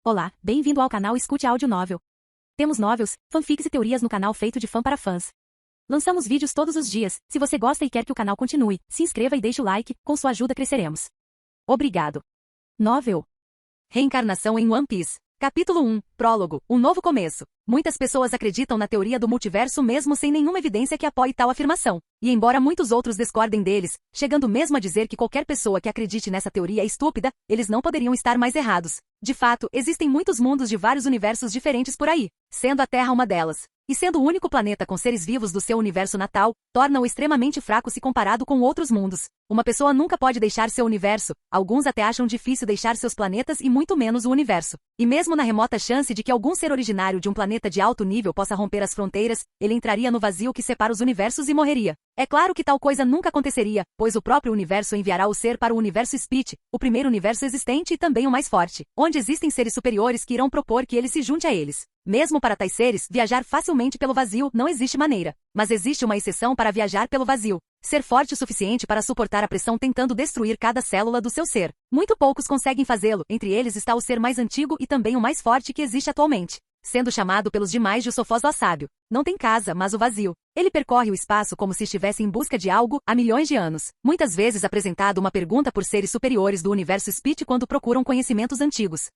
Olá, bem-vindo ao canal Escute Áudio Novel. Temos novels, fanfics e teorias no canal feito de fã para fãs. Lançamos vídeos todos os dias. Se você gosta e quer que o canal continue, se inscreva e deixe o like, com sua ajuda cresceremos. Obrigado. Novel. Reencarnação em One Piece. Capítulo 1, Prólogo, um novo começo. Muitas pessoas acreditam na teoria do multiverso mesmo sem nenhuma evidência que apoie tal afirmação. E embora muitos outros discordem deles, chegando mesmo a dizer que qualquer pessoa que acredite nessa teoria é estúpida, eles não poderiam estar mais errados. De fato, existem muitos mundos de vários universos diferentes por aí, sendo a Terra uma delas. E sendo o único planeta com seres vivos do seu universo natal, torna-o extremamente fraco se comparado com outros mundos. Uma pessoa nunca pode deixar seu universo, alguns até acham difícil deixar seus planetas e muito menos o universo. E mesmo na remota chance de que algum ser originário de um planeta de alto nível possa romper as fronteiras, ele entraria no vazio que separa os universos e morreria. É claro que tal coisa nunca aconteceria, pois o próprio universo enviará o ser para o universo Spit, o primeiro universo existente e também o mais forte, onde existem seres superiores que irão propor que ele se junte a eles. Mesmo para tais seres, viajar facilmente pelo vazio não existe maneira. Mas existe uma exceção para viajar pelo vazio. Ser forte o suficiente para suportar a pressão tentando destruir cada célula do seu ser. Muito poucos conseguem fazê-lo, entre eles está o ser mais antigo e também o mais forte que existe atualmente. Sendo chamado pelos demais de o Sofós o Sábio. Não tem casa, mas o vazio. Ele percorre o espaço como se estivesse em busca de algo há milhões de anos. Muitas vezes apresentado uma pergunta por seres superiores do universo Spit quando procuram conhecimentos antigos.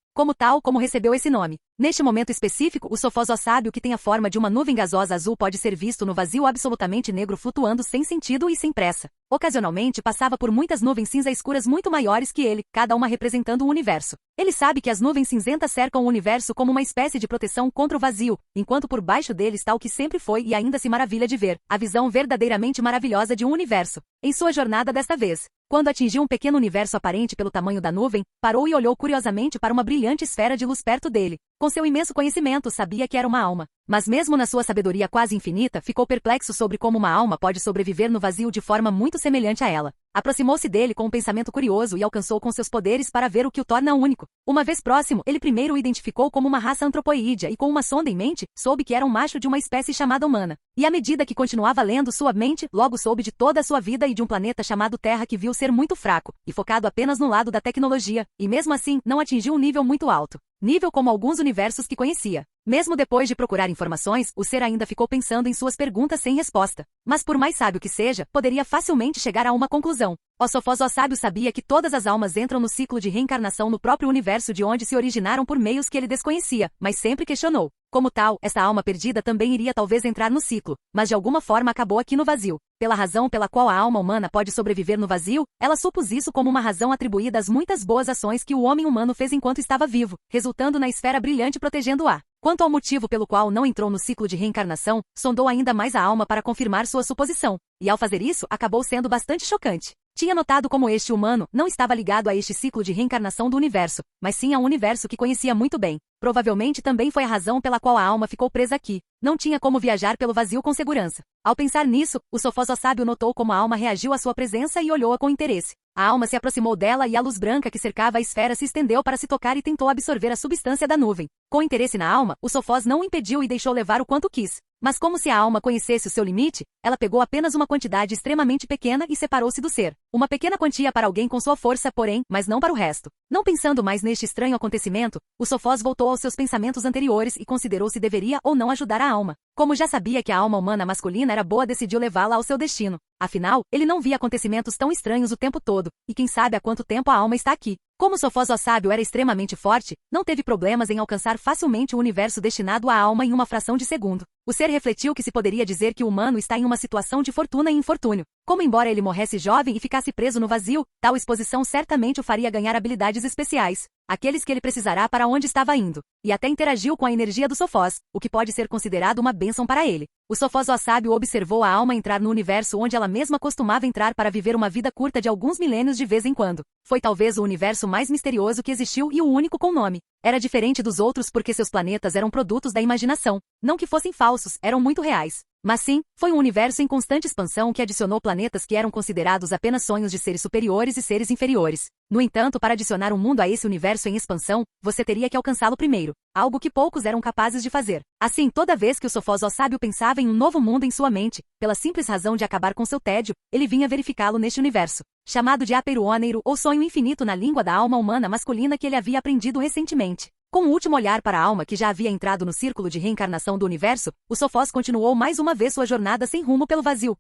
Como recebeu esse nome. Neste momento específico, o Sofós o Sábio que tem a forma de uma nuvem gasosa azul pode ser visto no vazio absolutamente negro flutuando sem sentido e sem pressa. Ocasionalmente passava por muitas nuvens cinza escuras muito maiores que ele, cada uma representando um universo. Ele sabe que as nuvens cinzentas cercam o universo como uma espécie de proteção contra o vazio, enquanto por baixo dele está o que sempre foi e ainda se maravilha de ver, a visão verdadeiramente maravilhosa de um universo. Em sua jornada desta vez, quando atingiu um pequeno universo aparente pelo tamanho da nuvem, parou e olhou curiosamente para uma brilhante esfera de luz perto dele. Com seu imenso conhecimento, sabia que era uma alma. Mas mesmo na sua sabedoria quase infinita, ficou perplexo sobre como uma alma pode sobreviver no vazio de forma muito semelhante a ela. Aproximou-se dele com um pensamento curioso e alcançou com seus poderes para ver o que o torna único. Uma vez próximo, ele primeiro o identificou como uma raça antropoídea e com uma sonda em mente, soube que era um macho de uma espécie chamada humana. E à medida que continuava lendo sua mente, logo soube de toda a sua vida e de um planeta chamado Terra que viu ser muito fraco, e focado apenas no lado da tecnologia, e mesmo assim, não atingiu um nível muito alto. Nível como alguns universos que conhecia. Mesmo depois de procurar informações, o ser ainda ficou pensando em suas perguntas sem resposta. Mas por mais sábio que seja, poderia facilmente chegar a uma conclusão. O Sofós o Sábio sabia que todas as almas entram no ciclo de reencarnação no próprio universo de onde se originaram por meios que ele desconhecia, mas sempre questionou. Como tal, esta alma perdida também iria talvez entrar no ciclo, mas de alguma forma acabou aqui no vazio. Pela razão pela qual a alma humana pode sobreviver no vazio, ela supôs isso como uma razão atribuída às muitas boas ações que o homem humano fez enquanto estava vivo, resultando na esfera brilhante protegendo-a. Quanto ao motivo pelo qual não entrou no ciclo de reencarnação, sondou ainda mais a alma para confirmar sua suposição, e ao fazer isso, acabou sendo bastante chocante. Tinha notado como este humano não estava ligado a este ciclo de reencarnação do universo, mas sim a um universo que conhecia muito bem. Provavelmente também foi a razão pela qual a alma ficou presa aqui. Não tinha como viajar pelo vazio com segurança. Ao pensar nisso, o Sofós o Sábio notou como a alma reagiu à sua presença e olhou-a com interesse. A alma se aproximou dela e a luz branca que cercava a esfera se estendeu para se tocar e tentou absorver a substância da nuvem. Com interesse na alma, o Sofós não o impediu e deixou levar o quanto quis. Mas como se a alma conhecesse o seu limite, ela pegou apenas uma quantidade extremamente pequena e separou-se do ser. Uma pequena quantia para alguém com sua força, porém, mas não para o resto. Não pensando mais neste estranho acontecimento, o Sofós voltou aos seus pensamentos anteriores e considerou se deveria ou não ajudar a alma. Como já sabia que a alma humana masculina era boa, decidiu levá-la ao seu destino. Afinal, ele não via acontecimentos tão estranhos o tempo todo, e quem sabe há quanto tempo a alma está aqui. Como Sofós o Sábio era extremamente forte, não teve problemas em alcançar facilmente o universo destinado à alma em uma fração de segundo. O ser refletiu que se poderia dizer que o humano está em uma situação de fortuna e infortúnio. Como embora ele morresse jovem e ficasse preso no vazio, tal exposição certamente o faria ganhar habilidades especiais, aqueles que ele precisará para onde estava indo, e até interagiu com a energia do Sofós, o que pode ser considerado uma bênção para ele. O Sofós o Sábio observou a alma entrar no universo onde ela mesma costumava entrar para viver uma vida curta de alguns milênios de vez em quando. Foi talvez o universo mais misterioso que existiu e o único com nome. Era diferente dos outros porque seus planetas eram produtos da imaginação. Não que fossem falsos, eram muito reais. Mas sim, foi um universo em constante expansão que adicionou planetas que eram considerados apenas sonhos de seres superiores e seres inferiores. No entanto, para adicionar um mundo a esse universo em expansão, você teria que alcançá-lo primeiro, algo que poucos eram capazes de fazer. Assim, toda vez que o Sofós o Sábio pensava em um novo mundo em sua mente, pela simples razão de acabar com seu tédio, ele vinha verificá-lo neste universo, chamado de Aperuoneiro ou sonho infinito na língua da alma humana masculina que ele havia aprendido recentemente. Com o último olhar para a alma que já havia entrado no círculo de reencarnação do universo, o Sophos continuou mais uma vez sua jornada sem rumo pelo vazio.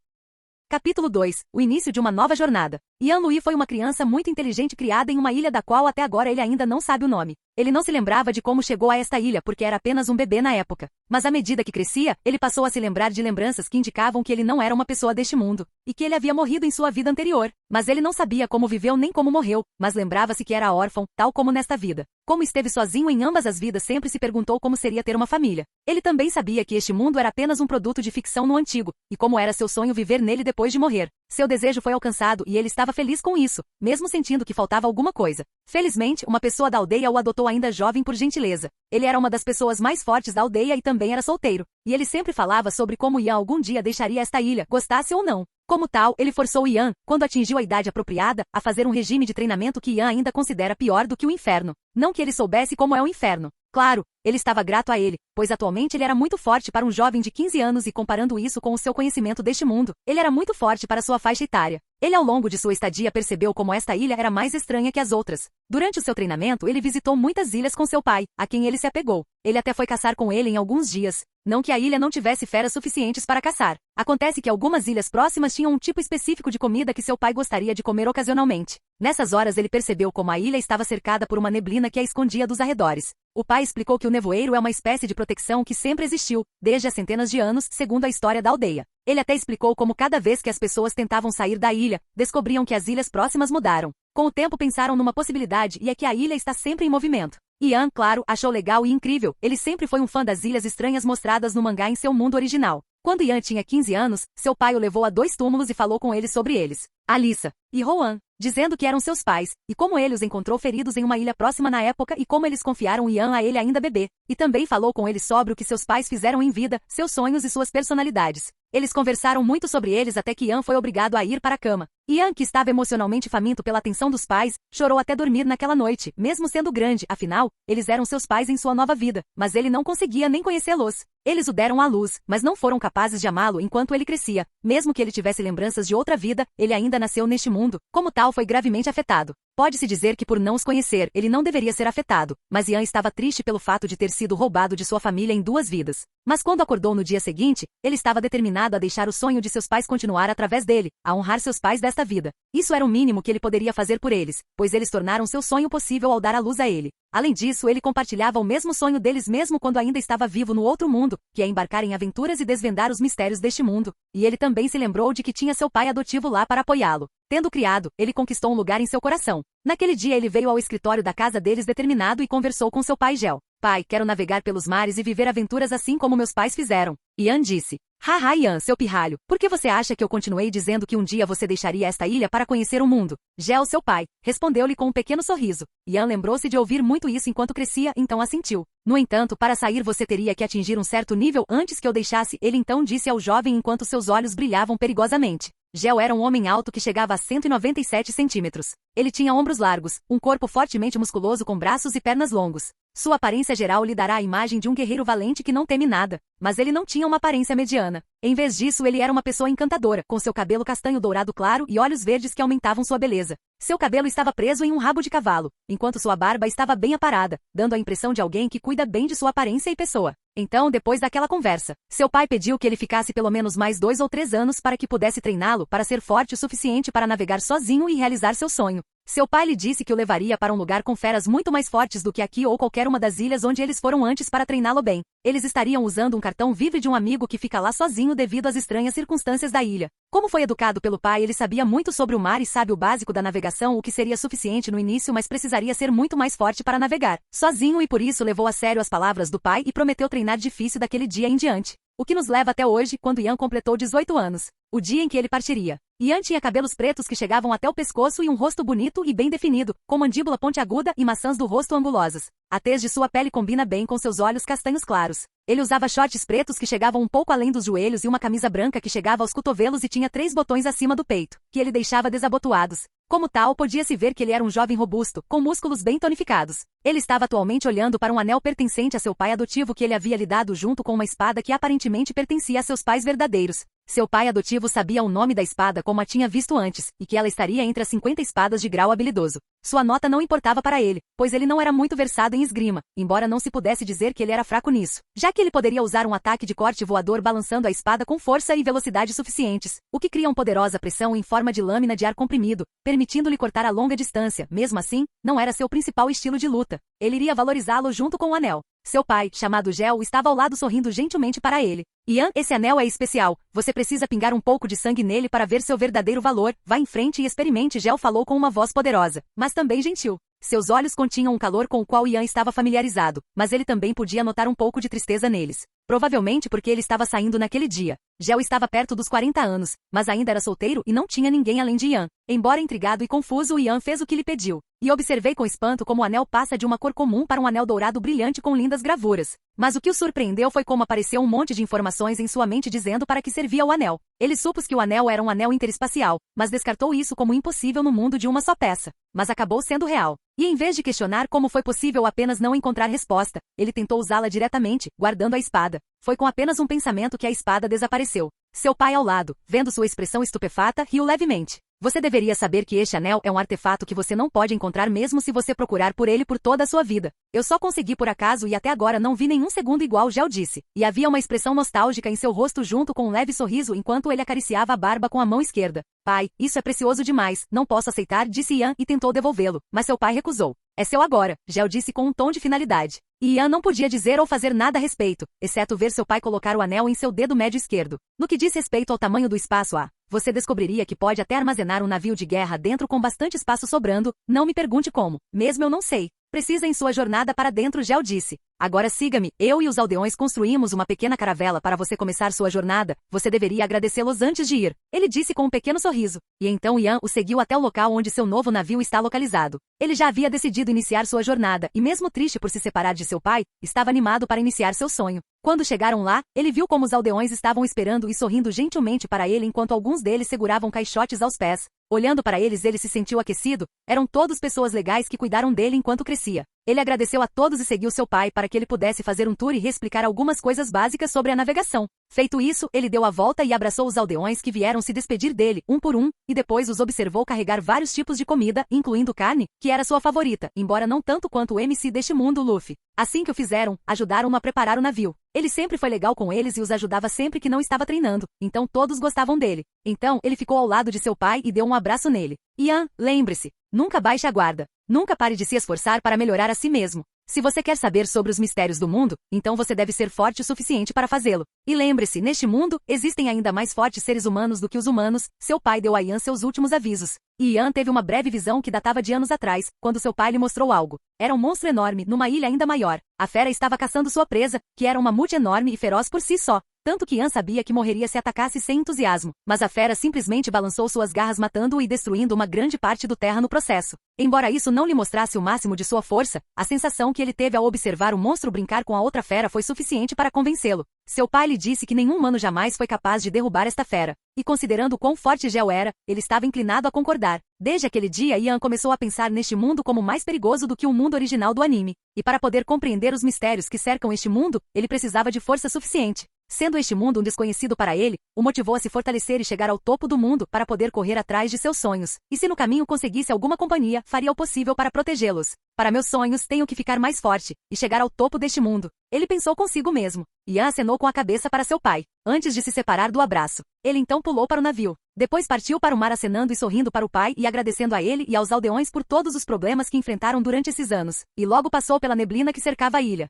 Capítulo 2. O início de uma nova jornada. Ian Louis foi uma criança muito inteligente criada em uma ilha da qual até agora ele ainda não sabe o nome. Ele não se lembrava de como chegou a esta ilha porque era apenas um bebê na época. Mas à medida que crescia, ele passou a se lembrar de lembranças que indicavam que ele não era uma pessoa deste mundo, e que ele havia morrido em sua vida anterior. Mas ele não sabia como viveu nem como morreu, mas lembrava-se que era órfão, tal como nesta vida. Como esteve sozinho em ambas as vidas, sempre se perguntou como seria ter uma família. Ele também sabia que este mundo era apenas um produto de ficção no antigo, e como era seu sonho viver nele depois de morrer. Seu desejo foi alcançado e ele estava feliz com isso, mesmo sentindo que faltava alguma coisa. Felizmente, uma pessoa da aldeia o adotou ainda jovem por gentileza. Ele era uma das pessoas mais fortes da aldeia e também era solteiro. E ele sempre falava sobre como Ian algum dia deixaria esta ilha, gostasse ou não. Como tal, ele forçou Ian, quando atingiu a idade apropriada, a fazer um regime de treinamento que Ian ainda considera pior do que o inferno. Não que ele soubesse como é o inferno. Claro, ele estava grato a ele, pois atualmente ele era muito forte para um jovem de 15 anos e comparando isso com o seu conhecimento deste mundo, ele era muito forte para sua faixa etária. Ele ao longo de sua estadia percebeu como esta ilha era mais estranha que as outras. Durante o seu treinamento, ele visitou muitas ilhas com seu pai, a quem ele se apegou. Ele até foi caçar com ele em alguns dias. Não que a ilha não tivesse feras suficientes para caçar. Acontece que algumas ilhas próximas tinham um tipo específico de comida que seu pai gostaria de comer ocasionalmente. Nessas horas ele percebeu como a ilha estava cercada por uma neblina que a escondia dos arredores. O pai explicou que o nevoeiro é uma espécie de proteção que sempre existiu, desde há centenas de anos, segundo a história da aldeia. Ele até explicou como cada vez que as pessoas tentavam sair da ilha, descobriam que as ilhas próximas mudaram. Com o tempo pensaram numa possibilidade e é que a ilha está sempre em movimento. Ian, claro, achou legal e incrível, ele sempre foi um fã das ilhas estranhas mostradas no mangá em seu mundo original. Quando Ian tinha 15 anos, seu pai o levou a 2 túmulos e falou com ele sobre eles. Alyssa e Rowan, dizendo que eram seus pais, e como ele os encontrou feridos em uma ilha próxima na época e como eles confiaram Ian a ele ainda bebê. E também falou com ele sobre o que seus pais fizeram em vida, seus sonhos e suas personalidades. Eles conversaram muito sobre eles até que Ian foi obrigado a ir para a cama. Ian, que estava emocionalmente faminto pela atenção dos pais, chorou até dormir naquela noite, mesmo sendo grande, afinal, eles eram seus pais em sua nova vida, mas ele não conseguia nem conhecê-los. Eles o deram à luz, mas não foram capazes de amá-lo enquanto ele crescia. Mesmo que ele tivesse lembranças de outra vida, ele ainda nasceu neste mundo, como tal foi gravemente afetado. Pode-se dizer que por não os conhecer, ele não deveria ser afetado, mas Ian estava triste pelo fato de ter sido roubado de sua família em 2 vidas. Mas quando acordou no dia seguinte, ele estava determinado a deixar o sonho de seus pais continuar através dele, a honrar seus pais desta vida. Isso era o mínimo que ele poderia fazer por eles, pois eles tornaram seu sonho possível ao dar à luz a ele. Além disso, ele compartilhava o mesmo sonho deles mesmo quando ainda estava vivo no outro mundo, que é embarcar em aventuras e desvendar os mistérios deste mundo. E ele também se lembrou de que tinha seu pai adotivo lá para apoiá-lo. Tendo criado, ele conquistou um lugar em seu coração. Naquele dia ele veio ao escritório da casa deles determinado e conversou com seu pai Gel. Pai, quero navegar pelos mares e viver aventuras assim como meus pais fizeram. Ian disse. Haha Ian, seu pirralho, por que você acha que eu continuei dizendo que um dia você deixaria esta ilha para conhecer o mundo? Gel, seu pai, respondeu-lhe com um pequeno sorriso. Ian lembrou-se de ouvir muito isso enquanto crescia, então assentiu. No entanto, para sair você teria que atingir um certo nível antes que eu deixasse, ele então disse ao jovem enquanto seus olhos brilhavam perigosamente. Gel era um homem alto que chegava a 197 centímetros. Ele tinha ombros largos, um corpo fortemente musculoso com braços e pernas longos. Sua aparência geral lhe dará a imagem de um guerreiro valente que não teme nada, mas ele não tinha uma aparência mediana. Em vez disso, ele era uma pessoa encantadora, com seu cabelo castanho dourado claro e olhos verdes que aumentavam sua beleza. Seu cabelo estava preso em um rabo de cavalo, enquanto sua barba estava bem aparada, dando a impressão de alguém que cuida bem de sua aparência e pessoa. Então, depois daquela conversa, seu pai pediu que ele ficasse pelo menos mais 2 ou 3 anos para que pudesse treiná-lo para ser forte o suficiente para navegar sozinho e realizar seu sonho. Seu pai lhe disse que o levaria para um lugar com feras muito mais fortes do que aqui ou qualquer uma das ilhas onde eles foram antes para treiná-lo bem. Eles estariam usando um cartão vive de um amigo que fica lá sozinho devido às estranhas circunstâncias da ilha. Como foi educado pelo pai, ele sabia muito sobre o mar e sabe o básico da navegação, o que seria suficiente no início, mas precisaria ser muito mais forte para navegar sozinho e por isso levou a sério as palavras do pai e prometeu treinar difícil daquele dia em diante. O que nos leva até hoje, quando Ian completou 18 anos, o dia em que ele partiria. Ian tinha cabelos pretos que chegavam até o pescoço e um rosto bonito e bem definido, com mandíbula pontiaguda e maçãs do rosto angulosas. A tez de sua pele combina bem com seus olhos castanhos claros. Ele usava shorts pretos que chegavam um pouco além dos joelhos e uma camisa branca que chegava aos cotovelos e tinha 3 botões acima do peito, que ele deixava desabotoados. Como tal, podia-se ver que ele era um jovem robusto, com músculos bem tonificados. Ele estava atualmente olhando para um anel pertencente a seu pai adotivo que ele havia lhe dado junto com uma espada que aparentemente pertencia a seus pais verdadeiros. Seu pai adotivo sabia o nome da espada como a tinha visto antes, e que ela estaria entre as 50 espadas de grau habilidoso. Sua nota não importava para ele, pois ele não era muito versado em esgrima, embora não se pudesse dizer que ele era fraco nisso, já que ele poderia usar um ataque de corte voador balançando a espada com força e velocidade suficientes, o que cria uma poderosa pressão em forma de lâmina de ar comprimido, permitindo-lhe cortar a longa distância. Mesmo assim, não era seu principal estilo de luta. Ele iria valorizá-lo junto com o anel. Seu pai, chamado Gel, estava ao lado sorrindo gentilmente para ele. Ian, esse anel é especial. Você precisa pingar um pouco de sangue nele para ver seu verdadeiro valor. Vá em frente e experimente. Gel falou com uma voz poderosa, mas também gentil. Seus olhos continham um calor com o qual Ian estava familiarizado, mas ele também podia notar um pouco de tristeza neles. Provavelmente porque ele estava saindo naquele dia. Gel estava perto dos 40 anos, mas ainda era solteiro e não tinha ninguém além de Ian. Embora intrigado e confuso, Ian fez o que lhe pediu. E observei com espanto como o anel passa de uma cor comum para um anel dourado brilhante com lindas gravuras. Mas o que o surpreendeu foi como apareceu um monte de informações em sua mente dizendo para que servia o anel. Ele supôs que o anel era um anel interespacial, mas descartou isso como impossível no mundo de uma só peça. Mas acabou sendo real. E em vez de questionar como foi possível apenas não encontrar resposta, ele tentou usá-la diretamente, guardando a espada. Foi com apenas um pensamento que a espada desapareceu. Seu pai ao lado, vendo sua expressão estupefata, riu levemente. Você deveria saber que este anel é um artefato que você não pode encontrar mesmo se você procurar por ele por toda a sua vida. Eu só consegui por acaso e até agora não vi nenhum segundo igual, Gel disse. E havia uma expressão nostálgica em seu rosto junto com um leve sorriso enquanto ele acariciava a barba com a mão esquerda. Pai, isso é precioso demais, não posso aceitar, disse Ian e tentou devolvê-lo, mas seu pai recusou. É seu agora, Gel disse com um tom de finalidade. E Ian não podia dizer ou fazer nada a respeito, exceto ver seu pai colocar o anel em seu dedo médio esquerdo. No que diz respeito ao tamanho do espaço você descobriria que pode até armazenar um navio de guerra dentro com bastante espaço sobrando, não me pergunte como, mesmo eu não sei. Precisa em sua jornada para dentro, Gel disse. Agora siga-me, eu e os aldeões construímos uma pequena caravela para você começar sua jornada, você deveria agradecê-los antes de ir. Ele disse com um pequeno sorriso. E então Ian o seguiu até o local onde seu novo navio está localizado. Ele já havia decidido iniciar sua jornada, e mesmo triste por se separar de seu pai, estava animado para iniciar seu sonho. Quando chegaram lá, ele viu como os aldeões estavam esperando e sorrindo gentilmente para ele enquanto alguns deles seguravam caixotes aos pés. Olhando para eles, ele se sentiu aquecido. Eram todos pessoas legais que cuidaram dele enquanto crescia. Ele agradeceu a todos e seguiu seu pai para que ele pudesse fazer um tour e explicar algumas coisas básicas sobre a navegação. Feito isso, ele deu a volta e abraçou os aldeões que vieram se despedir dele, um por um, e depois os observou carregar vários tipos de comida, incluindo carne, que era sua favorita, embora não tanto quanto o MC deste mundo, Luffy. Assim que o fizeram, ajudaram-no a preparar o navio. Ele sempre foi legal com eles e os ajudava sempre que não estava treinando, então todos gostavam dele. Então, ele ficou ao lado de seu pai e deu um abraço nele. Ian, lembre-se, nunca baixe a guarda. Nunca pare de se esforçar para melhorar a si mesmo. Se você quer saber sobre os mistérios do mundo, então você deve ser forte o suficiente para fazê-lo. E lembre-se, neste mundo, existem ainda mais fortes seres humanos do que os humanos. Seu pai deu a Ian seus últimos avisos. E Ian teve uma breve visão que datava de anos atrás, quando seu pai lhe mostrou algo. Era um monstro enorme, numa ilha ainda maior. A fera estava caçando sua presa, que era uma mamute enorme e feroz por si só. Tanto que Ian sabia que morreria se atacasse sem entusiasmo, mas a fera simplesmente balançou suas garras matando-o e destruindo uma grande parte do terra no processo. Embora isso não lhe mostrasse o máximo de sua força, a sensação que ele teve ao observar o monstro brincar com a outra fera foi suficiente para convencê-lo. Seu pai lhe disse que nenhum humano jamais foi capaz de derrubar esta fera. E considerando quão forte Gel era, ele estava inclinado a concordar. Desde aquele dia, Ian começou a pensar neste mundo como mais perigoso do que o mundo original do anime. E para poder compreender os mistérios que cercam este mundo, ele precisava de força suficiente. Sendo este mundo um desconhecido para ele, o motivou a se fortalecer e chegar ao topo do mundo para poder correr atrás de seus sonhos. E se no caminho conseguisse alguma companhia, faria o possível para protegê-los. Para meus sonhos, tenho que ficar mais forte e chegar ao topo deste mundo. Ele pensou consigo mesmo. Ian acenou com a cabeça para seu pai, antes de se separar do abraço. Ele então pulou para o navio. Depois partiu para o mar acenando e sorrindo para o pai e agradecendo a ele e aos aldeões por todos os problemas que enfrentaram durante esses anos. E logo passou pela neblina que cercava a ilha.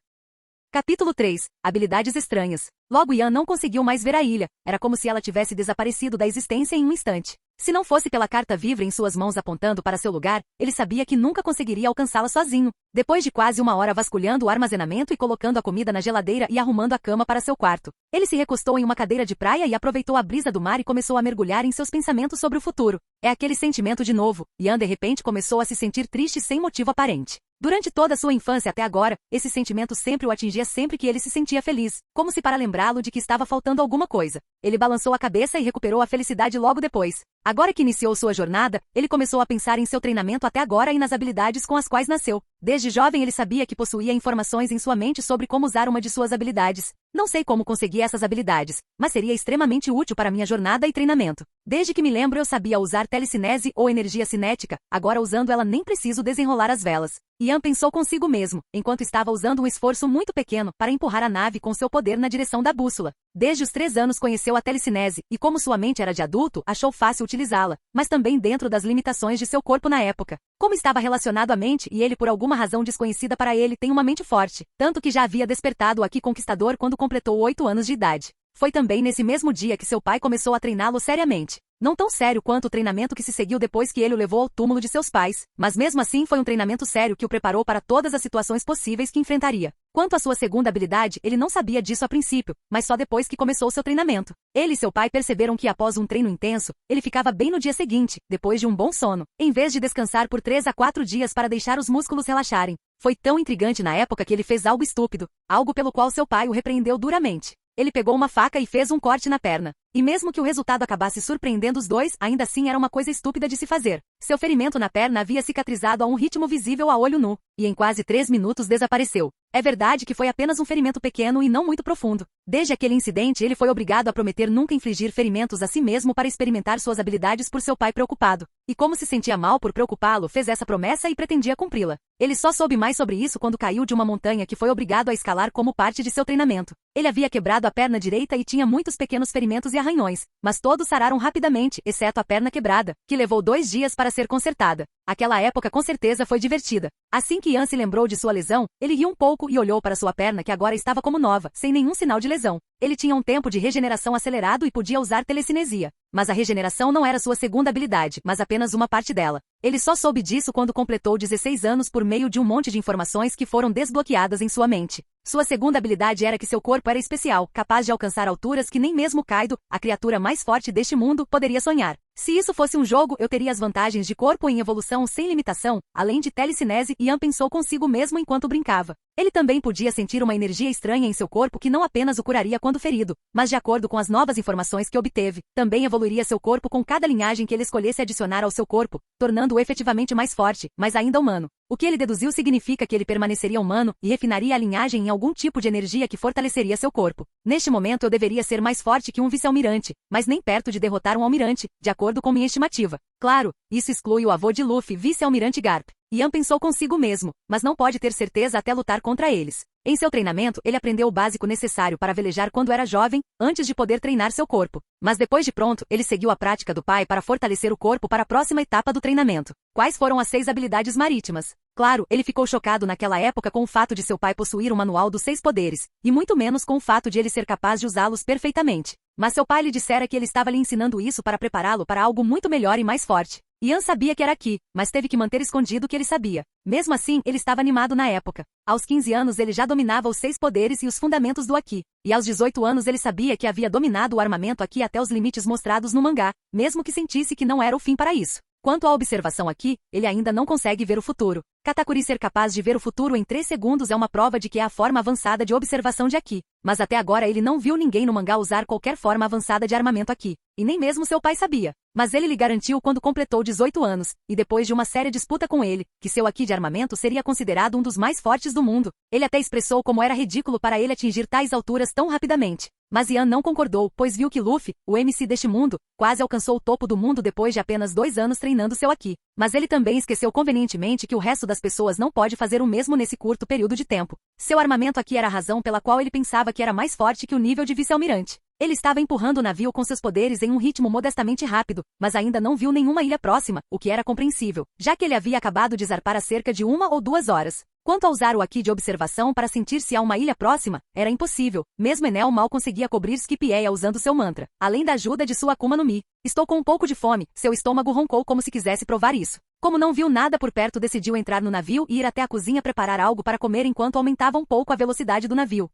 Capítulo 3. Habilidades estranhas. Logo Ian não conseguiu mais ver a ilha. Era como se ela tivesse desaparecido da existência em um instante. Se não fosse pela carta viva em suas mãos apontando para seu lugar, ele sabia que nunca conseguiria alcançá-la sozinho. Depois de quase uma hora vasculhando o armazenamento e colocando a comida na geladeira e arrumando a cama para seu quarto, ele se recostou em uma cadeira de praia e aproveitou a brisa do mar e começou a mergulhar em seus pensamentos sobre o futuro. É aquele sentimento de novo. Ian de repente começou a se sentir triste sem motivo aparente. Durante toda a sua infância até agora, esse sentimento sempre o atingia sempre que ele se sentia feliz, como se para lembrá-lo de que estava faltando alguma coisa. Ele balançou a cabeça e recuperou a felicidade logo depois. Agora que iniciou sua jornada, ele começou a pensar em seu treinamento até agora e nas habilidades com as quais nasceu. Desde jovem ele sabia que possuía informações em sua mente sobre como usar uma de suas habilidades. Não sei como consegui essas habilidades, mas seria extremamente útil para minha jornada e treinamento. Desde que me lembro eu sabia usar telecinese ou energia cinética, agora usando ela nem preciso desenrolar as velas. Ian pensou consigo mesmo, enquanto estava usando um esforço muito pequeno para empurrar a nave com seu poder na direção da bússola. Desde os 3 anos conheceu a telecinese, e como sua mente era de adulto, achou fácil utilizá-la, mas também dentro das limitações de seu corpo na época. Como estava relacionado à mente e ele por alguma razão desconhecida para ele tem uma mente forte, tanto que já havia despertado o Aqui Conquistador quando completou 8 anos de idade. Foi também nesse mesmo dia que seu pai começou a treiná-lo seriamente. Não tão sério quanto o treinamento que se seguiu depois que ele o levou ao túmulo de seus pais, mas mesmo assim foi um treinamento sério que o preparou para todas as situações possíveis que enfrentaria. Quanto à sua segunda habilidade, ele não sabia disso a princípio, mas só depois que começou seu treinamento. Ele e seu pai perceberam que após um treino intenso, ele ficava bem no dia seguinte, depois de um bom sono, em vez de descansar por 3 a 4 dias para deixar os músculos relaxarem. Foi tão intrigante na época que ele fez algo estúpido, algo pelo qual seu pai o repreendeu duramente. Ele pegou uma faca e fez um corte na perna. E mesmo que o resultado acabasse surpreendendo os dois, ainda assim era uma coisa estúpida de se fazer. Seu ferimento na perna havia cicatrizado a um ritmo visível a olho nu, e em quase 3 minutos desapareceu. É verdade que foi apenas um ferimento pequeno e não muito profundo. Desde aquele incidente ele foi obrigado a prometer nunca infligir ferimentos a si mesmo para experimentar suas habilidades por seu pai preocupado. E como se sentia mal por preocupá-lo, fez essa promessa e pretendia cumpri-la. Ele só soube mais sobre isso quando caiu de uma montanha que foi obrigado a escalar como parte de seu treinamento. Ele havia quebrado a perna direita e tinha muitos pequenos ferimentos e arranhões, mas todos sararam rapidamente, exceto a perna quebrada, que levou 2 dias para ser consertada. Aquela época com certeza foi divertida. Assim que Ian se lembrou de sua lesão, ele riu um pouco e olhou para sua perna que agora estava como nova, sem nenhum sinal de lesão. Ele tinha um tempo de regeneração acelerado e podia usar telecinesia. Mas a regeneração não era sua segunda habilidade, mas apenas uma parte dela. Ele só soube disso quando completou 16 anos por meio de um monte de informações que foram desbloqueadas em sua mente. Sua segunda habilidade era que seu corpo era especial, capaz de alcançar alturas que nem mesmo Kaido, a criatura mais forte deste mundo, poderia sonhar. Se isso fosse um jogo, eu teria as vantagens de corpo em evolução sem limitação, além de telecinese, Ian pensou consigo mesmo enquanto brincava. Ele também podia sentir uma energia estranha em seu corpo que não apenas o curaria quando ferido, mas de acordo com as novas informações que obteve, também evoluiria seu corpo com cada linhagem que ele escolhesse adicionar ao seu corpo, tornando-o efetivamente mais forte, mas ainda humano. O que ele deduziu significa que ele permaneceria humano e refinaria a linhagem em algum tipo de energia que fortaleceria seu corpo. Neste momento eu deveria ser mais forte que um vice-almirante, mas nem perto de derrotar um almirante, de acordo com minha estimativa. Claro, isso exclui o avô de Luffy, vice-almirante Garp. Ian pensou consigo mesmo, mas não pode ter certeza até lutar contra eles. Em seu treinamento, ele aprendeu o básico necessário para velejar quando era jovem, antes de poder treinar seu corpo. Mas depois de pronto, ele seguiu a prática do pai para fortalecer o corpo para a próxima etapa do treinamento. Quais foram as 6 habilidades marítimas? Claro, ele ficou chocado naquela época com o fato de seu pai possuir um manual dos 6 poderes, e muito menos com o fato de ele ser capaz de usá-los perfeitamente. Mas seu pai lhe dissera que ele estava lhe ensinando isso para prepará-lo para algo muito melhor e mais forte. Ian sabia que era aqui, mas teve que manter escondido o que ele sabia. Mesmo assim, ele estava animado na época. Aos 15 anos ele já dominava os 6 poderes e os fundamentos do Aqui. E aos 18 anos ele sabia que havia dominado o armamento Aqui até os limites mostrados no mangá, mesmo que sentisse que não era o fim para isso. Quanto à observação Aqui, ele ainda não consegue ver o futuro. Katakuri ser capaz de ver o futuro em 3 segundos é uma prova de que é a forma avançada de observação de Aqui. Mas até agora ele não viu ninguém no mangá usar qualquer forma avançada de armamento Aqui. E nem mesmo seu pai sabia. Mas ele lhe garantiu quando completou 18 anos, e depois de uma séria disputa com ele, que seu Aqui de armamento seria considerado um dos mais fortes do mundo. Ele até expressou como era ridículo para ele atingir tais alturas tão rapidamente. Mas Ian não concordou, pois viu que Luffy, o MC deste mundo, quase alcançou o topo do mundo depois de apenas 2 anos treinando seu Aqui. Mas ele também esqueceu convenientemente que o resto das pessoas não pode fazer o mesmo nesse curto período de tempo. Seu armamento Aqui era a razão pela qual ele pensava que era mais forte que o nível de vice-almirante. Ele estava empurrando o navio com seus poderes em um ritmo modestamente rápido, mas ainda não viu nenhuma ilha próxima, o que era compreensível, já que ele havia acabado de zarpar há cerca de 1 ou 2 horas. Quanto a usar o Aqui de observação para sentir se há uma ilha próxima, era impossível. Mesmo Enel mal conseguia cobrir Skipieia usando seu mantra, além da ajuda de sua Akuma no Mi. Estou com um pouco de fome, seu estômago roncou como se quisesse provar isso. Como não viu nada por perto, decidiu entrar no navio e ir até a cozinha preparar algo para comer enquanto aumentava um pouco a velocidade do navio.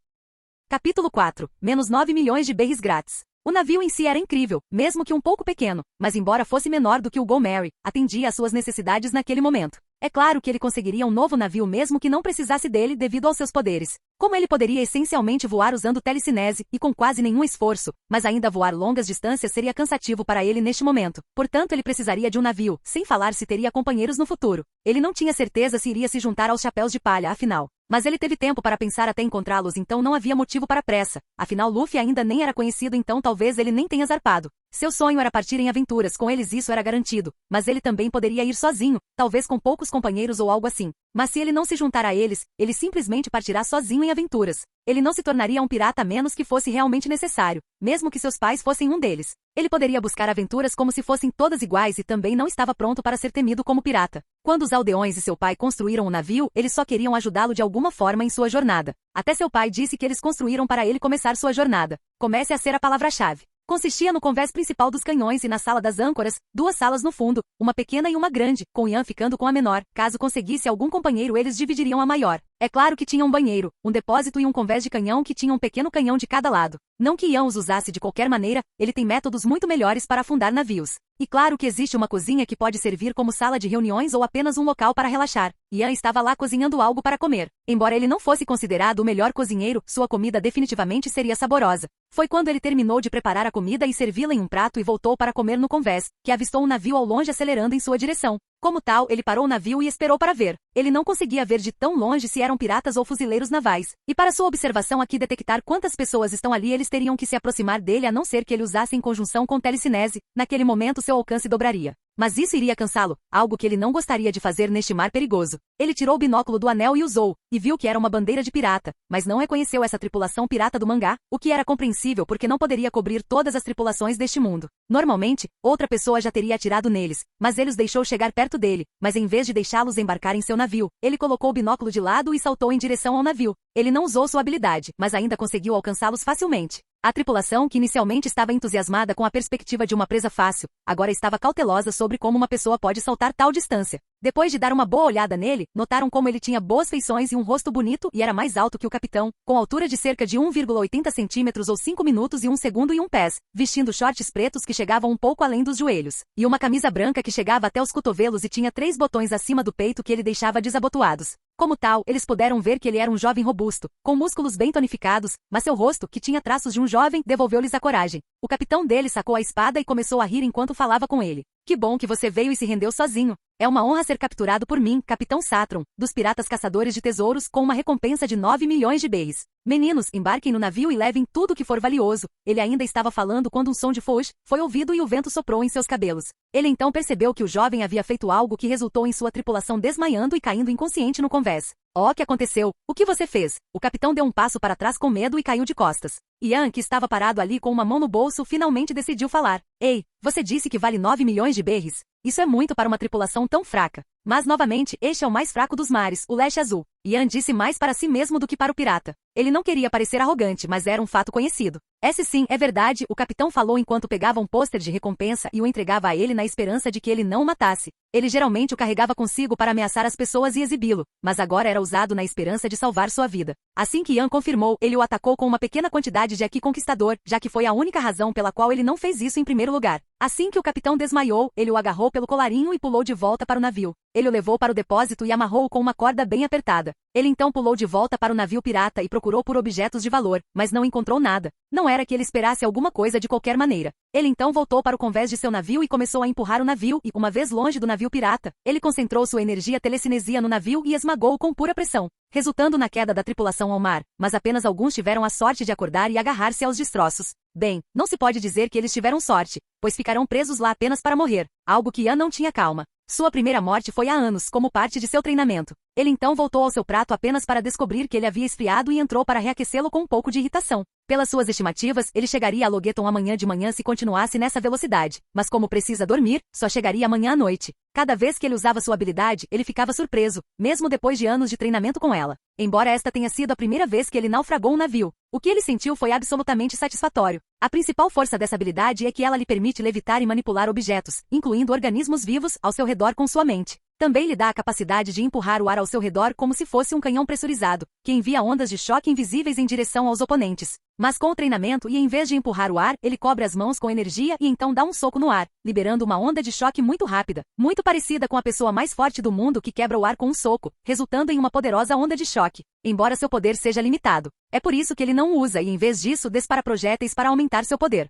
Capítulo 4. Menos 9 milhões de berries grátis. O navio em si era incrível, mesmo que um pouco pequeno, mas embora fosse menor do que o Go Mary, atendia às suas necessidades naquele momento. É claro que ele conseguiria um novo navio mesmo que não precisasse dele devido aos seus poderes. Como ele poderia essencialmente voar usando telecinese e com quase nenhum esforço, mas ainda voar longas distâncias seria cansativo para ele neste momento. Portanto, ele precisaria de um navio, sem falar se teria companheiros no futuro. Ele não tinha certeza se iria se juntar aos chapéus de palha, afinal. Mas ele teve tempo para pensar até encontrá-los, então não havia motivo para pressa. Afinal, Luffy ainda nem era conhecido, então talvez ele nem tenha zarpado. Seu sonho era partir em aventuras, com eles isso era garantido. Mas ele também poderia ir sozinho, talvez com poucos companheiros ou algo assim. Mas se ele não se juntar a eles, ele simplesmente partirá sozinho em aventuras. Ele não se tornaria um pirata a menos que fosse realmente necessário, mesmo que seus pais fossem um deles. Ele poderia buscar aventuras como se fossem todas iguais e também não estava pronto para ser temido como pirata. Quando os aldeões e seu pai construíram o navio, eles só queriam ajudá-lo de alguma forma em sua jornada. Até seu pai disse que eles construíram para ele começar sua jornada. Comece a ser a palavra-chave. Consistia no convés principal dos canhões e na sala das âncoras, 2 salas no fundo, uma pequena e uma grande, com Ian ficando com a menor. Caso conseguisse algum companheiro, eles dividiriam a maior. É claro que tinha um banheiro, um depósito e um convés de canhão que tinha um pequeno canhão de cada lado. Não que Ian os usasse de qualquer maneira, ele tem métodos muito melhores para afundar navios. E claro que existe uma cozinha que pode servir como sala de reuniões ou apenas um local para relaxar. Ian estava lá cozinhando algo para comer. Embora ele não fosse considerado o melhor cozinheiro, sua comida definitivamente seria saborosa. Foi quando ele terminou de preparar a comida e servi-la em um prato e voltou para comer no convés, que avistou um navio ao longe acelerando em sua direção. Como tal, ele parou o navio e esperou para ver. Ele não conseguia ver de tão longe se eram piratas ou fuzileiros navais. E para sua observação aqui detectar quantas pessoas estão ali, eles teriam que se aproximar dele a não ser que ele usasse em conjunção com telecinese. Naquele momento seu alcance dobraria. Mas isso iria cansá-lo, algo que ele não gostaria de fazer neste mar perigoso. Ele tirou o binóculo do anel e usou, e viu que era uma bandeira de pirata, mas não reconheceu essa tripulação pirata do mangá, o que era compreensível porque não poderia cobrir todas as tripulações deste mundo. Normalmente, outra pessoa já teria atirado neles, mas ele os deixou chegar perto dele, mas em vez de deixá-los embarcar em seu navio, ele colocou o binóculo de lado e saltou em direção ao navio. Ele não usou sua habilidade, mas ainda conseguiu alcançá-los facilmente. A tripulação, que inicialmente estava entusiasmada com a perspectiva de uma presa fácil, agora estava cautelosa sobre como uma pessoa pode saltar tal distância. Depois de dar uma boa olhada nele, notaram como ele tinha boas feições e um rosto bonito e era mais alto que o capitão, com altura de cerca de 1,80 centímetros ou 5 minutos e 1 segundo e 1 pés, vestindo shorts pretos que chegavam um pouco além dos joelhos, e uma camisa branca que chegava até os cotovelos e tinha 3 botões acima do peito que ele deixava desabotoados. Como tal, eles puderam ver que ele era um jovem robusto, com músculos bem tonificados, mas seu rosto, que tinha traços de um jovem, devolveu-lhes a coragem. O capitão dele sacou a espada e começou a rir enquanto falava com ele. Que bom que você veio e se rendeu sozinho. É uma honra ser capturado por mim, Capitão Satron, dos piratas caçadores de tesouros, com uma recompensa de 9 milhões de berries. Meninos, embarquem no navio e levem tudo que for valioso. Ele ainda estava falando quando um som de foz foi ouvido e o vento soprou em seus cabelos. Ele então percebeu que o jovem havia feito algo que resultou em sua tripulação desmaiando e caindo inconsciente no convés. O que aconteceu? O que você fez? O capitão deu um passo para trás com medo e caiu de costas. Ian, que estava parado ali com uma mão no bolso, finalmente decidiu falar. Ei, você disse que vale 9 milhões de berries? Isso é muito para uma tripulação tão fraca. Mas, novamente, este é o mais fraco dos mares, o leste azul. Ian disse mais para si mesmo do que para o pirata. Ele não queria parecer arrogante, mas era um fato conhecido. Esse sim, é verdade, o capitão falou enquanto pegava um pôster de recompensa e o entregava a ele na esperança de que ele não o matasse. Ele geralmente o carregava consigo para ameaçar as pessoas e exibi-lo, mas agora era usado na esperança de salvar sua vida. Assim que Ian confirmou, ele o atacou com uma pequena quantidade de Haki Conquistador, já que foi a única razão pela qual ele não fez isso em primeiro lugar. Assim que o capitão desmaiou, ele o agarrou pelo colarinho e pulou de volta para o navio. Ele o levou para o depósito e amarrou-o com uma corda bem apertada. Ele então pulou de volta para o navio pirata e procurou por objetos de valor, mas não encontrou nada. Não era que ele esperasse alguma coisa de qualquer maneira. Ele então voltou para o convés de seu navio e começou a empurrar o navio e, uma vez longe do navio pirata, ele concentrou sua energia telecinesia no navio e esmagou-o com pura pressão, resultando na queda da tripulação ao mar, mas apenas alguns tiveram a sorte de acordar e agarrar-se aos destroços. Bem, não se pode dizer que eles tiveram sorte, pois ficarão presos lá apenas para morrer, algo que Ian não tinha calma. Sua primeira morte foi há anos, como parte de seu treinamento. Ele então voltou ao seu prato apenas para descobrir que ele havia esfriado e entrou para reaquecê-lo com um pouco de irritação. Pelas suas estimativas, ele chegaria a Logueton amanhã de manhã se continuasse nessa velocidade, mas como precisa dormir, só chegaria amanhã à noite. Cada vez que ele usava sua habilidade, ele ficava surpreso, mesmo depois de anos de treinamento com ela. Embora esta tenha sido a primeira vez que ele naufragou um navio, o que ele sentiu foi absolutamente satisfatório. A principal força dessa habilidade é que ela lhe permite levitar e manipular objetos, incluindo organismos vivos, ao seu redor com sua mente. Também lhe dá a capacidade de empurrar o ar ao seu redor como se fosse um canhão pressurizado, que envia ondas de choque invisíveis em direção aos oponentes. Mas com o treinamento e em vez de empurrar o ar, ele cobre as mãos com energia e então dá um soco no ar, liberando uma onda de choque muito rápida, muito parecida com a pessoa mais forte do mundo que quebra o ar com um soco, resultando em uma poderosa onda de choque, embora seu poder seja limitado. É por isso que ele não usa e em vez disso dispara projéteis para aumentar seu poder.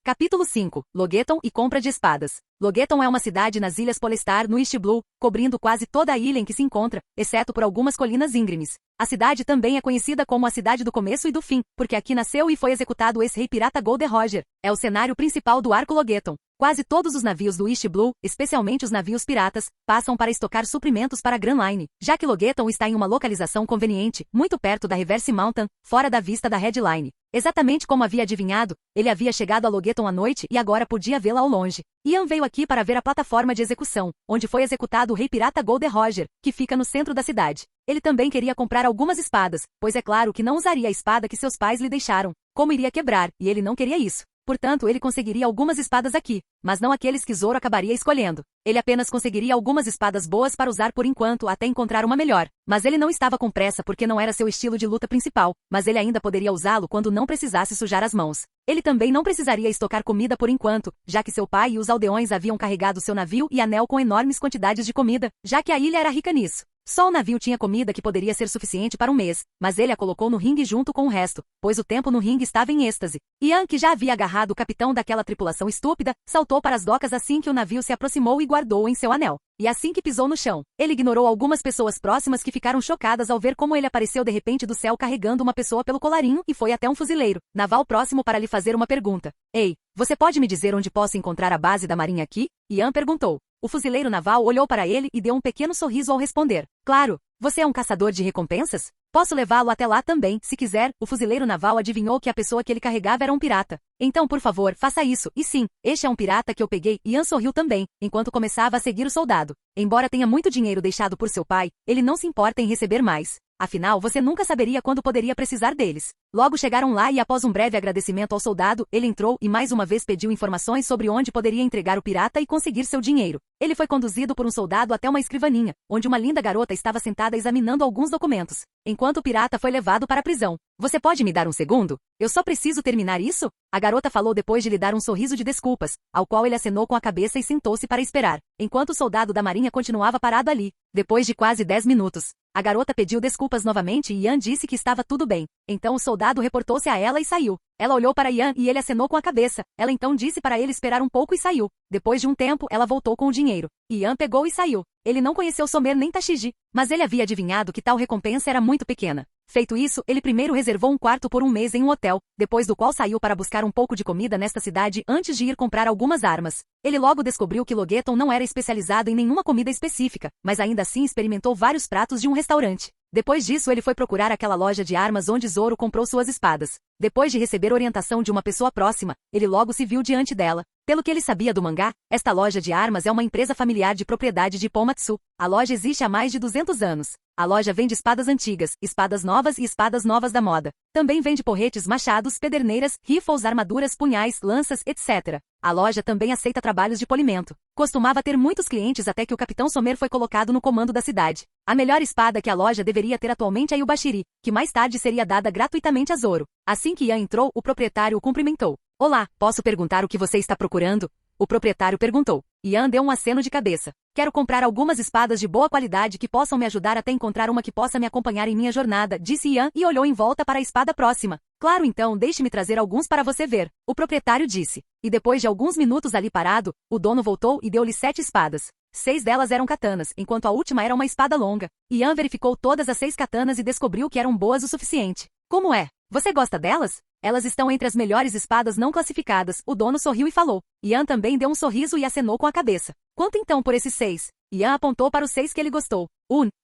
Capítulo 5. Logueton e compra de espadas. Logueton é uma cidade nas Ilhas Polestar, no East Blue, cobrindo quase toda a ilha em que se encontra, exceto por algumas colinas íngremes. A cidade também é conhecida como a cidade do começo e do fim, porque aqui nasceu e foi executado o ex-rei pirata Golden Roger. É o cenário principal do arco Logueton. Quase todos os navios do East Blue, especialmente os navios piratas, passam para estocar suprimentos para a Grand Line, já que Logueton está em uma localização conveniente, muito perto da Reverse Mountain, fora da vista da Red Line. Exatamente como havia adivinhado, ele havia chegado a Logueton à noite e agora podia vê-la ao longe. Ian veio aqui para ver a plataforma de execução, onde foi executado o rei pirata Golden Roger, que fica no centro da cidade. Ele também queria comprar algumas espadas, pois é claro que não usaria a espada que seus pais lhe deixaram, como iria quebrar, e ele não queria isso. Portanto, ele conseguiria algumas espadas aqui, mas não aqueles que Zoro acabaria escolhendo. Ele apenas conseguiria algumas espadas boas para usar por enquanto até encontrar uma melhor. Mas ele não estava com pressa porque não era seu estilo de luta principal, mas ele ainda poderia usá-lo quando não precisasse sujar as mãos. Ele também não precisaria estocar comida por enquanto, já que seu pai e os aldeões haviam carregado seu navio e anel com enormes quantidades de comida, já que a ilha era rica nisso. Só o navio tinha comida que poderia ser suficiente para um mês, mas ele a colocou no ringue junto com o resto, pois o tempo no ringue estava em êxtase. Ian, que já havia agarrado o capitão daquela tripulação estúpida, saltou para as docas assim que o navio se aproximou e guardou-o em seu anel. E assim que pisou no chão, ele ignorou algumas pessoas próximas que ficaram chocadas ao ver como ele apareceu de repente do céu carregando uma pessoa pelo colarinho e foi até um fuzileiro naval próximo para lhe fazer uma pergunta. Ei, você pode me dizer onde posso encontrar a base da marinha aqui? Ian perguntou. O fuzileiro naval olhou para ele e deu um pequeno sorriso ao responder. Claro, você é um caçador de recompensas? Posso levá-lo até lá também, se quiser. O fuzileiro naval adivinhou que a pessoa que ele carregava era um pirata. Então, por favor, faça isso. E sim, este é um pirata que eu peguei. Ian sorriu também, enquanto começava a seguir o soldado. Embora tenha muito dinheiro deixado por seu pai, ele não se importa em receber mais. Afinal, você nunca saberia quando poderia precisar deles. Logo chegaram lá e após um breve agradecimento ao soldado, ele entrou e mais uma vez pediu informações sobre onde poderia entregar o pirata e conseguir seu dinheiro. Ele foi conduzido por um soldado até uma escrivaninha, onde uma linda garota estava sentada examinando alguns documentos, enquanto o pirata foi levado para a prisão. Você pode me dar um segundo? Eu só preciso terminar isso? A garota falou depois de lhe dar um sorriso de desculpas, ao qual ele acenou com a cabeça e sentou-se para esperar, enquanto o soldado da marinha continuava parado ali. Depois de quase 10 minutos, a garota pediu desculpas novamente e Ian disse que estava tudo bem. Então o soldado reportou-se a ela e saiu. Ela olhou para Ian e ele acenou com a cabeça. Ela então disse para ele esperar um pouco e saiu. Depois de um tempo, ela voltou com o dinheiro. Ian pegou e saiu. Ele não conheceu Somer nem Tashiji, mas ele havia adivinhado que tal recompensa era muito pequena. Feito isso, ele primeiro reservou um quarto por um mês em um hotel, depois do qual saiu para buscar um pouco de comida nesta cidade antes de ir comprar algumas armas. Ele logo descobriu que Logueton não era especializado em nenhuma comida específica, mas ainda assim experimentou vários pratos de um restaurante. Depois disso ele foi procurar aquela loja de armas onde Zoro comprou suas espadas. Depois de receber orientação de uma pessoa próxima, ele logo se viu diante dela. Pelo que ele sabia do mangá, esta loja de armas é uma empresa familiar de propriedade de Pommatsu. A loja existe há mais de 200 anos. A loja vende espadas antigas, espadas novas e espadas novas da moda. Também vende porretes, machados, pederneiras, rifles, armaduras, punhais, lanças, etc. A loja também aceita trabalhos de polimento. Costumava ter muitos clientes até que o Capitão Somer foi colocado no comando da cidade. A melhor espada que a loja deveria ter atualmente é a Yubashiri, que mais tarde seria dada gratuitamente a Zoro. Assim que Ian entrou, o proprietário o cumprimentou. Olá, posso perguntar o que você está procurando? O proprietário perguntou. Ian deu um aceno de cabeça. Quero comprar algumas espadas de boa qualidade que possam me ajudar até encontrar uma que possa me acompanhar em minha jornada, disse Ian e olhou em volta para a espada próxima. Claro, então deixe-me trazer alguns para você ver. O proprietário disse. E depois de alguns minutos ali parado, o dono voltou e deu-lhe 7 espadas. 6 delas eram katanas, enquanto a última era uma espada longa. Ian verificou todas as 6 katanas e descobriu que eram boas o suficiente. Como é? Você gosta delas? Elas estão entre as melhores espadas não classificadas. O dono sorriu e falou. Ian também deu um sorriso e acenou com a cabeça. Quanto então por esses 6? Ian apontou para os 6 que ele gostou.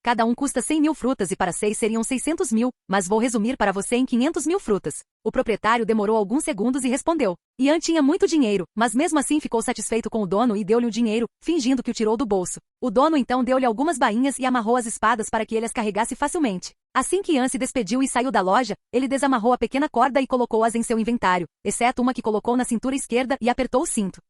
Cada um custa 100.000 frutas e para 6 seriam 600.000, mas vou resumir para você em 500.000 frutas. O proprietário demorou alguns segundos e respondeu. Ian tinha muito dinheiro, mas mesmo assim ficou satisfeito com o dono e deu-lhe o dinheiro, fingindo que o tirou do bolso. O dono então deu-lhe algumas bainhas e amarrou as espadas para que ele as carregasse facilmente. Assim que Ian se despediu e saiu da loja, ele desamarrou a pequena corda e colocou-as em seu inventário, exceto uma que colocou na cintura esquerda e apertou o cinto.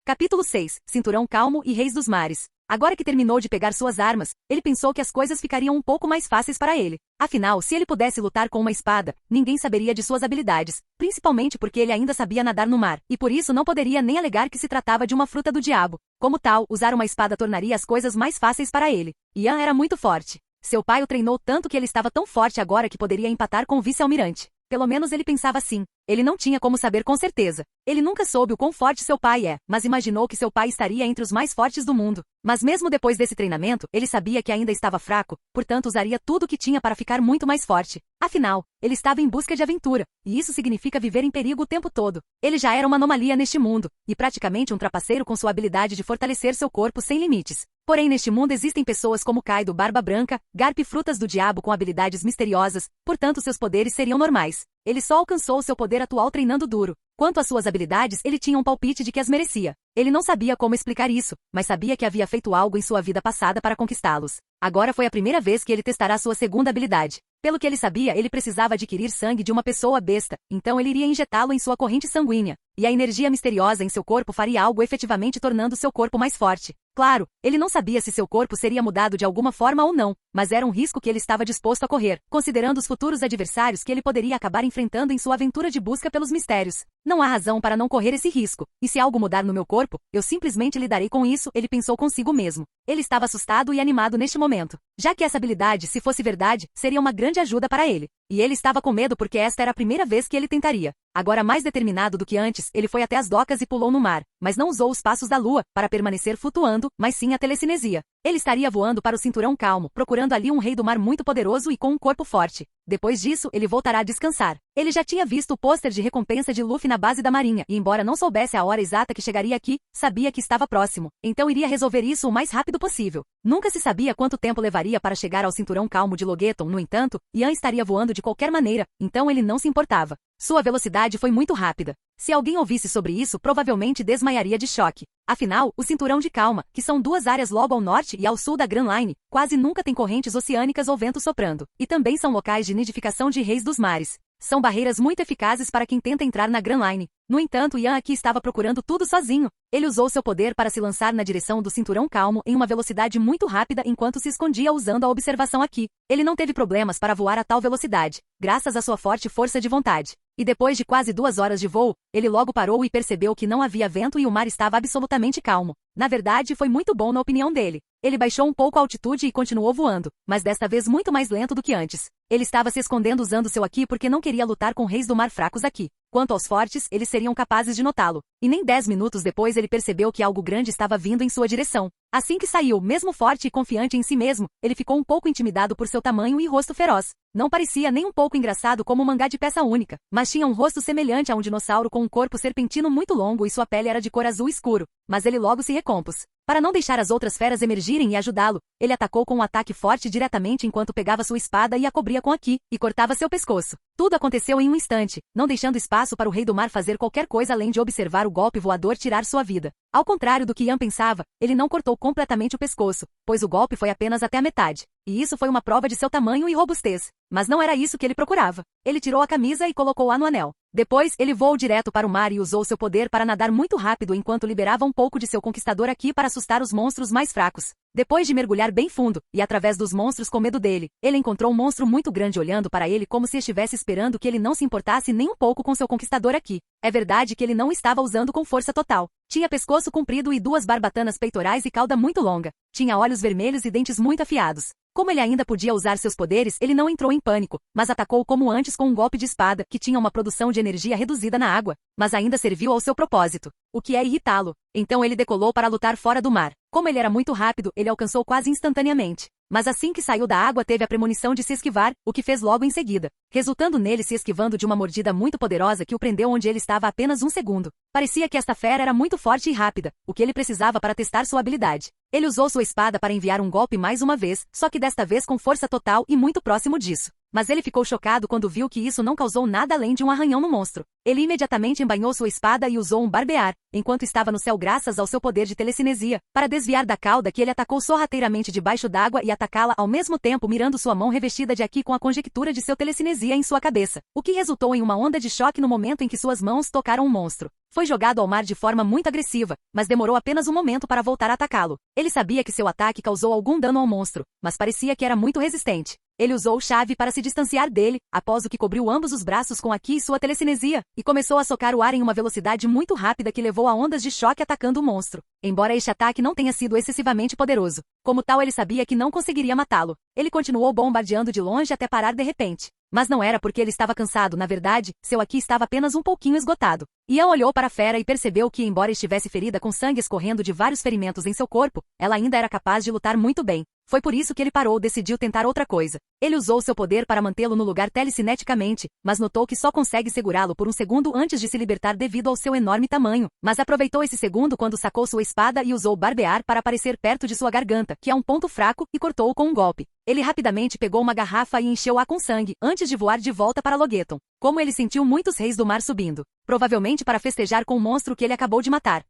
Capítulo 6. Cinturão Calmo e Reis dos Mares. Agora que terminou de pegar suas armas, ele pensou que as coisas ficariam um pouco mais fáceis para ele. Afinal, se ele pudesse lutar com uma espada, ninguém saberia de suas habilidades, principalmente porque ele ainda sabia nadar no mar, e por isso não poderia nem alegar que se tratava de uma fruta do diabo. Como tal, usar uma espada tornaria as coisas mais fáceis para ele. Ian era muito forte. Seu pai o treinou tanto que ele estava tão forte agora que poderia empatar com o vice-almirante. Pelo menos ele pensava assim. Ele não tinha como saber com certeza. Ele nunca soube o quão forte seu pai é, mas imaginou que seu pai estaria entre os mais fortes do mundo. Mas mesmo depois desse treinamento, ele sabia que ainda estava fraco, portanto usaria tudo o que tinha para ficar muito mais forte. Afinal, ele estava em busca de aventura, e isso significa viver em perigo o tempo todo. Ele já era uma anomalia neste mundo, e praticamente um trapaceiro com sua habilidade de fortalecer seu corpo sem limites. Porém, neste mundo existem pessoas como Kaido Barba Branca, Garp Frutas do Diabo com habilidades misteriosas, portanto seus poderes seriam normais. Ele só alcançou seu poder atual treinando duro. Quanto às suas habilidades, ele tinha um palpite de que as merecia. Ele não sabia como explicar isso, mas sabia que havia feito algo em sua vida passada para conquistá-los. Agora foi a primeira vez que ele testará sua segunda habilidade. Pelo que ele sabia, ele precisava adquirir sangue de uma pessoa besta, então ele iria injetá-lo em sua corrente sanguínea. E a energia misteriosa em seu corpo faria algo efetivamente tornando seu corpo mais forte. Claro, ele não sabia se seu corpo seria mudado de alguma forma ou não, mas era um risco que ele estava disposto a correr, considerando os futuros adversários que ele poderia acabar enfrentando em sua aventura de busca pelos mistérios. Não há razão para não correr esse risco, e se algo mudar no meu corpo, eu simplesmente lidarei com isso, ele pensou consigo mesmo. Ele estava assustado e animado neste momento, já que essa habilidade, se fosse verdade, seria uma grande ajuda para ele. E ele estava com medo porque esta era a primeira vez que ele tentaria. Agora mais determinado do que antes, ele foi até as docas e pulou no mar, mas não usou os passos da lua para permanecer flutuando, mas sim a telecinesia. Ele estaria voando para o cinturão calmo, procurando ali um rei do mar muito poderoso e com um corpo forte. Depois disso, ele voltará a descansar. Ele já tinha visto o pôster de recompensa de Luffy na base da marinha, e embora não soubesse a hora exata que chegaria aqui, sabia que estava próximo. Então iria resolver isso o mais rápido possível. Nunca se sabia quanto tempo levaria para chegar ao cinturão calmo de Logeton, no entanto, Ian estaria voando de qualquer maneira, então ele não se importava. Sua velocidade foi muito rápida. Se alguém ouvisse sobre isso, provavelmente desmaiaria de choque. Afinal, o cinturão de calma, que são duas áreas logo ao norte e ao sul da Grand Line, quase nunca tem correntes oceânicas ou vento soprando, e também são locais de nidificação de reis dos mares. São barreiras muito eficazes para quem tenta entrar na Grand Line. No entanto, Ian aqui estava procurando tudo sozinho. Ele usou seu poder para se lançar na direção do cinturão calmo em uma velocidade muito rápida enquanto se escondia usando a observação aqui. Ele não teve problemas para voar a tal velocidade, graças à sua forte força de vontade. E depois de quase 2 horas de voo, ele logo parou e percebeu que não havia vento e o mar estava absolutamente calmo. Na verdade, foi muito bom na opinião dele. Ele baixou um pouco a altitude e continuou voando, mas desta vez muito mais lento do que antes. Ele estava se escondendo usando seu Haki porque não queria lutar com reis do mar fracos aqui. Quanto aos fortes, eles seriam capazes de notá-lo. E nem 10 minutos depois ele percebeu que algo grande estava vindo em sua direção. Assim que saiu, mesmo forte e confiante em si mesmo, ele ficou um pouco intimidado por seu tamanho e rosto feroz. Não parecia nem um pouco engraçado como um mangá de peça única, mas tinha um rosto semelhante a um dinossauro com um corpo serpentino muito longo e sua pele era de cor azul escuro. Mas ele logo se recompôs. Para não deixar as outras feras emergirem e ajudá-lo, ele atacou com um ataque forte diretamente enquanto pegava sua espada e a cobria com Haki, e cortava seu pescoço. Tudo aconteceu em um instante, não deixando espaço para o Rei do Mar fazer qualquer coisa além de observar o golpe voador tirar sua vida. Ao contrário do que Ian pensava, ele não cortou completamente o pescoço, pois o golpe foi apenas até a metade. E isso foi uma prova de seu tamanho e robustez. Mas não era isso que ele procurava. Ele tirou a camisa e colocou-a no anel. Depois, ele voou direto para o mar e usou seu poder para nadar muito rápido enquanto liberava um pouco de seu conquistador Haki para assustar os monstros mais fracos. Depois de mergulhar bem fundo, e através dos monstros com medo dele, ele encontrou um monstro muito grande olhando para ele como se estivesse esperando que ele não se importasse nem um pouco com seu conquistador Haki. É verdade que ele não estava usando com força total. Tinha pescoço comprido e 2 barbatanas peitorais e cauda muito longa. Tinha olhos vermelhos e dentes muito afiados. Como ele ainda podia usar seus poderes, ele não entrou em pânico, mas atacou como antes com um golpe de espada, que tinha uma produção de energia reduzida na água, mas ainda serviu ao seu propósito, o que é irritá-lo. Então ele decolou para lutar fora do mar. Como ele era muito rápido, ele alcançou quase instantaneamente. Mas assim que saiu da água teve a premonição de se esquivar, o que fez logo em seguida, resultando nele se esquivando de uma mordida muito poderosa que o prendeu onde ele estava apenas um segundo. Parecia que esta fera era muito forte e rápida, o que ele precisava para testar sua habilidade. Ele usou sua espada para enviar um golpe mais uma vez, só que desta vez com força total e muito próximo disso. Mas ele ficou chocado quando viu que isso não causou nada além de um arranhão no monstro. Ele imediatamente embainhou sua espada e usou um barbear, enquanto estava no céu graças ao seu poder de telecinesia, para desviar da cauda que ele atacou sorrateiramente debaixo d'água e atacá-la ao mesmo tempo mirando sua mão revestida de Haki com a conjectura de seu telecinesia em sua cabeça, o que resultou em uma onda de choque no momento em que suas mãos tocaram o monstro. Foi jogado ao mar de forma muito agressiva, mas demorou apenas um momento para voltar a atacá-lo. Ele sabia que seu ataque causou algum dano ao monstro, mas parecia que era muito resistente. Ele usou chave para se distanciar dele, após o que cobriu ambos os braços com a ki e sua telecinesia, e começou a socar o ar em uma velocidade muito rápida que levou a ondas de choque atacando o monstro. Embora este ataque não tenha sido excessivamente poderoso, como tal ele sabia que não conseguiria matá-lo. Ele continuou bombardeando de longe até parar de repente. Mas não era porque ele estava cansado, na verdade, seu aqui estava apenas um pouquinho esgotado. Ian olhou para a fera e percebeu que, embora estivesse ferida com sangue escorrendo de vários ferimentos em seu corpo, ela ainda era capaz de lutar muito bem. Foi por isso que ele parou e decidiu tentar outra coisa. Ele usou seu poder para mantê-lo no lugar telecineticamente, mas notou que só consegue segurá-lo por um segundo antes de se libertar devido ao seu enorme tamanho. Mas aproveitou esse segundo quando sacou sua espada e usou barbear para aparecer perto de sua garganta, que é um ponto fraco, e cortou-o com um golpe. Ele rapidamente pegou uma garrafa e encheu-a com sangue, antes de voar de volta para Logeton. Como ele sentiu muitos reis do mar subindo, provavelmente para festejar com o monstro que ele acabou de matar.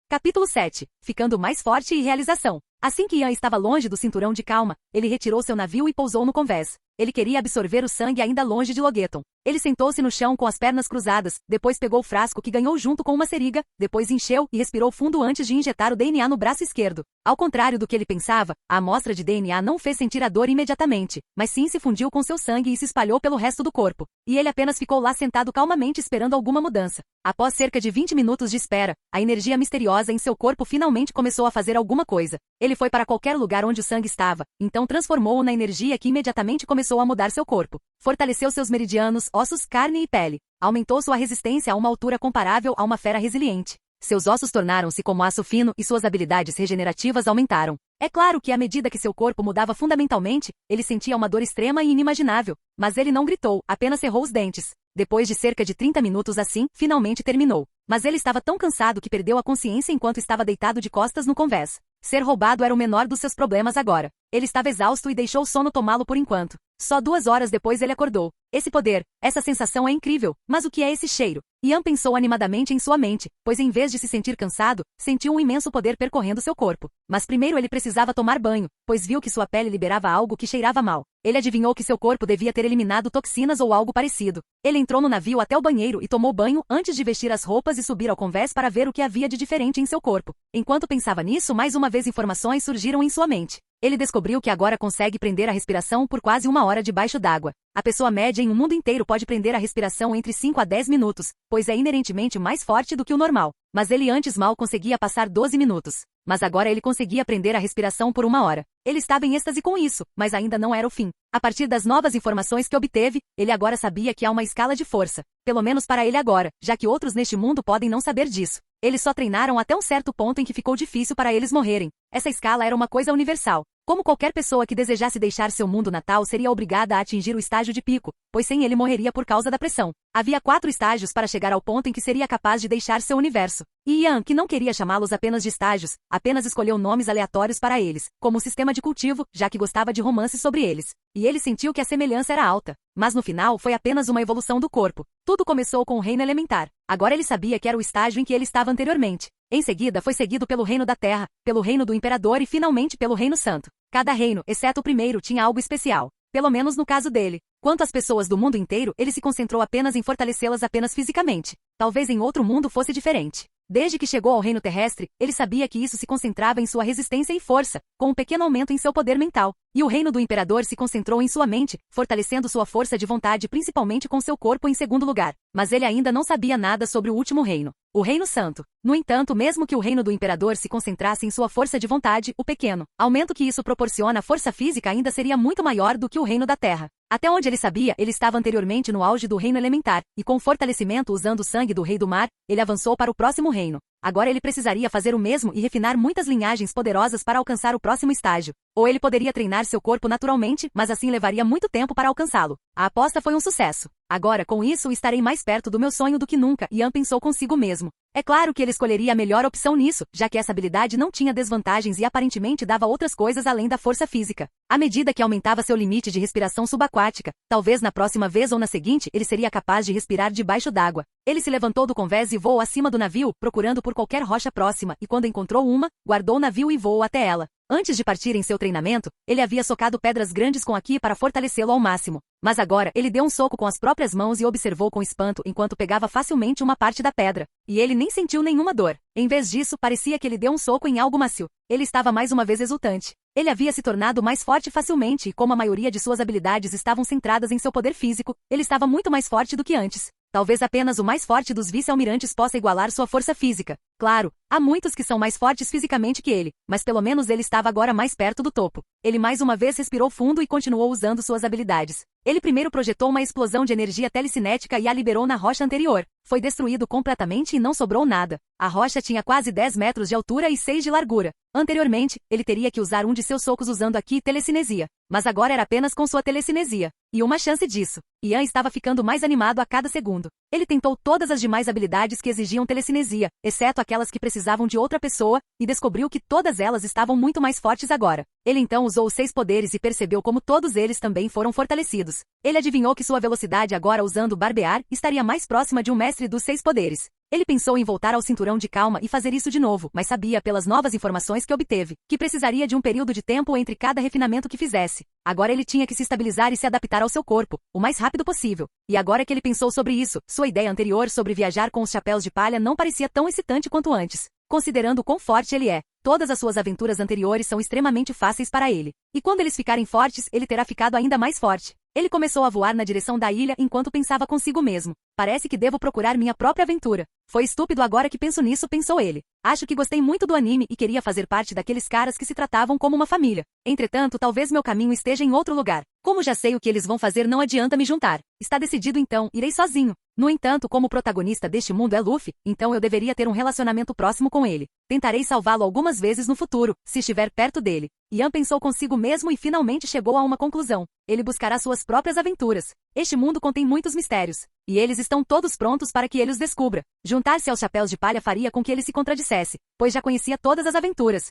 Capítulo 7. Ficando mais forte e realização. Assim que Ian estava longe do cinturão de calma, ele retirou seu navio e pousou no convés. Ele queria absorver o sangue ainda longe de Logeton. Ele sentou-se no chão com as pernas cruzadas, depois pegou o frasco que ganhou junto com uma seringa, depois encheu e respirou fundo antes de injetar o DNA no braço esquerdo. Ao contrário do que ele pensava, a amostra de DNA não fez sentir a dor imediatamente, mas sim se fundiu com seu sangue e se espalhou pelo resto do corpo. E ele apenas ficou lá sentado calmamente esperando alguma mudança. Após cerca de 20 minutos de espera, a energia misteriosa em seu corpo finalmente começou a fazer alguma coisa. Ele foi para qualquer lugar onde o sangue estava, então transformou-o na energia que imediatamente começou a mudar seu corpo. Fortaleceu seus meridianos, ossos, carne e pele. Aumentou sua resistência a uma altura comparável a uma fera resiliente. Seus ossos tornaram-se como aço fino e suas habilidades regenerativas aumentaram. É claro que à medida que seu corpo mudava fundamentalmente, ele sentia uma dor extrema e inimaginável, mas ele não gritou, apenas cerrou os dentes. Depois de cerca de 30 minutos assim, finalmente terminou. Mas ele estava tão cansado que perdeu a consciência enquanto estava deitado de costas no convés. Ser roubado era o menor dos seus problemas agora. Ele estava exausto e deixou o sono tomá-lo por enquanto. Só 2 horas depois ele acordou. Esse poder, essa sensação é incrível, mas o que é esse cheiro? Ian pensou animadamente em sua mente, pois em vez de se sentir cansado, sentiu um imenso poder percorrendo seu corpo. Mas primeiro ele precisava tomar banho, pois viu que sua pele liberava algo que cheirava mal. Ele adivinhou que seu corpo devia ter eliminado toxinas ou algo parecido. Ele entrou no navio até o banheiro e tomou banho antes de vestir as roupas e subir ao convés para ver o que havia de diferente em seu corpo. Enquanto pensava nisso, mais uma vez informações surgiram em sua mente. Ele descobriu que agora consegue prender a respiração por quase 1 hora debaixo d'água. A pessoa média em um mundo inteiro pode prender a respiração entre 5 a 10 minutos, pois é inerentemente mais forte do que o normal. Mas ele antes mal conseguia passar 12 minutos. Mas agora ele conseguia prender a respiração por 1 hora. Ele estava em êxtase com isso, mas ainda não era o fim. A partir das novas informações que obteve, ele agora sabia que há uma escala de força. Pelo menos para ele agora, já que outros neste mundo podem não saber disso. Eles só treinaram até um certo ponto em que ficou difícil para eles morrerem. Essa escala era uma coisa universal. Como qualquer pessoa que desejasse deixar seu mundo natal seria obrigada a atingir o estágio de pico, pois sem ele morreria por causa da pressão. Havia 4 estágios para chegar ao ponto em que seria capaz de deixar seu universo. E Ian, que não queria chamá-los apenas de estágios, apenas escolheu nomes aleatórios para eles, como sistema de cultivo, já que gostava de romances sobre eles. E ele sentiu que a semelhança era alta. Mas no final foi apenas uma evolução do corpo. Tudo começou com o reino elementar. Agora ele sabia que era o estágio em que ele estava anteriormente. Em seguida foi seguido pelo reino da terra, pelo reino do imperador e finalmente pelo reino santo. Cada reino, exceto o primeiro, tinha algo especial. Pelo menos no caso dele. Quanto às pessoas do mundo inteiro, ele se concentrou apenas em fortalecê-las apenas fisicamente. Talvez em outro mundo fosse diferente. Desde que chegou ao reino terrestre, ele sabia que isso se concentrava em sua resistência e força, com um pequeno aumento em seu poder mental. E o reino do imperador se concentrou em sua mente, fortalecendo sua força de vontade principalmente com seu corpo em segundo lugar. Mas ele ainda não sabia nada sobre o último reino, o reino santo. No entanto, mesmo que o reino do imperador se concentrasse em sua força de vontade, o pequeno aumento que isso proporciona à força física ainda seria muito maior do que o reino da terra. Até onde ele sabia, ele estava anteriormente no auge do reino elementar, e com fortalecimento usando o sangue do rei do mar, ele avançou para o próximo reino. Agora ele precisaria fazer o mesmo e refinar muitas linhagens poderosas para alcançar o próximo estágio. Ou ele poderia treinar seu corpo naturalmente, mas assim levaria muito tempo para alcançá-lo. A aposta foi um sucesso. Agora, com isso, estarei mais perto do meu sonho do que nunca, Ian pensou consigo mesmo. É claro que ele escolheria a melhor opção nisso, já que essa habilidade não tinha desvantagens e aparentemente dava outras coisas além da força física. À medida que aumentava seu limite de respiração subaquática, talvez na próxima vez ou na seguinte ele seria capaz de respirar debaixo d'água. Ele se levantou do convés e voou acima do navio, procurando por qualquer rocha próxima, e quando encontrou uma, guardou o navio e voou até ela. Antes de partir em seu treinamento, ele havia socado pedras grandes com a ki para fortalecê-lo ao máximo. Mas agora, ele deu um soco com as próprias mãos e observou com espanto enquanto pegava facilmente uma parte da pedra. E ele nem sentiu nenhuma dor. Em vez disso, parecia que ele deu um soco em algo macio. Ele estava mais uma vez exultante. Ele havia se tornado mais forte facilmente e como a maioria de suas habilidades estavam centradas em seu poder físico, ele estava muito mais forte do que antes. Talvez apenas o mais forte dos vice-almirantes possa igualar sua força física. Claro, há muitos que são mais fortes fisicamente que ele, mas pelo menos ele estava agora mais perto do topo. Ele mais uma vez respirou fundo e continuou usando suas habilidades. Ele primeiro projetou uma explosão de energia telecinética e a liberou na rocha anterior. Foi destruído completamente e não sobrou nada. A rocha tinha quase 10 metros de altura e 6 de largura. Anteriormente, ele teria que usar um de seus socos usando a ki telecinesia. Mas agora era apenas com sua telecinesia. E uma chance disso. Ian estava ficando mais animado a cada segundo. Ele tentou todas as demais habilidades que exigiam telecinesia, exceto aquelas que precisavam de outra pessoa, e descobriu que todas elas estavam muito mais fortes agora. Ele então usou os 6 poderes e percebeu como todos eles também foram fortalecidos. Ele adivinhou que sua velocidade agora usando barbear estaria mais próxima de um mestre dos 6 poderes. Ele pensou em voltar ao cinturão de calma e fazer isso de novo, mas sabia pelas novas informações que obteve, que precisaria de um período de tempo entre cada refinamento que fizesse. Agora ele tinha que se estabilizar e se adaptar ao seu corpo, o mais rápido possível. E agora que ele pensou sobre isso, sua ideia anterior sobre viajar com os chapéus de palha não parecia tão excitante quanto antes. Considerando quão forte ele é, todas as suas aventuras anteriores são extremamente fáceis para ele. E quando eles ficarem fortes, ele terá ficado ainda mais forte. Ele começou a voar na direção da ilha enquanto pensava consigo mesmo. Parece que devo procurar minha própria aventura. Foi estúpido agora que penso nisso, pensou ele. Acho que gostei muito do anime e queria fazer parte daqueles caras que se tratavam como uma família. Entretanto, talvez meu caminho esteja em outro lugar. Como já sei o que eles vão fazer, não adianta me juntar. Está decidido então, irei sozinho. No entanto, como o protagonista deste mundo é Luffy, então eu deveria ter um relacionamento próximo com ele. Tentarei salvá-lo algumas vezes no futuro, se estiver perto dele. Ian pensou consigo mesmo e finalmente chegou a uma conclusão. Ele buscará suas próprias aventuras. Este mundo contém muitos mistérios. E eles estão todos prontos para que ele os descubra. Juntar-se aos chapéus de palha faria com que ele se contradissesse, pois já conhecia todas as aventuras.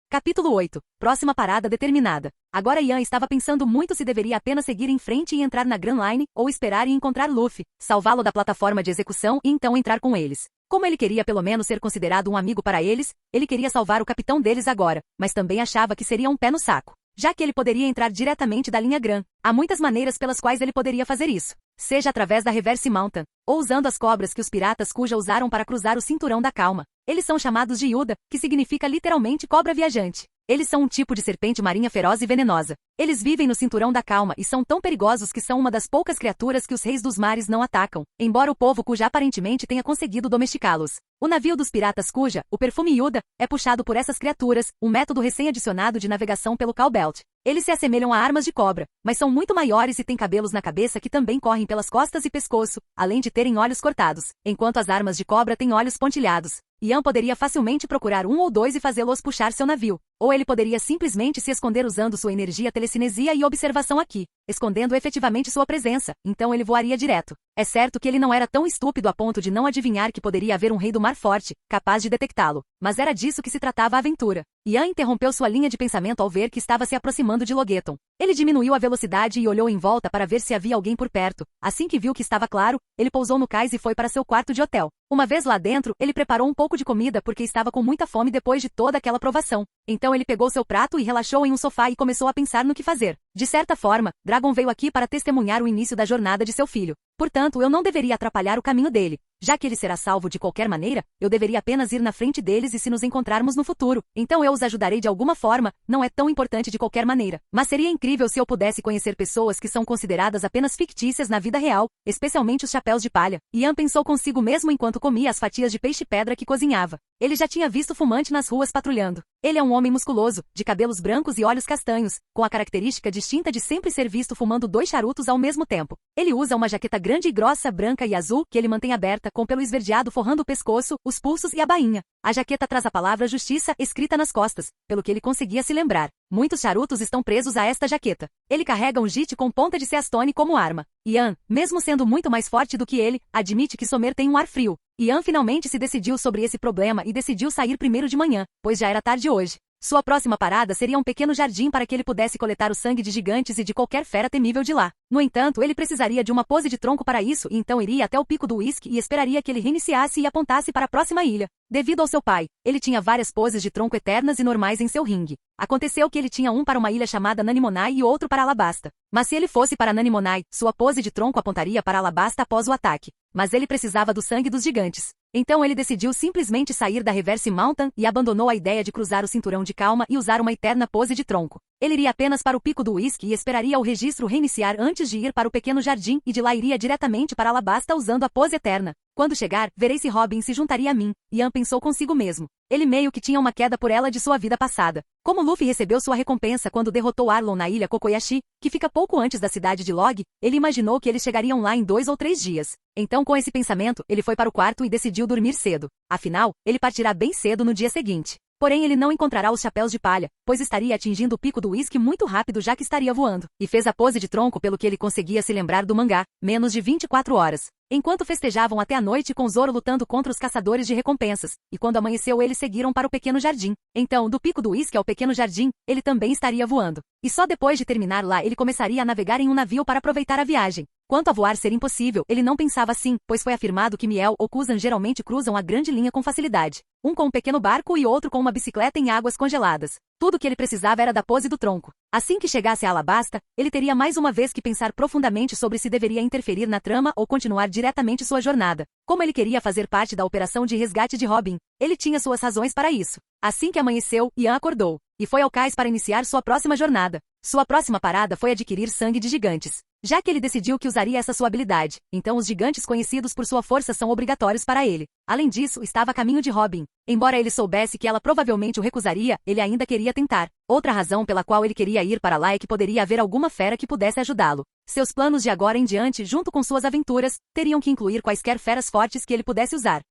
Capítulo 8. Próxima parada determinada. Agora Ian estava pensando muito se deveria apenas seguir em frente e entrar na Grand Line, ou esperar e encontrar Luffy, salvá-lo da plataforma de execução e então entrar com eles. Como ele queria pelo menos ser considerado um amigo para eles, ele queria salvar o capitão deles agora, mas também achava que seria um pé no saco. Já que ele poderia entrar diretamente da linha Gran, há muitas maneiras pelas quais ele poderia fazer isso. Seja através da Reverse Mountain, ou usando as cobras que os piratas Kuja usaram para cruzar o cinturão da calma. Eles são chamados de Yuda, que significa literalmente cobra viajante. Eles são um tipo de serpente marinha feroz e venenosa. Eles vivem no cinturão da calma e são tão perigosos que são uma das poucas criaturas que os reis dos mares não atacam, embora o povo Kuja aparentemente tenha conseguido domesticá-los. O navio dos piratas Kuja, o perfume Yuda, é puxado por essas criaturas, um método recém-adicionado de navegação pelo Cowbelt. Eles se assemelham a armas de cobra, mas são muito maiores e têm cabelos na cabeça que também correm pelas costas e pescoço, além de terem olhos cortados, enquanto as armas de cobra têm olhos pontilhados. Ian poderia facilmente procurar um ou dois e fazê-los puxar seu navio, ou ele poderia simplesmente se esconder usando sua energia telecinesia e observação aqui, escondendo efetivamente sua presença, então ele voaria direto. É certo que ele não era tão estúpido a ponto de não adivinhar que poderia haver um rei do mar forte, capaz de detectá-lo, mas era disso que se tratava a aventura. Ian interrompeu sua linha de pensamento ao ver que estava se aproximando de Logeton. Ele diminuiu a velocidade e olhou em volta para ver se havia alguém por perto. Assim que viu que estava claro, ele pousou no cais e foi para seu quarto de hotel. Uma vez lá dentro, ele preparou um pouco de comida porque estava com muita fome depois de toda aquela provação. Então ele pegou seu prato e relaxou em um sofá e começou a pensar no que fazer. De certa forma, Dragon veio aqui para testemunhar o início da jornada de seu filho. Portanto, eu não deveria atrapalhar o caminho dele. Já que ele será salvo de qualquer maneira, eu deveria apenas ir na frente deles e se nos encontrarmos no futuro. Então eu os ajudarei de alguma forma, não é tão importante de qualquer maneira. Mas seria incrível se eu pudesse conhecer pessoas que são consideradas apenas fictícias na vida real, especialmente os chapéus de palha. Ian pensou consigo mesmo enquanto comia as fatias de peixe-pedra que cozinhava. Ele já tinha visto fumante nas ruas patrulhando. Ele é um homem musculoso, de cabelos brancos e olhos castanhos, com a característica distinta de sempre ser visto fumando 2 charutos ao mesmo tempo. Ele usa uma jaqueta grande e grossa, branca e azul, que ele mantém aberta, com pelo esverdeado forrando o pescoço, os pulsos e a bainha. A jaqueta traz a palavra justiça escrita nas costas, pelo que ele conseguia se lembrar. Muitos charutos estão presos a esta jaqueta. Ele carrega um jite com ponta de ceastone como arma. Ian, mesmo sendo muito mais forte do que ele, admite que Somer tem um ar frio. Ian finalmente se decidiu sobre esse problema e decidiu sair primeiro de manhã, pois já era tarde hoje. Sua próxima parada seria um pequeno jardim para que ele pudesse coletar o sangue de gigantes e de qualquer fera temível de lá. No entanto, ele precisaria de uma pose de tronco para isso e então iria até o pico do uísque e esperaria que ele reiniciasse e apontasse para a próxima ilha. Devido ao seu pai, ele tinha várias poses de tronco eternas e normais em seu ringue. Aconteceu que ele tinha um para uma ilha chamada Nanimonai e outro para Alabasta. Mas se ele fosse para Nanimonai, sua pose de tronco apontaria para Alabasta após o ataque. Mas ele precisava do sangue dos gigantes. Então ele decidiu simplesmente sair da Reverse Mountain e abandonou a ideia de cruzar o cinturão de calma e usar uma eterna pose de tronco. Ele iria apenas para o pico do uísque e esperaria o registro reiniciar antes de ir para o pequeno jardim e de lá iria diretamente para Alabasta usando a pose eterna. Quando chegar, verei se Robin se juntaria a mim, Ian pensou consigo mesmo. Ele meio que tinha uma queda por ela de sua vida passada. Como Luffy recebeu sua recompensa quando derrotou Arlong na ilha Kokoyashi, que fica pouco antes da cidade de Log, ele imaginou que eles chegariam lá em 2 ou 3 dias. Então com esse pensamento, ele foi para o quarto e decidiu dormir cedo. Afinal, ele partirá bem cedo no dia seguinte. Porém ele não encontrará os chapéus de palha, pois estaria atingindo o pico do uísque muito rápido já que estaria voando. E fez a pose de tronco pelo que ele conseguia se lembrar do mangá, menos de 24 horas. Enquanto festejavam até a noite com Zoro lutando contra os caçadores de recompensas, e quando amanheceu eles seguiram para o pequeno jardim. Então, do pico do uísque ao pequeno jardim, ele também estaria voando. E só depois de terminar lá ele começaria a navegar em um navio para aproveitar a viagem. Quanto a voar ser impossível, ele não pensava assim, pois foi afirmado que Miel ou Kuzan geralmente cruzam a grande linha com facilidade. Um com um pequeno barco e outro com uma bicicleta em águas congeladas. Tudo que ele precisava era da pose do tronco. Assim que chegasse a Alabasta, ele teria mais uma vez que pensar profundamente sobre se deveria interferir na trama ou continuar diretamente sua jornada. Como ele queria fazer parte da operação de resgate de Robin, ele tinha suas razões para isso. Assim que amanheceu, Ian acordou e foi ao cais para iniciar sua próxima jornada. Sua próxima parada foi adquirir sangue de gigantes. Já que ele decidiu que usaria essa sua habilidade, então os gigantes conhecidos por sua força são obrigatórios para ele. Além disso, estava a caminho de Robin. Embora ele soubesse que ela provavelmente o recusaria, ele ainda queria tentar. Outra razão pela qual ele queria ir para lá é que poderia haver alguma fera que pudesse ajudá-lo. Seus planos de agora em diante, junto com suas aventuras, teriam que incluir quaisquer feras fortes que ele pudesse usar.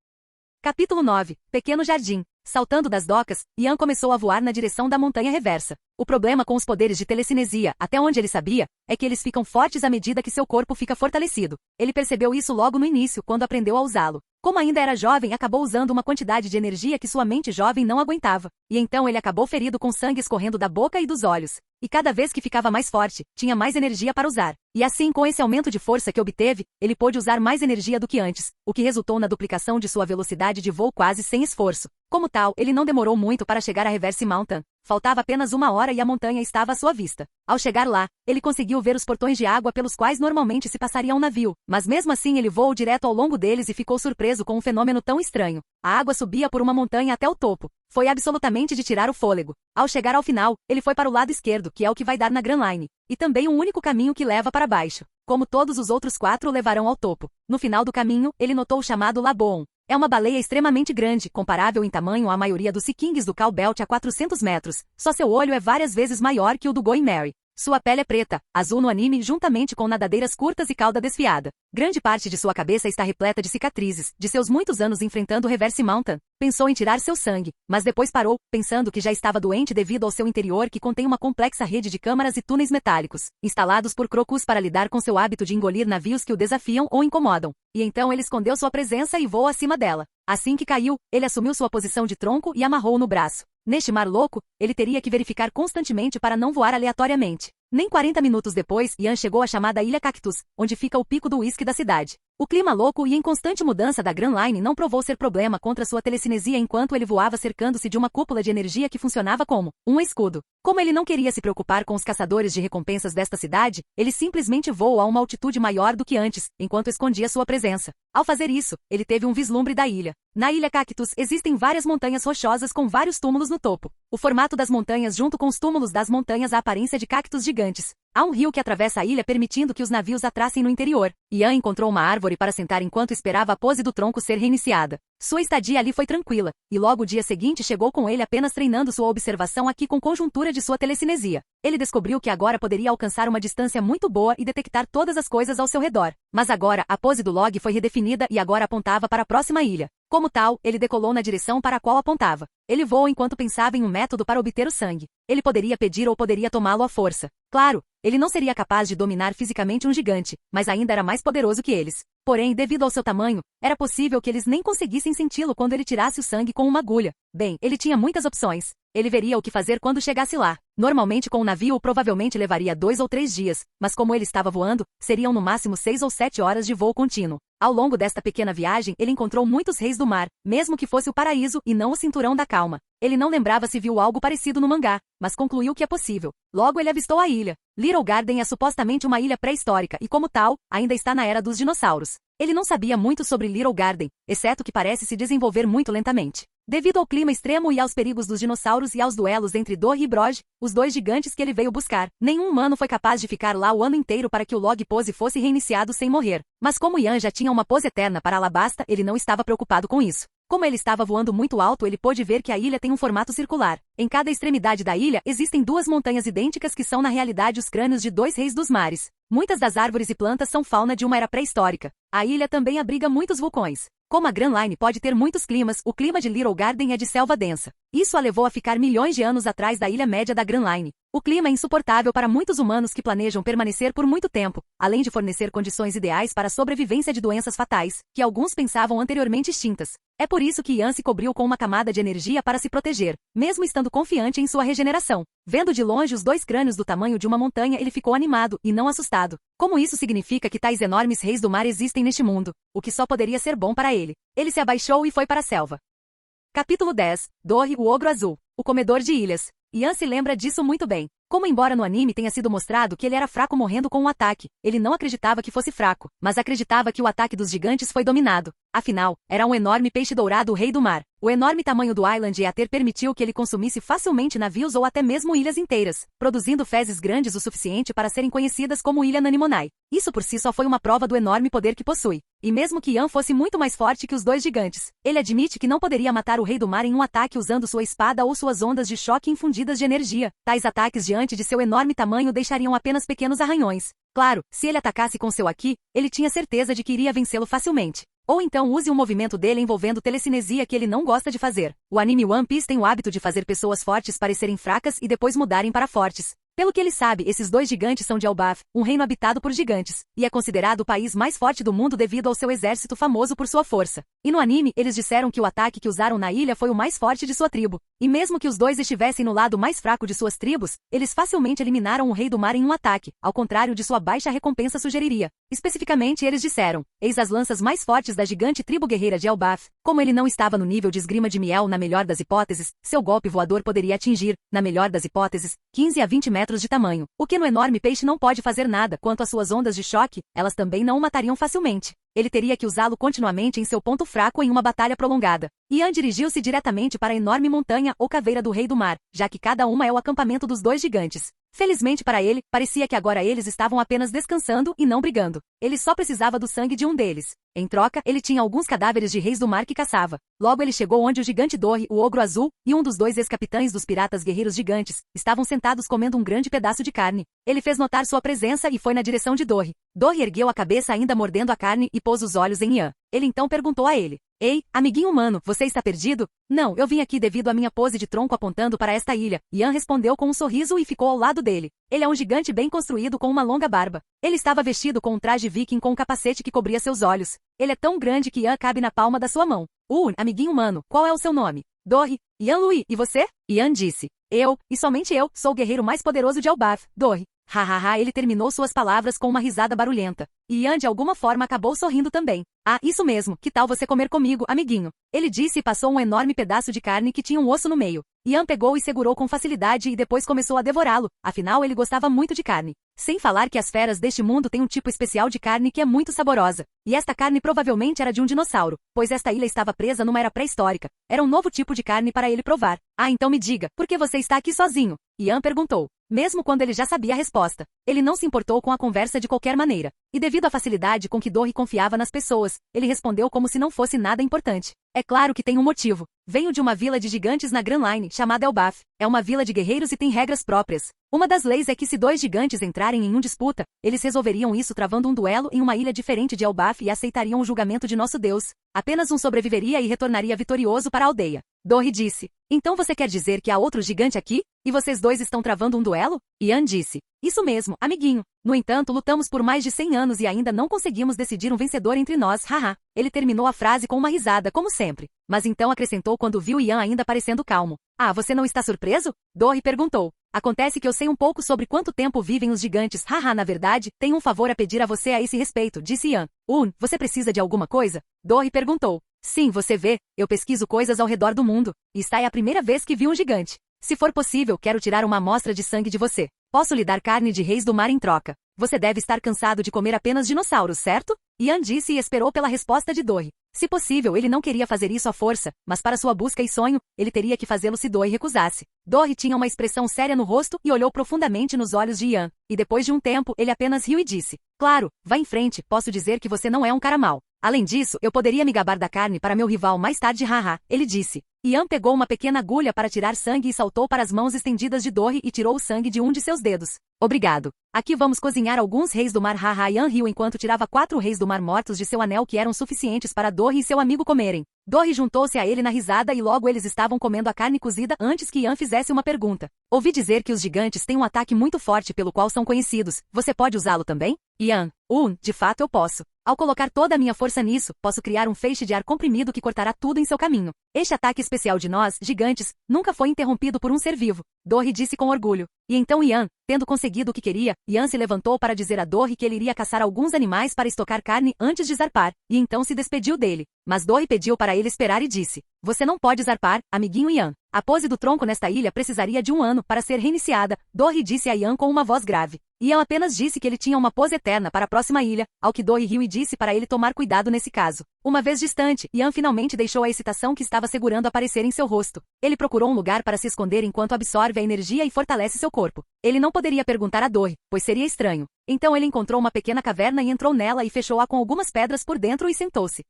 Capítulo 9. Pequeno Jardim. Saltando das docas, Ian começou a voar na direção da montanha reversa. O problema com os poderes de telecinesia, até onde ele sabia, é que eles ficam fortes à medida que seu corpo fica fortalecido. Ele percebeu isso logo no início, quando aprendeu a usá-lo. Como ainda era jovem, acabou usando uma quantidade de energia que sua mente jovem não aguentava. E então ele acabou ferido com sangue escorrendo da boca e dos olhos. E cada vez que ficava mais forte, tinha mais energia para usar. E assim, com esse aumento de força que obteve, ele pôde usar mais energia do que antes, o que resultou na duplicação de sua velocidade de voo quase sem esforço. Como tal, ele não demorou muito para chegar a Reverse Mountain. Faltava apenas 1 hora e a montanha estava à sua vista. Ao chegar lá, ele conseguiu ver os portões de água pelos quais normalmente se passaria um navio, mas mesmo assim ele voou direto ao longo deles e ficou surpreso com um fenômeno tão estranho. A água subia por uma montanha até o topo. Foi absolutamente de tirar o fôlego. Ao chegar ao final, ele foi para o lado esquerdo, que é o que vai dar na Grand Line, e também um único caminho que leva para baixo. Como todos os outros 4 o levarão ao topo. No final do caminho, ele notou o chamado Laboon. É uma baleia extremamente grande, comparável em tamanho à maioria dos Sea Kings do Cow Belt a 400 metros, só seu olho é várias vezes maior que o do Going Merry. Sua pele é preta, azul no anime juntamente com nadadeiras curtas e cauda desfiada. Grande parte de sua cabeça está repleta de cicatrizes, de seus muitos anos enfrentando Reverse Mountain. Pensou em tirar seu sangue, mas depois parou, pensando que já estava doente devido ao seu interior que contém uma complexa rede de câmaras e túneis metálicos, instalados por Crocus para lidar com seu hábito de engolir navios que o desafiam ou incomodam. E então ele escondeu sua presença e voou acima dela. Assim que caiu, ele assumiu sua posição de tronco e amarrou no braço. Neste mar louco, ele teria que verificar constantemente para não voar aleatoriamente. Nem 40 minutos depois, Ian chegou à chamada Ilha Cactus, onde fica o pico do uísque da cidade. O clima louco e em constante mudança da Grand Line não provou ser problema contra sua telecinesia enquanto ele voava cercando-se de uma cúpula de energia que funcionava como um escudo. Como ele não queria se preocupar com os caçadores de recompensas desta cidade, ele simplesmente voou a uma altitude maior do que antes, enquanto escondia sua presença. Ao fazer isso, ele teve um vislumbre da ilha. Na Ilha Cactus existem várias montanhas rochosas com vários túmulos no topo. O formato das montanhas junto com os túmulos das montanhas a aparência de cactos gigantes. Há um rio que atravessa a ilha permitindo que os navios atracem no interior. Ian encontrou uma árvore para sentar enquanto esperava a pose do tronco ser reiniciada. Sua estadia ali foi tranquila, e logo o dia seguinte chegou com ele apenas treinando sua observação aqui com conjuntura de sua telecinesia. Ele descobriu que agora poderia alcançar uma distância muito boa e detectar todas as coisas ao seu redor. Mas agora, a pose do log foi redefinida e agora apontava para a próxima ilha. Como tal, ele decolou na direção para a qual apontava. Ele voou enquanto pensava em um método para obter o sangue. Ele poderia pedir ou poderia tomá-lo à força. Claro, ele não seria capaz de dominar fisicamente um gigante, mas ainda era mais poderoso que eles. Porém, devido ao seu tamanho, era possível que eles nem conseguissem senti-lo quando ele tirasse o sangue com uma agulha. Bem, ele tinha muitas opções. Ele veria o que fazer quando chegasse lá. Normalmente com o navio provavelmente levaria 2 ou 3 dias, mas como ele estava voando, seriam no máximo 6 ou 7 horas de voo contínuo. Ao longo desta pequena viagem ele encontrou muitos reis do mar, mesmo que fosse o paraíso e não o cinturão da calma. Ele não lembrava se viu algo parecido no mangá, mas concluiu que é possível. Logo ele avistou a ilha. Little Garden é supostamente uma ilha pré-histórica e, como tal, ainda está na era dos dinossauros. Ele não sabia muito sobre Little Garden, exceto que parece se desenvolver muito lentamente. Devido ao clima extremo e aos perigos dos dinossauros e aos duelos entre Dory e Brog, os dois gigantes que ele veio buscar, nenhum humano foi capaz de ficar lá o ano inteiro para que o log pose fosse reiniciado sem morrer. Mas como Ian já tinha uma pose eterna para Alabasta, ele não estava preocupado com isso. Como ele estava voando muito alto, ele pôde ver que a ilha tem um formato circular. Em cada extremidade da ilha existem 2 montanhas idênticas que são na realidade os crânios de 2 reis dos mares. Muitas das árvores e plantas são fauna de uma era pré-histórica. A ilha também abriga muitos vulcões. Como a Grand Line pode ter muitos climas, o clima de Little Garden é de selva densa. Isso a levou a ficar milhões de anos atrás da ilha média da Grand Line. O clima é insuportável para muitos humanos que planejam permanecer por muito tempo, além de fornecer condições ideais para a sobrevivência de doenças fatais, que alguns pensavam anteriormente extintas. É por isso que Ian se cobriu com uma camada de energia para se proteger, mesmo estando confiante em sua regeneração. Vendo de longe os 2 crânios do tamanho de uma montanha, ele ficou animado e não assustado. Como isso significa que tais enormes reis do mar existem neste mundo, o que só poderia ser bom para ele. Ele se abaixou e foi para a selva. Capítulo 10. Dory, o Ogro Azul, o comedor de ilhas. Ian se lembra disso muito bem. Como embora no anime tenha sido mostrado que ele era fraco morrendo com um ataque, ele não acreditava que fosse fraco, mas acreditava que o ataque dos gigantes foi dominado. Afinal, era um enorme peixe dourado o rei do mar. O enorme tamanho do Island Eater permitiu que ele consumisse facilmente navios ou até mesmo ilhas inteiras, produzindo fezes grandes o suficiente para serem conhecidas como Ilha Nanimonai. Isso por si só foi uma prova do enorme poder que possui. E mesmo que Ian fosse muito mais forte que os 2 gigantes, ele admite que não poderia matar o rei do mar em um ataque usando sua espada ou suas ondas de choque infundidas de energia. Tais ataques diante de seu enorme tamanho deixariam apenas pequenos arranhões. Claro, se ele atacasse com seu Aki, ele tinha certeza de que iria vencê-lo facilmente. Ou então use um movimento dele envolvendo telecinesia que ele não gosta de fazer. O anime One Piece tem o hábito de fazer pessoas fortes parecerem fracas e depois mudarem para fortes. Pelo que ele sabe, esses 2 gigantes são de Elbaf, um reino habitado por gigantes, e é considerado o país mais forte do mundo devido ao seu exército famoso por sua força. E no anime, eles disseram que o ataque que usaram na ilha foi o mais forte de sua tribo. E mesmo que os 2 estivessem no lado mais fraco de suas tribos, eles facilmente eliminaram o rei do mar em um ataque, ao contrário de sua baixa recompensa sugeriria. Especificamente eles disseram: eis as lanças mais fortes da gigante tribo guerreira de Elbaf. Como ele não estava no nível de esgrima de Miel na melhor das hipóteses, seu golpe voador poderia atingir, na melhor das hipóteses, 15 a 20 metros de tamanho. O que no enorme peixe não pode fazer nada. Quanto às suas ondas de choque, elas também não o matariam facilmente. Ele teria que usá-lo continuamente em seu ponto fraco em uma batalha prolongada. Ian dirigiu-se diretamente para a enorme montanha ou caveira do Rei do Mar, já que cada uma é o acampamento dos 2 gigantes. Felizmente para ele, parecia que agora eles estavam apenas descansando e não brigando. Ele só precisava do sangue de um deles. Em troca, ele tinha alguns cadáveres de reis do mar que caçava. Logo ele chegou onde o gigante Dory, o Ogro Azul, e um dos 2 ex-capitães dos piratas guerreiros gigantes, estavam sentados comendo um grande pedaço de carne. Ele fez notar sua presença e foi na direção de Dory. Dory ergueu a cabeça ainda mordendo a carne e pôs os olhos em Ian. Ele então perguntou a ele: ei, amiguinho humano, você está perdido? Não, eu vim aqui devido à minha pose de tronco apontando para esta ilha. Ian respondeu com um sorriso e ficou ao lado dele. Ele é um gigante bem construído com uma longa barba. Ele estava vestido com um traje viking com um capacete que cobria seus olhos. Ele é tão grande que Ian cabe na palma da sua mão. Amiguinho humano, qual é o seu nome? Dory. Ian Louis, e você? Ian disse: eu, e somente eu, sou o guerreiro mais poderoso de Elbaf, Dory. Hahaha, ele terminou suas palavras com uma risada barulhenta. E Ian de alguma forma acabou sorrindo também. Ah, isso mesmo, que tal você comer comigo, amiguinho? Ele disse e passou um enorme pedaço de carne que tinha um osso no meio. Ian pegou e segurou com facilidade e depois começou a devorá-lo, afinal ele gostava muito de carne. Sem falar que as feras deste mundo têm um tipo especial de carne que é muito saborosa. E esta carne provavelmente era de um dinossauro, pois esta ilha estava presa numa era pré-histórica. Era um novo tipo de carne para ele provar. Ah, então me diga, por que você está aqui sozinho? Ian perguntou. Mesmo quando ele já sabia a resposta, ele não se importou com a conversa de qualquer maneira. E devido à facilidade com que Dory confiava nas pessoas, ele respondeu como se não fosse nada importante. É claro que tem um motivo. Venho de uma vila de gigantes na Grand Line, chamada Elbaf. É uma vila de guerreiros e tem regras próprias. Uma das leis é que se 2 gigantes entrarem em uma disputa, eles resolveriam isso travando um duelo em uma ilha diferente de Elbaf e aceitariam o julgamento de nosso Deus. Apenas um sobreviveria e retornaria vitorioso para a aldeia. Dory disse. Então você quer dizer que há outro gigante aqui? E vocês dois estão travando um duelo? Ian disse. Isso mesmo, amiguinho. No entanto, lutamos por mais de 100 anos e ainda não conseguimos decidir um vencedor entre nós, haha. Ele terminou a frase com uma risada, como sempre. Mas então acrescentou quando viu Ian ainda parecendo calmo. Ah, você não está surpreso? Dory perguntou. Acontece que eu sei um pouco sobre quanto tempo vivem os gigantes, haha, na verdade, tenho um favor a pedir a você a esse respeito, disse Ian. Você precisa de alguma coisa? Dory perguntou. Sim, você vê, eu pesquiso coisas ao redor do mundo, e esta é a primeira vez que vi um gigante. Se for possível, quero tirar uma amostra de sangue de você. Posso lhe dar carne de reis do mar em troca. Você deve estar cansado de comer apenas dinossauros, certo? Ian disse e esperou pela resposta de Dory. Se possível, ele não queria fazer isso à força, mas para sua busca e sonho, ele teria que fazê-lo se Dory recusasse. Dory tinha uma expressão séria no rosto e olhou profundamente nos olhos de Ian, e depois de um tempo, ele apenas riu e disse. Claro, vá em frente, posso dizer que você não é um cara mau. Além disso, eu poderia me gabar da carne para meu rival mais tarde, haha, ele disse. Ian pegou uma pequena agulha para tirar sangue e saltou para as mãos estendidas de Dory e tirou o sangue de um de seus dedos. Obrigado. Aqui vamos cozinhar alguns reis do mar, haha. Ian riu enquanto tirava 4 reis do mar mortos de seu anel que eram suficientes para Dory e seu amigo comerem. Dory juntou-se a ele na risada e logo eles estavam comendo a carne cozida antes que Ian fizesse uma pergunta. Ouvi dizer que os gigantes têm um ataque muito forte pelo qual são conhecidos. Você pode usá-lo também? Ian, de fato eu posso. Ao colocar toda a minha força nisso, posso criar um feixe de ar comprimido que cortará tudo em seu caminho. Este ataque especial de nós, gigantes, nunca foi interrompido por um ser vivo. Dory disse com orgulho. E então Ian, tendo conseguido o que queria, Ian se levantou para dizer a Dory que ele iria caçar alguns animais para estocar carne antes de zarpar, e então se despediu dele. Mas Dory pediu para ele esperar e disse. Você não pode zarpar, amiguinho Ian. A pose do tronco nesta ilha precisaria de 1 ano para ser reiniciada, Dory disse a Ian com uma voz grave. Ian apenas disse que ele tinha uma pose eterna para a próxima ilha, ao que Dory riu e disse para ele tomar cuidado nesse caso. Uma vez distante, Ian finalmente deixou a excitação que estava segurando aparecer em seu rosto. Ele procurou um lugar para se esconder enquanto absorve a energia e fortalece seu corpo. Ele não poderia perguntar a Dory, pois seria estranho. Então ele encontrou uma pequena caverna e entrou nela e fechou-a com algumas pedras por dentro e sentou-se.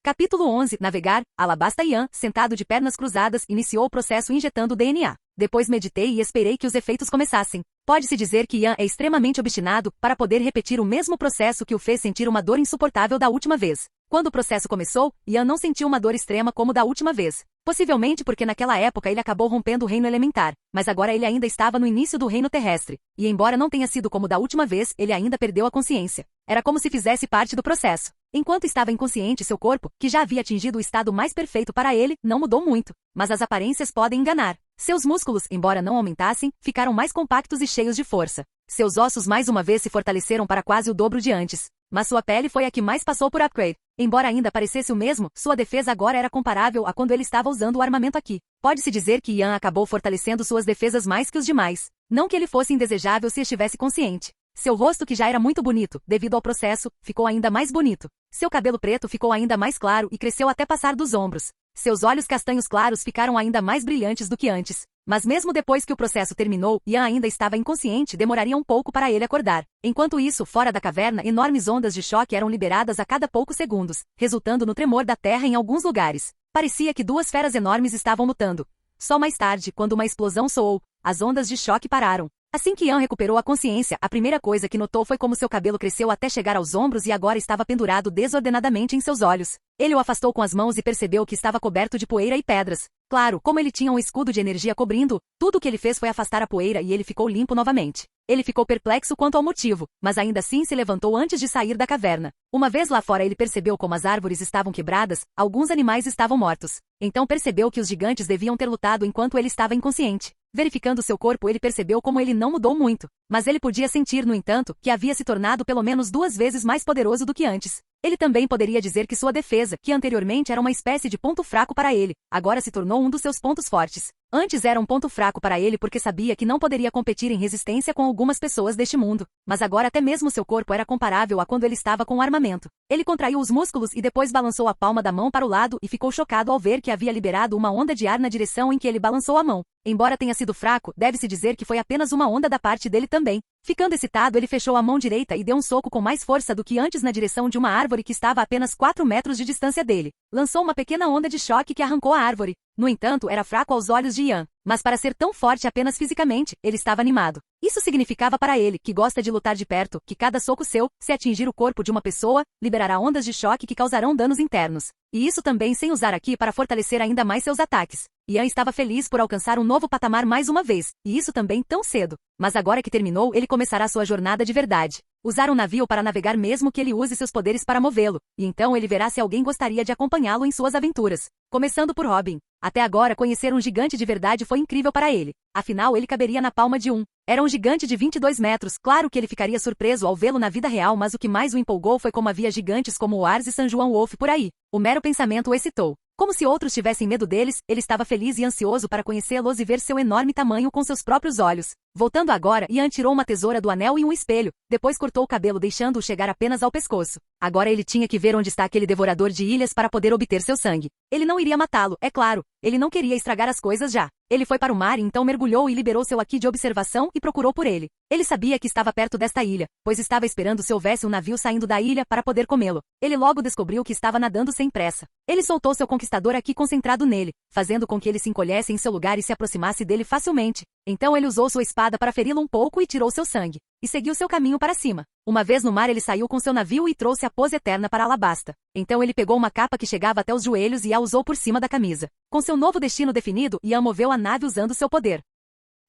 Capítulo 11. Navegar. Alabasta Ian, sentado de pernas cruzadas, iniciou o processo injetando DNA. Depois meditei e esperei que os efeitos começassem. Pode-se dizer que Ian é extremamente obstinado para poder repetir o mesmo processo que o fez sentir uma dor insuportável da última vez. Quando o processo começou, Ian não sentiu uma dor extrema como da última vez. Possivelmente porque naquela época ele acabou rompendo o reino elementar, mas agora ele ainda estava no início do reino terrestre. E embora não tenha sido como da última vez, ele ainda perdeu a consciência. Era como se fizesse parte do processo. Enquanto estava inconsciente, seu corpo, que já havia atingido o estado mais perfeito para ele, não mudou muito. Mas as aparências podem enganar. Seus músculos, embora não aumentassem, ficaram mais compactos e cheios de força. Seus ossos mais uma vez se fortaleceram para quase o dobro de antes. Mas sua pele foi a que mais passou por upgrade. Embora ainda parecesse o mesmo, sua defesa agora era comparável a quando ele estava usando o armamento aqui. Pode-se dizer que Ian acabou fortalecendo suas defesas mais que os demais. Não que ele fosse indesejável se estivesse consciente. Seu rosto, que já era muito bonito, devido ao processo, ficou ainda mais bonito. Seu cabelo preto ficou ainda mais claro e cresceu até passar dos ombros. Seus olhos castanhos claros ficaram ainda mais brilhantes do que antes. Mas mesmo depois que o processo terminou, Ian ainda estava inconsciente e demoraria um pouco para ele acordar. Enquanto isso, fora da caverna, enormes ondas de choque eram liberadas a cada poucos segundos, resultando no tremor da terra em alguns lugares. Parecia que 2 feras enormes estavam lutando. Só mais tarde, quando uma explosão soou, as ondas de choque pararam. Assim que Ian recuperou a consciência, a primeira coisa que notou foi como seu cabelo cresceu até chegar aos ombros e agora estava pendurado desordenadamente em seus olhos. Ele o afastou com as mãos e percebeu que estava coberto de poeira e pedras. Claro, como ele tinha um escudo de energia cobrindo-o, tudo o que ele fez foi afastar a poeira e ele ficou limpo novamente. Ele ficou perplexo quanto ao motivo, mas ainda assim se levantou antes de sair da caverna. Uma vez lá fora ele percebeu como as árvores estavam quebradas, alguns animais estavam mortos. Então percebeu que os gigantes deviam ter lutado enquanto ele estava inconsciente. Verificando seu corpo, ele percebeu como ele não mudou muito. Mas ele podia sentir, no entanto, que havia se tornado pelo menos 2 vezes mais poderoso do que antes. Ele também poderia dizer que sua defesa, que anteriormente era uma espécie de ponto fraco para ele, agora se tornou um dos seus pontos fortes. Antes era um ponto fraco para ele porque sabia que não poderia competir em resistência com algumas pessoas deste mundo. Mas agora até mesmo seu corpo era comparável a quando ele estava com o armamento. Ele contraiu os músculos e depois balançou a palma da mão para o lado e ficou chocado ao ver que havia liberado uma onda de ar na direção em que ele balançou a mão. Embora tenha sido fraco, deve-se dizer que foi apenas uma onda da parte dele também. também. Ficando excitado, ele fechou a mão direita e deu um soco com mais força do que antes na direção de uma árvore que estava a apenas 4 metros de distância dele. Lançou uma pequena onda de choque que arrancou a árvore. No entanto, era fraco aos olhos de Ian, mas para ser tão forte apenas fisicamente, ele estava animado. Isso significava para ele, que gosta de lutar de perto, que cada soco seu, se atingir o corpo de uma pessoa, liberará ondas de choque que causarão danos internos. E isso também sem usar aqui para fortalecer ainda mais seus ataques. Ian estava feliz por alcançar um novo patamar mais uma vez, e isso também tão cedo. Mas agora que terminou, ele começará sua jornada de verdade. Usar um navio para navegar mesmo que ele use seus poderes para movê-lo, e então ele verá se alguém gostaria de acompanhá-lo em suas aventuras. Começando por Robin. Até agora, conhecer um gigante de verdade foi incrível para ele. Afinal, ele caberia na palma de um. Era um gigante de 22 metros, claro que ele ficaria surpreso ao vê-lo na vida real, mas o que mais o empolgou foi como havia gigantes como o Ars e San Juan Wolf por aí. O mero pensamento o excitou. Como se outros tivessem medo deles, ele estava feliz e ansioso para conhecê-los e ver seu enorme tamanho com seus próprios olhos. Voltando agora, Ian tirou uma tesoura do anel e um espelho, depois cortou o cabelo deixando-o chegar apenas ao pescoço. Agora ele tinha que ver onde está aquele devorador de ilhas para poder obter seu sangue. Ele não iria matá-lo, é claro. Ele não queria estragar as coisas já. Ele foi para o mar e então mergulhou e liberou seu aqui de observação e procurou por ele. Ele sabia que estava perto desta ilha, pois estava esperando se houvesse um navio saindo da ilha para poder comê-lo. Ele logo descobriu que estava nadando sem pressa. Ele soltou seu conquistador aqui concentrado nele, fazendo com que ele se encolhesse em seu lugar e se aproximasse dele facilmente. Então ele usou sua espada para feri-lo um pouco e tirou seu sangue. E seguiu seu caminho para cima. Uma vez no mar ele saiu com seu navio e trouxe a pose eterna para Alabasta. Então ele pegou uma capa que chegava até os joelhos e a usou por cima da camisa. Com seu novo destino definido, Ian moveu a nave usando seu poder.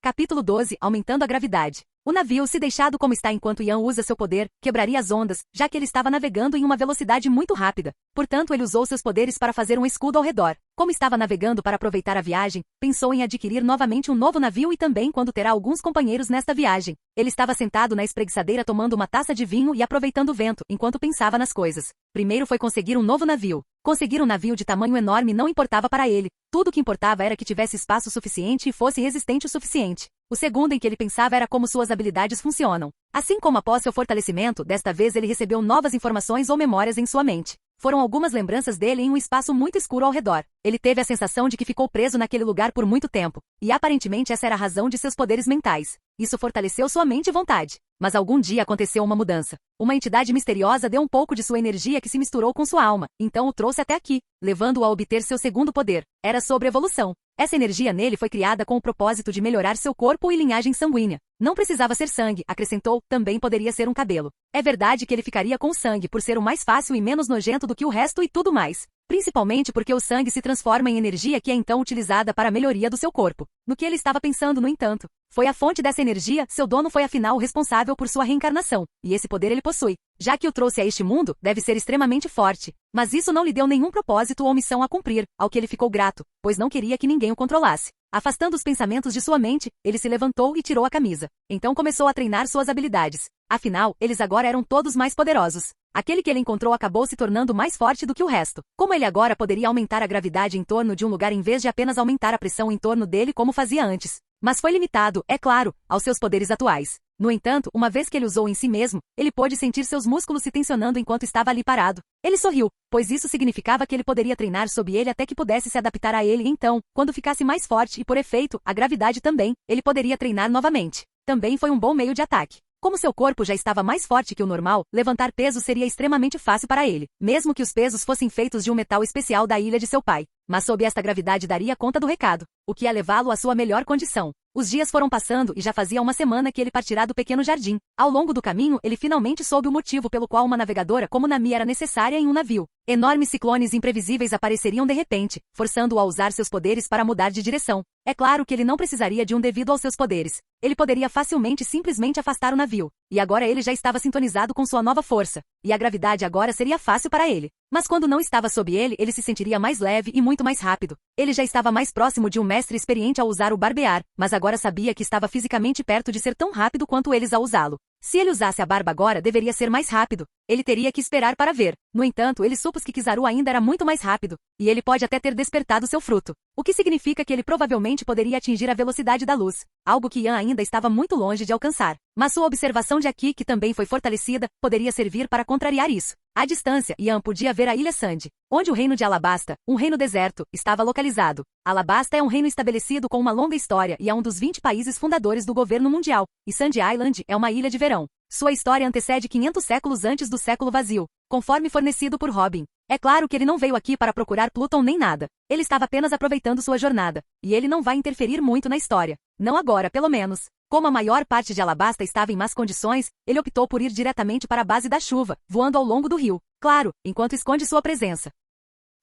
Capítulo 12. Aumentando a gravidade. O navio, se deixado como está enquanto Ian usa seu poder, quebraria as ondas, já que ele estava navegando em uma velocidade muito rápida. Portanto, ele usou seus poderes para fazer um escudo ao redor. Como estava navegando para aproveitar a viagem, pensou em adquirir novamente um novo navio e também quando terá alguns companheiros nesta viagem. Ele estava sentado na espreguiçadeira tomando uma taça de vinho e aproveitando o vento, enquanto pensava nas coisas. Primeiro foi conseguir um novo navio. Conseguir um navio de tamanho enorme não importava para ele. Tudo o que importava era que tivesse espaço suficiente e fosse resistente o suficiente. O segundo em que ele pensava era como suas habilidades funcionam. Assim como após seu fortalecimento, desta vez ele recebeu novas informações ou memórias em sua mente. Foram algumas lembranças dele em um espaço muito escuro ao redor. Ele teve a sensação de que ficou preso naquele lugar por muito tempo. E aparentemente essa era a razão de seus poderes mentais. Isso fortaleceu sua mente e vontade. Mas algum dia aconteceu uma mudança. Uma entidade misteriosa deu um pouco de sua energia que se misturou com sua alma, então o trouxe até aqui, levando-o a obter seu segundo poder. Era sobre evolução. Essa energia nele foi criada com o propósito de melhorar seu corpo e linhagem sanguínea. Não precisava ser sangue, acrescentou, também poderia ser um cabelo. É verdade que ele ficaria com o sangue por ser o mais fácil e menos nojento do que o resto e tudo mais. Principalmente porque o sangue se transforma em energia que é então utilizada para a melhoria do seu corpo. No que ele estava pensando, no entanto, foi a fonte dessa energia, seu dono foi afinal o responsável por sua reencarnação, e esse poder ele possui. Já que o trouxe a este mundo, deve ser extremamente forte. Mas isso não lhe deu nenhum propósito ou missão a cumprir, ao que ele ficou grato, pois não queria que ninguém o controlasse. Afastando os pensamentos de sua mente, ele se levantou e tirou a camisa. Então começou a treinar suas habilidades. Afinal, eles agora eram todos mais poderosos. Aquele que ele encontrou acabou se tornando mais forte do que o resto. Como ele agora poderia aumentar a gravidade em torno de um lugar em vez de apenas aumentar a pressão em torno dele como fazia antes. Mas foi limitado, é claro, aos seus poderes atuais. No entanto, uma vez que ele usou em si mesmo, ele pôde sentir seus músculos se tensionando enquanto estava ali parado. Ele sorriu, pois isso significava que ele poderia treinar sob ele até que pudesse se adaptar a ele e então, quando ficasse mais forte e por efeito, a gravidade também, ele poderia treinar novamente. Também foi um bom meio de ataque. Como seu corpo já estava mais forte que o normal, levantar peso seria extremamente fácil para ele, mesmo que os pesos fossem feitos de um metal especial da ilha de seu pai. Mas sob esta gravidade daria conta do recado, o que ia levá-lo à sua melhor condição. Os dias foram passando e já fazia uma semana que ele partirá do pequeno jardim. Ao longo do caminho, ele finalmente soube o motivo pelo qual uma navegadora como Nami era necessária em um navio. Enormes ciclones imprevisíveis apareceriam de repente, forçando-o a usar seus poderes para mudar de direção. É claro que ele não precisaria de um devido aos seus poderes. Ele poderia facilmente simplesmente afastar o navio. E agora ele já estava sintonizado com sua nova força. E a gravidade agora seria fácil para ele. Mas quando não estava sob ele, ele se sentiria mais leve e muito mais rápido. Ele já estava mais próximo de um mestre experiente ao usar o barbear, mas agora sabia que estava fisicamente perto de ser tão rápido quanto eles a usá-lo. Se ele usasse a barba agora, deveria ser mais rápido. Ele teria que esperar para ver. No entanto, ele supôs que Kizaru ainda era muito mais rápido, e ele pode até ter despertado seu fruto. O que significa que ele provavelmente poderia atingir a velocidade da luz, algo que Ian ainda estava muito longe de alcançar. Mas sua observação de Aki, que também foi fortalecida, poderia servir para contrariar isso. À distância, Ian podia ver a Ilha Sandy, onde o reino de Alabasta, um reino deserto, estava localizado. Alabasta é um reino estabelecido com uma longa história e é um dos 20 países fundadores do governo mundial, e Sandy Island é uma ilha de verão. Sua história antecede 500 séculos antes do século vazio, conforme fornecido por Robin. É claro que ele não veio aqui para procurar Pluton nem nada. Ele estava apenas aproveitando sua jornada, e ele não vai interferir muito na história. Não agora, pelo menos. Como a maior parte de Alabasta estava em más condições, ele optou por ir diretamente para a base da chuva, voando ao longo do rio. Claro, enquanto esconde sua presença.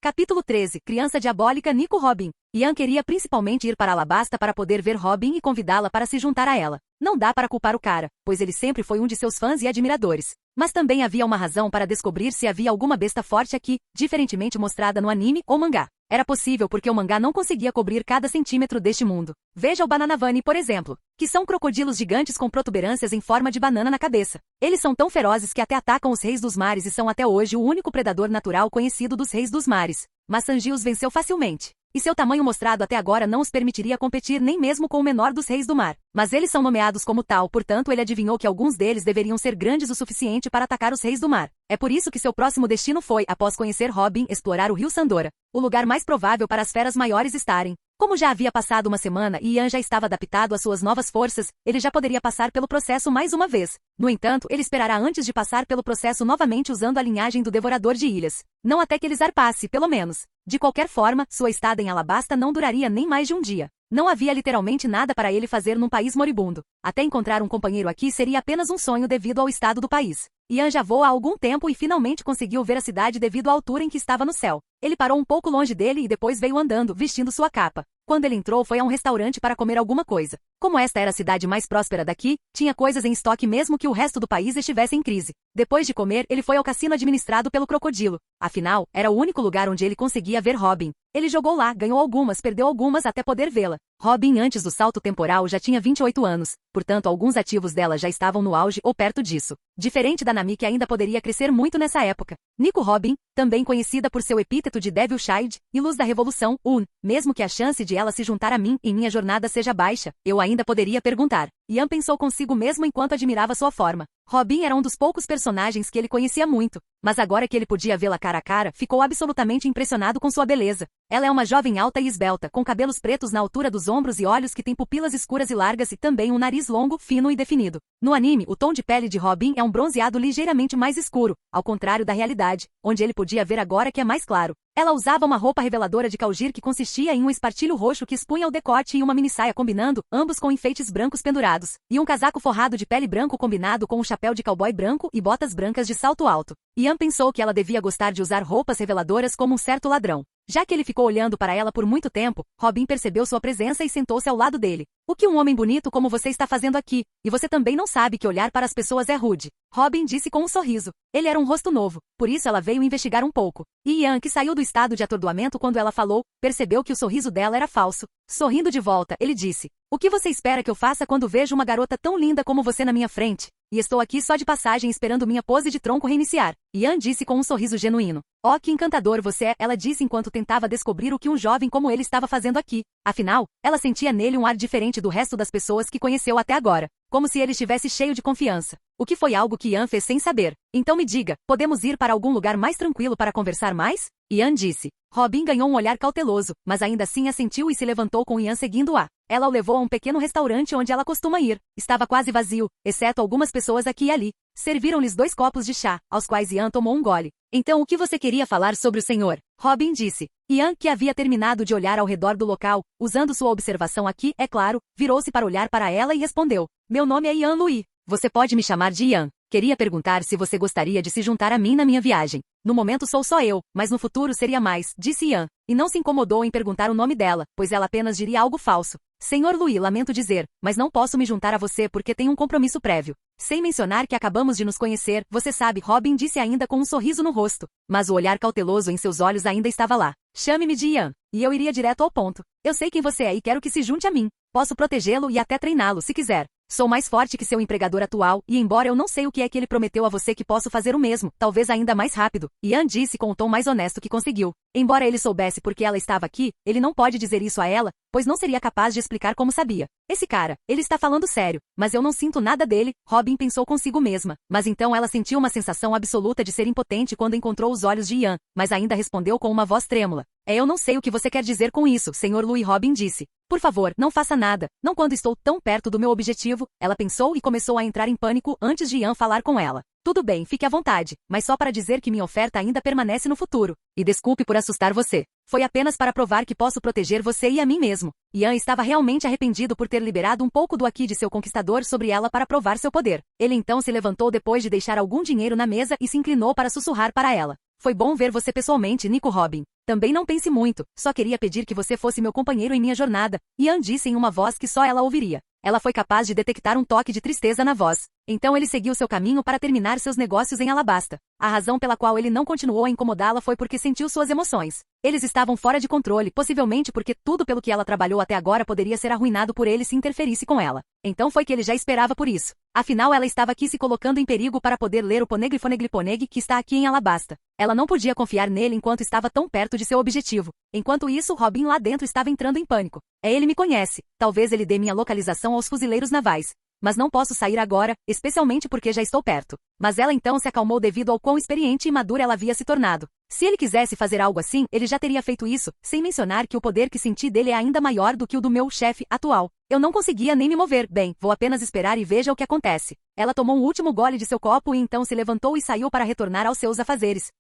Capítulo 13. Criança diabólica Nico Robin. Ian queria principalmente ir para Alabasta para poder ver Robin e convidá-la para se juntar a ela. Não dá para culpar o cara, pois ele sempre foi um de seus fãs e admiradores. Mas também havia uma razão para descobrir se havia alguma besta forte aqui, diferentemente mostrada no anime ou mangá. Era possível porque o mangá não conseguia cobrir cada centímetro deste mundo. Veja o Bananavani, por exemplo, que são crocodilos gigantes com protuberâncias em forma de banana na cabeça. Eles são tão ferozes que até atacam os reis dos mares e são até hoje o único predador natural conhecido dos reis dos mares. Mas Sanji os venceu facilmente. E seu tamanho mostrado até agora não os permitiria competir nem mesmo com o menor dos reis do mar. Mas eles são nomeados como tal, portanto ele adivinhou que alguns deles deveriam ser grandes o suficiente para atacar os reis do mar. É por isso que seu próximo destino foi, após conhecer Robin, explorar o rio Sandora, o lugar mais provável para as feras maiores estarem. Como já havia passado uma semana e Ian já estava adaptado às suas novas forças, ele já poderia passar pelo processo mais uma vez. No entanto, ele esperará antes de passar pelo processo novamente usando a linhagem do Devorador de Ilhas. Não até que ele zarpasse, pelo menos. De qualquer forma, sua estada em Alabasta não duraria nem mais de um dia. Não havia literalmente nada para ele fazer num país moribundo. Até encontrar um companheiro aqui seria apenas um sonho devido ao estado do país. Ian já voa há algum tempo e finalmente conseguiu ver a cidade devido à altura em que estava no céu. Ele parou um pouco longe dele e depois veio andando, vestindo sua capa. Quando ele entrou, foi a um restaurante para comer alguma coisa. Como esta era a cidade mais próspera daqui, tinha coisas em estoque mesmo que o resto do país estivesse em crise. Depois de comer, ele foi ao cassino administrado pelo crocodilo. Afinal, era o único lugar onde ele conseguia ver Robin. Ele jogou lá, ganhou algumas, perdeu algumas até poder vê-la. Robin, antes do salto temporal, já tinha 28 anos, portanto alguns ativos dela já estavam no auge ou perto disso. Diferente da Nami, que ainda poderia crescer muito nessa época. Nico Robin, também conhecida por seu epíteto de Devil Child e Luz da Revolução, mesmo que a chance de ela se juntar a mim em minha jornada seja baixa, eu ainda poderia perguntar. Ian pensou consigo mesmo enquanto admirava sua forma. Robin era um dos poucos personagens que ele conhecia muito, mas agora que ele podia vê-la cara a cara, ficou absolutamente impressionado com sua beleza. Ela é uma jovem alta e esbelta, com cabelos pretos na altura dos ombros e olhos que têm pupilas escuras e largas e também um nariz longo, fino e definido. No anime, o tom de pele de Robin é um bronzeado ligeiramente mais escuro, ao contrário da realidade, onde ele podia ver agora que é mais claro. Ela usava uma roupa reveladora de caugir que consistia em um espartilho roxo que expunha o decote e uma minissaia combinando, ambos com enfeites brancos pendurados, e um casaco forrado de pele branco combinado com um chapéu de cowboy branco e botas brancas de salto alto. Ian pensou que ela devia gostar de usar roupas reveladoras como um certo ladrão. Já que ele ficou olhando para ela por muito tempo, Robin percebeu sua presença e sentou-se ao lado dele. O que um homem bonito como você está fazendo aqui? E você também não sabe que olhar para as pessoas é rude. Robin disse com um sorriso. Ele era um rosto novo, por isso ela veio investigar um pouco. E Ian, que saiu do estado de atordoamento quando ela falou, percebeu que o sorriso dela era falso. Sorrindo de volta, ele disse: "O que você espera que eu faça quando vejo uma garota tão linda como você na minha frente? E estou aqui só de passagem esperando minha pose de tronco reiniciar." Ian disse com um sorriso genuíno. "Oh, que encantador você é", ela disse enquanto tentava descobrir o que um jovem como ele estava fazendo aqui. Afinal, ela sentia nele um ar diferente do resto das pessoas que conheceu até agora, como se ele estivesse cheio de confiança. O que foi algo que Ian fez sem saber. "Então me diga, podemos ir para algum lugar mais tranquilo para conversar mais?" Ian disse. Robin ganhou um olhar cauteloso, mas ainda assim assentiu e se levantou com Ian seguindo-a. Ela o levou a um pequeno restaurante onde ela costuma ir. Estava quase vazio, exceto algumas pessoas aqui e ali. Serviram-lhes 2 copos de chá, aos quais Ian tomou um gole. "Então o que você queria falar sobre o senhor?" Robin disse. Ian, que havia terminado de olhar ao redor do local, usando sua observação aqui, é claro, virou-se para olhar para ela e respondeu. "Meu nome é Ian Louis. Você pode me chamar de Ian. Queria perguntar se você gostaria de se juntar a mim na minha viagem. No momento sou só eu, mas no futuro seria mais", disse Ian, e não se incomodou em perguntar o nome dela, pois ela apenas diria algo falso. "Senhor Louis, lamento dizer, mas não posso me juntar a você porque tenho um compromisso prévio. Sem mencionar que acabamos de nos conhecer, você sabe", Robin disse ainda com um sorriso no rosto, mas o olhar cauteloso em seus olhos ainda estava lá. "Chame-me de Ian." E eu iria direto ao ponto. "Eu sei quem você é e quero que se junte a mim. Posso protegê-lo e até treiná-lo se quiser." Sou mais forte que seu empregador atual, e embora eu não sei o que é que ele prometeu a você que posso fazer o mesmo, talvez ainda mais rápido, Ian disse com o tom mais honesto que conseguiu. Embora ele soubesse por que ela estava aqui, ele não pode dizer isso a ela, pois não seria capaz de explicar como sabia. Esse cara, ele está falando sério, mas eu não sinto nada dele, Robin pensou consigo mesma. Mas então ela sentiu uma sensação absoluta de ser impotente quando encontrou os olhos de Ian, mas ainda respondeu com uma voz trêmula. Eu não sei o que você quer dizer com isso, Sr. Louis, Robin disse. Por favor, não faça nada, não quando estou tão perto do meu objetivo, ela pensou e começou a entrar em pânico antes de Ian falar com ela. Tudo bem, fique à vontade, mas só para dizer que minha oferta ainda permanece no futuro. E desculpe por assustar você. Foi apenas para provar que posso proteger você e a mim mesmo. Ian estava realmente arrependido por ter liberado um pouco do aqui de seu conquistador sobre ela para provar seu poder. Ele então se levantou depois de deixar algum dinheiro na mesa e se inclinou para sussurrar para ela. Foi bom ver você pessoalmente, Nico Robin. Também não pense muito, só queria pedir que você fosse meu companheiro em minha jornada, Ian disse em uma voz que só ela ouviria. Ela foi capaz de detectar um toque de tristeza na voz. Então ele seguiu seu caminho para terminar seus negócios em Alabasta. A razão pela qual ele não continuou a incomodá-la foi porque sentiu suas emoções. Eles estavam fora de controle, possivelmente porque tudo pelo que ela trabalhou até agora poderia ser arruinado por ele se interferisse com ela. Então foi que ele já esperava por isso. Afinal, ela estava aqui se colocando em perigo para poder ler o Poneglyphoneglyphoneg que está aqui em Alabasta. Ela não podia confiar nele enquanto estava tão perto de seu objetivo. Enquanto isso, Robin lá dentro estava entrando em pânico. Ele me conhece. Talvez ele dê minha localização aos fuzileiros navais. Mas não posso sair agora, especialmente porque já estou perto. Mas ela então se acalmou devido ao quão experiente e madura ela havia se tornado. Se ele quisesse fazer algo assim, ele já teria feito isso, sem mencionar que o poder que senti dele é ainda maior do que o do meu chefe atual. Eu não conseguia nem me mover. Bem, vou apenas esperar e veja o que acontece. Ela tomou um último gole de seu copo e então se levantou e saiu para retornar aos seus afazeres.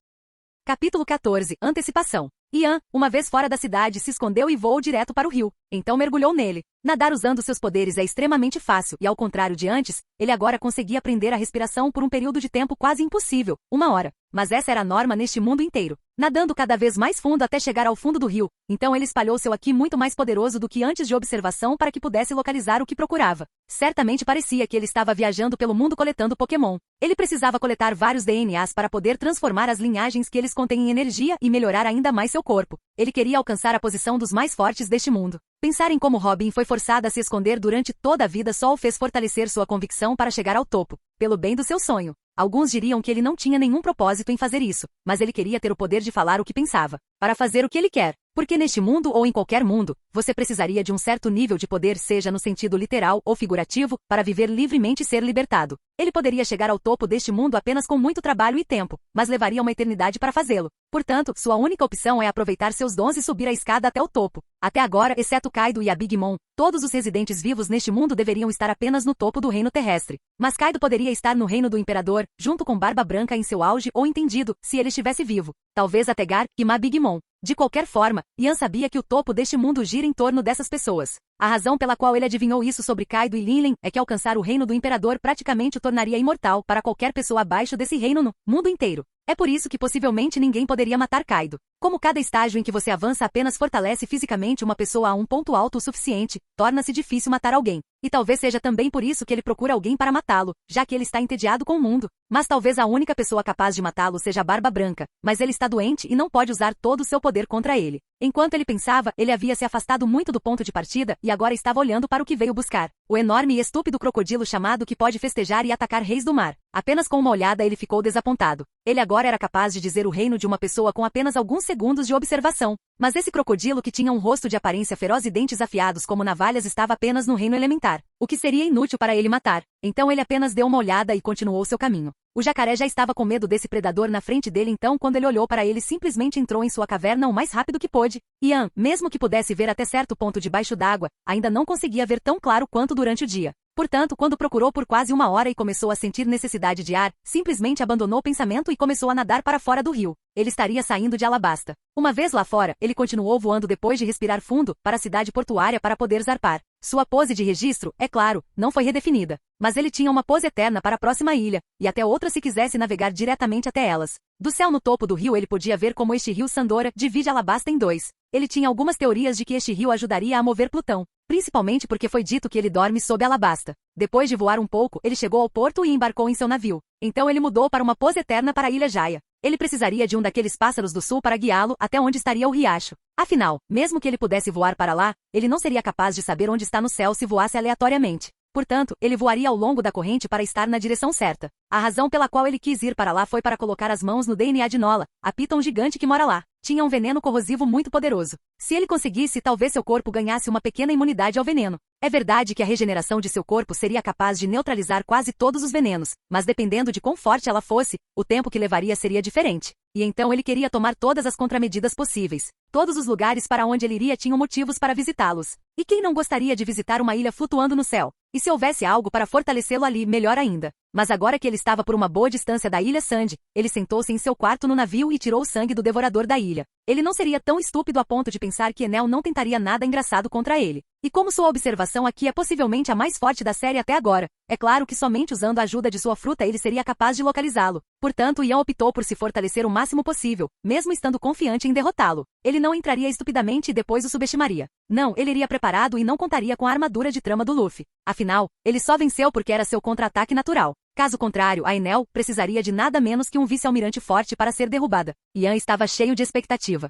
Capítulo 14. Antecipação. Ian, uma vez fora da cidade, se escondeu e voou direto para o rio. Então mergulhou nele. Nadar usando seus poderes é extremamente fácil, e ao contrário de antes, ele agora conseguia prender a respiração por um período de tempo quase impossível, 1 hora. Mas essa era a norma neste mundo inteiro. Nadando cada vez mais fundo até chegar ao fundo do rio. Então ele espalhou seu aqui muito mais poderoso do que antes de observação para que pudesse localizar o que procurava. Certamente parecia que ele estava viajando pelo mundo coletando Pokémon. Ele precisava coletar vários DNAs para poder transformar as linhagens que eles contêm em energia e melhorar ainda mais seu corpo. Ele queria alcançar a posição dos mais fortes deste mundo. Pensar em como Robin foi forçada a se esconder durante toda a vida só o fez fortalecer sua convicção para chegar ao topo, pelo bem do seu sonho. Alguns diriam que ele não tinha nenhum propósito em fazer isso, mas ele queria ter o poder de falar o que pensava, para fazer o que ele quer. Porque neste mundo ou em qualquer mundo, você precisaria de um certo nível de poder, seja no sentido literal ou figurativo, para viver livremente e ser libertado. Ele poderia chegar ao topo deste mundo apenas com muito trabalho e tempo, mas levaria uma eternidade para fazê-lo. Portanto, sua única opção é aproveitar seus dons e subir a escada até o topo. Até agora, exceto Kaido e a Big Mom, todos os residentes vivos neste mundo deveriam estar apenas no topo do reino terrestre. Mas Kaido poderia estar no reino do Imperador, junto com Barba Branca em seu auge ou entendido, se ele estivesse vivo. Talvez até Gar e Ma Big Mom. De qualquer forma, Ian sabia que o topo deste mundo gira em torno dessas pessoas. A razão pela qual ele adivinhou isso sobre Kaido e Linlen é que alcançar o reino do Imperador praticamente o tornaria imortal para qualquer pessoa abaixo desse reino no mundo inteiro. É por isso que possivelmente ninguém poderia matar Kaido. Como cada estágio em que você avança apenas fortalece fisicamente uma pessoa a um ponto alto o suficiente, torna-se difícil matar alguém. E talvez seja também por isso que ele procura alguém para matá-lo, já que ele está entediado com o mundo. Mas talvez a única pessoa capaz de matá-lo seja a Barba Branca, mas ele está doente e não pode usar todo o seu poder contra ele. Enquanto ele pensava, ele havia se afastado muito do ponto de partida e agora estava olhando para o que veio buscar. O enorme e estúpido crocodilo chamado que pode festejar e atacar reis do mar. Apenas com uma olhada ele ficou desapontado. Ele agora era capaz de dizer o reino de uma pessoa com apenas alguns segundos de observação. Mas esse crocodilo que tinha um rosto de aparência feroz e dentes afiados como navalhas estava apenas no reino elementar, o que seria inútil para ele matar. Então ele apenas deu uma olhada e continuou seu caminho. O jacaré já estava com medo desse predador na frente dele, então quando ele olhou para ele simplesmente entrou em sua caverna o mais rápido que pôde. Ian, mesmo que pudesse ver até certo ponto debaixo d'água, ainda não conseguia ver tão claro quanto durante o dia. Portanto, quando procurou por quase 1 hora e começou a sentir necessidade de ar, simplesmente abandonou o pensamento e começou a nadar para fora do rio. Ele estaria saindo de Alabasta. Uma vez lá fora, ele continuou voando depois de respirar fundo, para a cidade portuária para poder zarpar. Sua pose de registro, é claro, não foi redefinida. Mas ele tinha uma pose eterna para a próxima ilha, e até outra se quisesse navegar diretamente até elas. Do céu no topo do rio ele podia ver como este rio Sandora divide Alabasta em dois. Ele tinha algumas teorias de que este rio ajudaria a mover Plutão, principalmente porque foi dito que ele dorme sob Alabasta. Depois de voar um pouco, ele chegou ao porto e embarcou em seu navio. Então ele mudou para uma pose eterna para a Ilha Jaya. Ele precisaria de um daqueles pássaros do sul para guiá-lo até onde estaria o riacho. Afinal, mesmo que ele pudesse voar para lá, ele não seria capaz de saber onde está no céu se voasse aleatoriamente. Portanto, ele voaria ao longo da corrente para estar na direção certa. A razão pela qual ele quis ir para lá foi para colocar as mãos no DNA de Nola, a Piton gigante que mora lá. Tinha um veneno corrosivo muito poderoso. Se ele conseguisse, talvez seu corpo ganhasse uma pequena imunidade ao veneno. É verdade que a regeneração de seu corpo seria capaz de neutralizar quase todos os venenos, mas dependendo de quão forte ela fosse, o tempo que levaria seria diferente. E então ele queria tomar todas as contramedidas possíveis. Todos os lugares para onde ele iria tinham motivos para visitá-los. E quem não gostaria de visitar uma ilha flutuando no céu? E se houvesse algo para fortalecê-lo ali, melhor ainda. Mas agora que ele estava por uma boa distância da ilha Sandy, ele sentou-se em seu quarto no navio e tirou o sangue do devorador da ilha. Ele não seria tão estúpido a ponto de pensar que Enel não tentaria nada engraçado contra ele. E como sua observação aqui é possivelmente a mais forte da série até agora, é claro que somente usando a ajuda de sua fruta ele seria capaz de localizá-lo. Portanto, Ian optou por se fortalecer o máximo possível, mesmo estando confiante em derrotá-lo. Ele não entraria estupidamente e depois o subestimaria. Não, ele iria preparado e não contaria com a armadura de trama do Luffy. Afinal, ele só venceu porque era seu contra-ataque natural. Caso contrário, a Enel precisaria de nada menos que um vice-almirante forte para ser derrubada. Ian estava cheio de expectativa.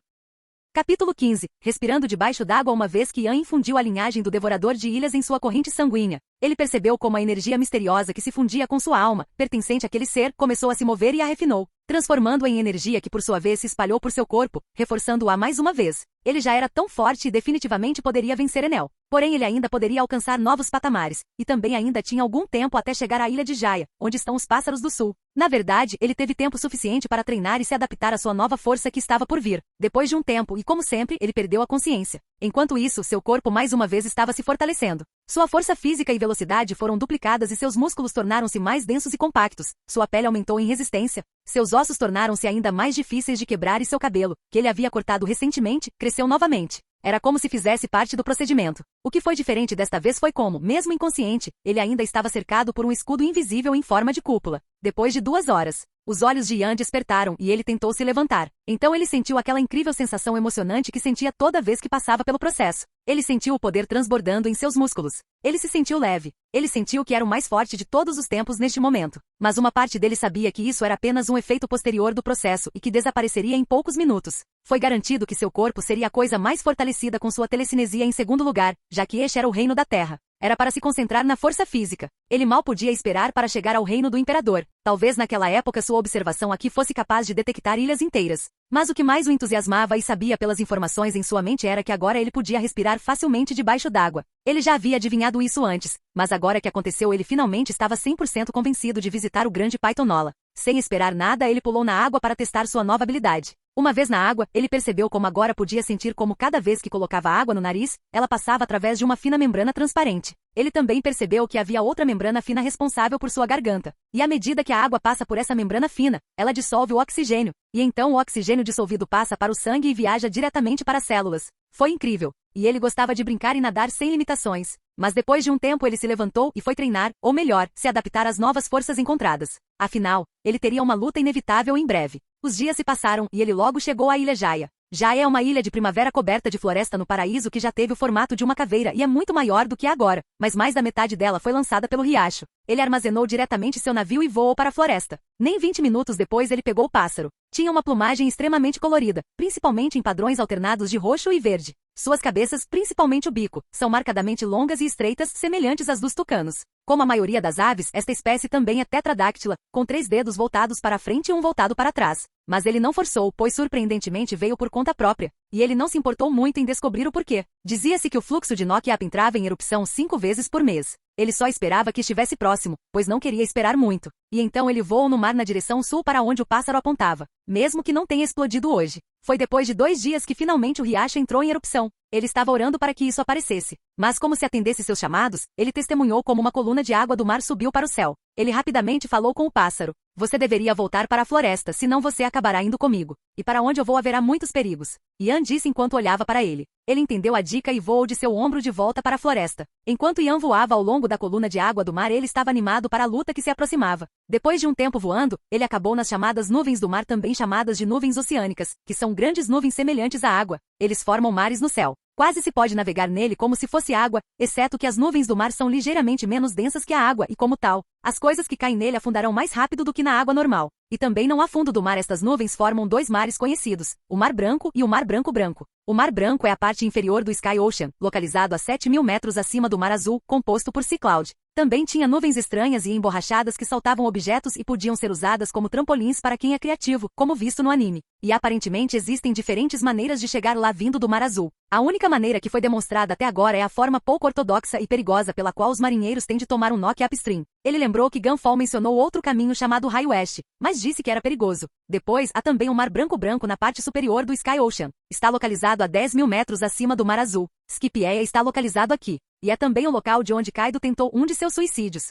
Capítulo 15. Respirando debaixo d'água. Uma vez que Ian infundiu a linhagem do Devorador de Ilhas em sua corrente sanguínea, ele percebeu como a energia misteriosa que se fundia com sua alma, pertencente àquele ser, começou a se mover e a refinou, transformando-a em energia que por sua vez se espalhou por seu corpo, reforçando-a mais uma vez. Ele já era tão forte e definitivamente poderia vencer Enel. Porém ele ainda poderia alcançar novos patamares, e também ainda tinha algum tempo até chegar à ilha de Jaya, onde estão os pássaros do sul. Na verdade, ele teve tempo suficiente para treinar e se adaptar à sua nova força que estava por vir. Depois de um tempo, e como sempre, ele perdeu a consciência. Enquanto isso, seu corpo mais uma vez estava se fortalecendo. Sua força física e velocidade foram duplicadas e seus músculos tornaram-se mais densos e compactos. Sua pele aumentou em resistência. Seus ossos tornaram-se ainda mais difíceis de quebrar e seu cabelo, que ele havia cortado recentemente, cresceu novamente. Era como se fizesse parte do procedimento. O que foi diferente desta vez foi como, mesmo inconsciente, ele ainda estava cercado por um escudo invisível em forma de cúpula. Depois de 2 horas, os olhos de Ian despertaram e ele tentou se levantar. Então ele sentiu aquela incrível sensação emocionante que sentia toda vez que passava pelo processo. Ele sentiu o poder transbordando em seus músculos. Ele se sentiu leve. Ele sentiu que era o mais forte de todos os tempos neste momento. Mas uma parte dele sabia que isso era apenas um efeito posterior do processo e que desapareceria em poucos minutos. Foi garantido que seu corpo seria a coisa mais fortalecida com sua telecinesia em segundo lugar, já que este era o reino da Terra. Era para se concentrar na força física. Ele mal podia esperar para chegar ao reino do Imperador. Talvez naquela época sua observação aqui fosse capaz de detectar ilhas inteiras. Mas o que mais o entusiasmava e sabia pelas informações em sua mente era que agora ele podia respirar facilmente debaixo d'água. Ele já havia adivinhado isso antes, mas agora que aconteceu ele finalmente estava 100% convencido de visitar o grande Python Nola. Sem esperar nada, ele pulou na água para testar sua nova habilidade. Uma vez na água, ele percebeu como agora podia sentir como cada vez que colocava água no nariz, ela passava através de uma fina membrana transparente. Ele também percebeu que havia outra membrana fina responsável por sua garganta. E à medida que a água passa por essa membrana fina, ela dissolve o oxigênio. E então o oxigênio dissolvido passa para o sangue e viaja diretamente para as células. Foi incrível. E ele gostava de brincar e nadar sem limitações. Mas depois de um tempo ele se levantou e foi treinar, ou melhor, se adaptar às novas forças encontradas. Afinal, ele teria uma luta inevitável em breve. Os dias se passaram e ele logo chegou à ilha Jaya. Jaya é uma ilha de primavera coberta de floresta no paraíso que já teve o formato de uma caveira e é muito maior do que agora, mas mais da metade dela foi lançada pelo riacho. Ele armazenou diretamente seu navio e voou para a floresta. Nem 20 minutos depois ele pegou o pássaro. Tinha uma plumagem extremamente colorida, principalmente em padrões alternados de roxo e verde. Suas cabeças, principalmente o bico, são marcadamente longas e estreitas, semelhantes às dos tucanos. Como a maioria das aves, esta espécie também é tetradáctila, com 3 dedos voltados para a frente e um voltado para trás. Mas ele não forçou, pois surpreendentemente veio por conta própria. E ele não se importou muito em descobrir o porquê. Dizia-se que o fluxo de Nokiap entrava em erupção 5 vezes por mês. Ele só esperava que estivesse próximo, pois não queria esperar muito. E então ele voou no mar na direção sul para onde o pássaro apontava, mesmo que não tenha explodido hoje. Foi depois de 2 dias que finalmente o riacho entrou em erupção. Ele estava orando para que isso aparecesse. Mas como se atendesse seus chamados, ele testemunhou como uma coluna de água do mar subiu para o céu. Ele rapidamente falou com o pássaro. Você deveria voltar para a floresta, senão você acabará indo comigo. E para onde eu vou haverá muitos perigos. Ian disse enquanto olhava para ele. Ele entendeu a dica e voou de seu ombro de volta para a floresta. Enquanto Ian voava ao longo da coluna de água do mar, ele estava animado para a luta que se aproximava. Depois de um tempo voando, ele acabou nas chamadas nuvens do mar, também chamadas de nuvens oceânicas, que são grandes nuvens semelhantes à água. Eles formam mares no céu. Quase se pode navegar nele como se fosse água, exceto que as nuvens do mar são ligeiramente menos densas que a água e, como tal, as coisas que caem nele afundarão mais rápido do que na água normal. E também não há fundo do mar. Estas nuvens formam 2 mares conhecidos, o Mar Branco e o Mar Branco-Branco. O Mar Branco é a parte inferior do Sky Ocean, localizado a 7.000 metros acima do Mar Azul, composto por Sea Cloud. Também tinha nuvens estranhas e emborrachadas que saltavam objetos e podiam ser usadas como trampolins para quem é criativo, como visto no anime. E aparentemente existem diferentes maneiras de chegar lá vindo do Mar Azul. A única maneira que foi demonstrada até agora é a forma pouco ortodoxa e perigosa pela qual os marinheiros têm de tomar um knock upstream. Ele lembrou que Gunfall mencionou outro caminho chamado High West, mas disse que era perigoso. Depois, há também um mar branco na parte superior do Sky Ocean. Está localizado a 10.000 metros acima do Mar Azul. Skipjaea está localizado aqui. E é também o local de onde Kaido tentou um de seus suicídios.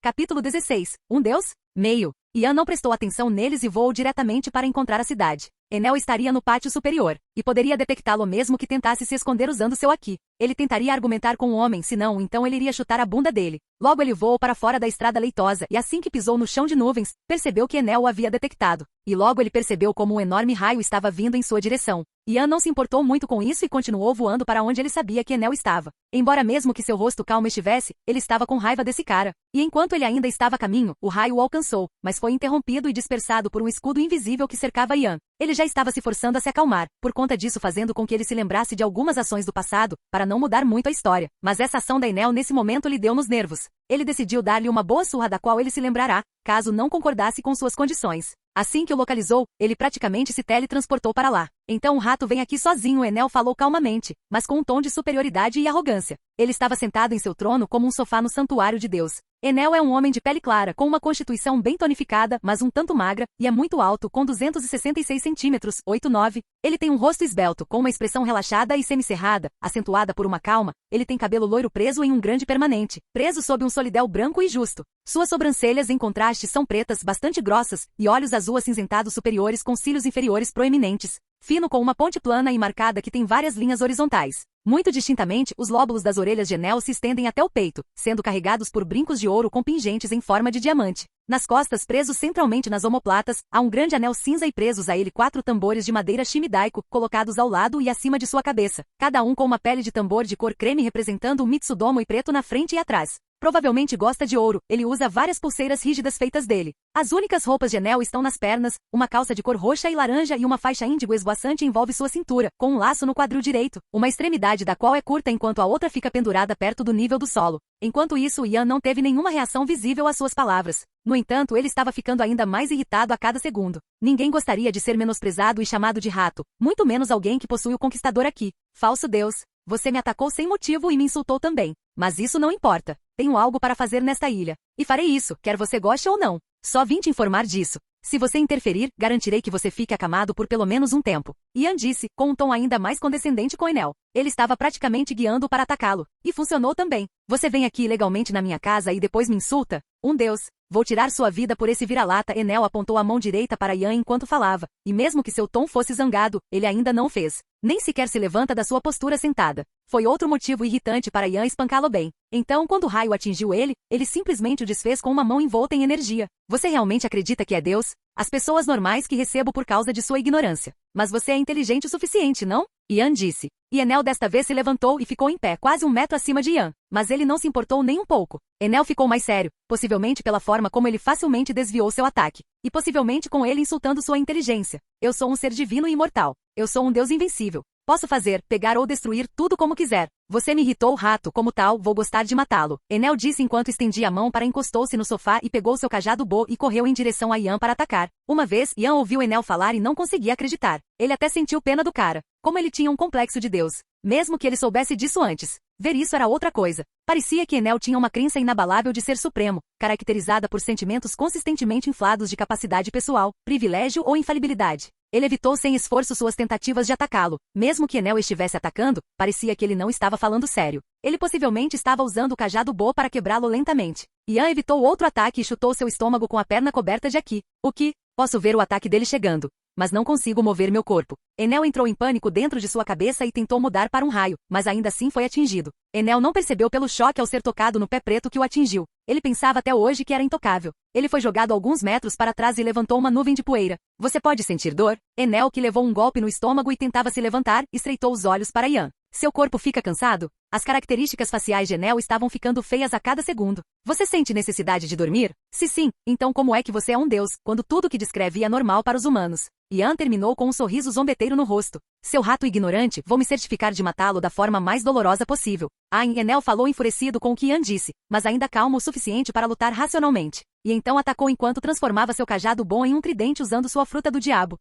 Capítulo 16. Um deus? Meio. Ian não prestou atenção neles e voou diretamente para encontrar a cidade. Enel estaria no pátio superior, e poderia detectá-lo mesmo que tentasse se esconder usando seu Haki. Ele tentaria argumentar com o homem, se não, então ele iria chutar a bunda dele. Logo ele voou para fora da estrada leitosa e assim que pisou no chão de nuvens, percebeu que Enel o havia detectado. E logo ele percebeu como um enorme raio estava vindo em sua direção. Ian não se importou muito com isso e continuou voando para onde ele sabia que Enel estava. Embora mesmo que seu rosto calmo estivesse, ele estava com raiva desse cara. E enquanto ele ainda estava a caminho, o raio o alcançou, mas foi interrompido e dispersado por um escudo invisível que cercava Ian. Ele já estava se forçando a se acalmar, por conta disso fazendo com que ele se lembrasse de algumas ações do passado, para não mudar muito a história. Mas essa ação da Enel nesse momento lhe deu nos nervos. Ele decidiu dar-lhe uma boa surra da qual ele se lembrará, caso não concordasse com suas condições. Assim que o localizou, ele praticamente se teletransportou para lá. Então o rato vem aqui sozinho, Enel falou calmamente, mas com um tom de superioridade e arrogância. Ele estava sentado em seu trono como um sofá no santuário de Deus. Enel é um homem de pele clara, com uma constituição bem tonificada, mas um tanto magra, e é muito alto, com 266 centímetros, 8,9. Ele tem um rosto esbelto, com uma expressão relaxada e semicerrada, acentuada por uma calma. Ele tem cabelo loiro preso em um grande permanente, preso sob um solidel branco e justo. Suas sobrancelhas, em contraste, são pretas, bastante grossas, e olhos azul acinzentados superiores com cílios inferiores proeminentes. Fino com uma ponte plana e marcada que tem várias linhas horizontais. Muito distintamente, os lóbulos das orelhas de Enel se estendem até o peito, sendo carregados por brincos de ouro com pingentes em forma de diamante. Nas costas, presos centralmente nas omoplatas, há um grande anel cinza e presos a ele 4 tambores de madeira shimidaico, colocados ao lado e acima de sua cabeça, cada um com uma pele de tambor de cor creme representando um mitsudomo e preto na frente e atrás. Provavelmente gosta de ouro, ele usa várias pulseiras rígidas feitas dele. As únicas roupas de Enel estão nas pernas, uma calça de cor roxa e laranja e uma faixa índigo esvoaçante envolve sua cintura, com um laço no quadril direito, uma extremidade da qual é curta enquanto a outra fica pendurada perto do nível do solo. Enquanto isso, Ian não teve nenhuma reação visível às suas palavras. No entanto, ele estava ficando ainda mais irritado a cada segundo. Ninguém gostaria de ser menosprezado e chamado de rato, muito menos alguém que possui o conquistador aqui. Falso Deus, você me atacou sem motivo e me insultou também. Mas isso não importa. Tenho algo para fazer nesta ilha. E farei isso, quer você goste ou não. Só vim te informar disso. Se você interferir, garantirei que você fique acamado por pelo menos um tempo. Ian disse, com um tom ainda mais condescendente com Enel. Ele estava praticamente guiando para atacá-lo. E funcionou também. Você vem aqui ilegalmente na minha casa e depois me insulta? Um Deus. Vou tirar sua vida por esse vira-lata. Enel apontou a mão direita para Ian enquanto falava. E mesmo que seu tom fosse zangado, ele ainda não fez. Nem sequer se levanta da sua postura sentada. Foi outro motivo irritante para Ian espancá-lo bem. Então, quando o raio atingiu ele, ele simplesmente o desfez com uma mão envolta em energia. Você realmente acredita que é Deus? As pessoas normais que recebo por causa de sua ignorância. Mas você é inteligente o suficiente, não? Ian disse. E Enel desta vez se levantou e ficou em pé quase 1 metro acima de Ian. Mas ele não se importou nem um pouco. Enel ficou mais sério, possivelmente pela forma como ele facilmente desviou seu ataque. E possivelmente com ele insultando sua inteligência. Eu sou um ser divino e imortal. Eu sou um Deus invencível. Posso fazer, pegar ou destruir tudo como quiser. Você me irritou, rato, como tal, vou gostar de matá-lo. Enel disse enquanto estendia a mão para encostou-se no sofá e pegou seu cajado bo e correu em direção a Ian para atacar. Uma vez, Ian ouviu Enel falar e não conseguia acreditar. Ele até sentiu pena do cara. Como ele tinha um complexo de Deus. Mesmo que ele soubesse disso antes. Ver isso era outra coisa. Parecia que Enel tinha uma crença inabalável de ser supremo, caracterizada por sentimentos consistentemente inflados de capacidade pessoal, privilégio ou infalibilidade. Ele evitou sem esforço suas tentativas de atacá-lo. Mesmo que Enel estivesse atacando, parecia que ele não estava falando sério. Ele possivelmente estava usando o cajado bo para quebrá-lo lentamente. Ian evitou outro ataque e chutou seu estômago com a perna coberta de Haki. O que? Posso ver o ataque dele chegando. Mas não consigo mover meu corpo. Enel entrou em pânico dentro de sua cabeça e tentou mudar para um raio, mas ainda assim foi atingido. Enel não percebeu pelo choque ao ser tocado no pé preto que o atingiu. Ele pensava até hoje que era intocável. Ele foi jogado alguns metros para trás e levantou uma nuvem de poeira. Você pode sentir dor? Enel, que levou um golpe no estômago e tentava se levantar, estreitou os olhos para Ian. Seu corpo fica cansado? As características faciais de Enel estavam ficando feias a cada segundo. Você sente necessidade de dormir? Se sim, então como é que você é um deus, quando tudo que descreve é normal para os humanos? Ian terminou com um sorriso zombeteiro no rosto. Seu rato ignorante, vou me certificar de matá-lo da forma mais dolorosa possível. Enel falou enfurecido com o que Ian disse, mas ainda calmo o suficiente para lutar racionalmente. E então atacou enquanto transformava seu cajado bom em um tridente usando sua fruta do diabo.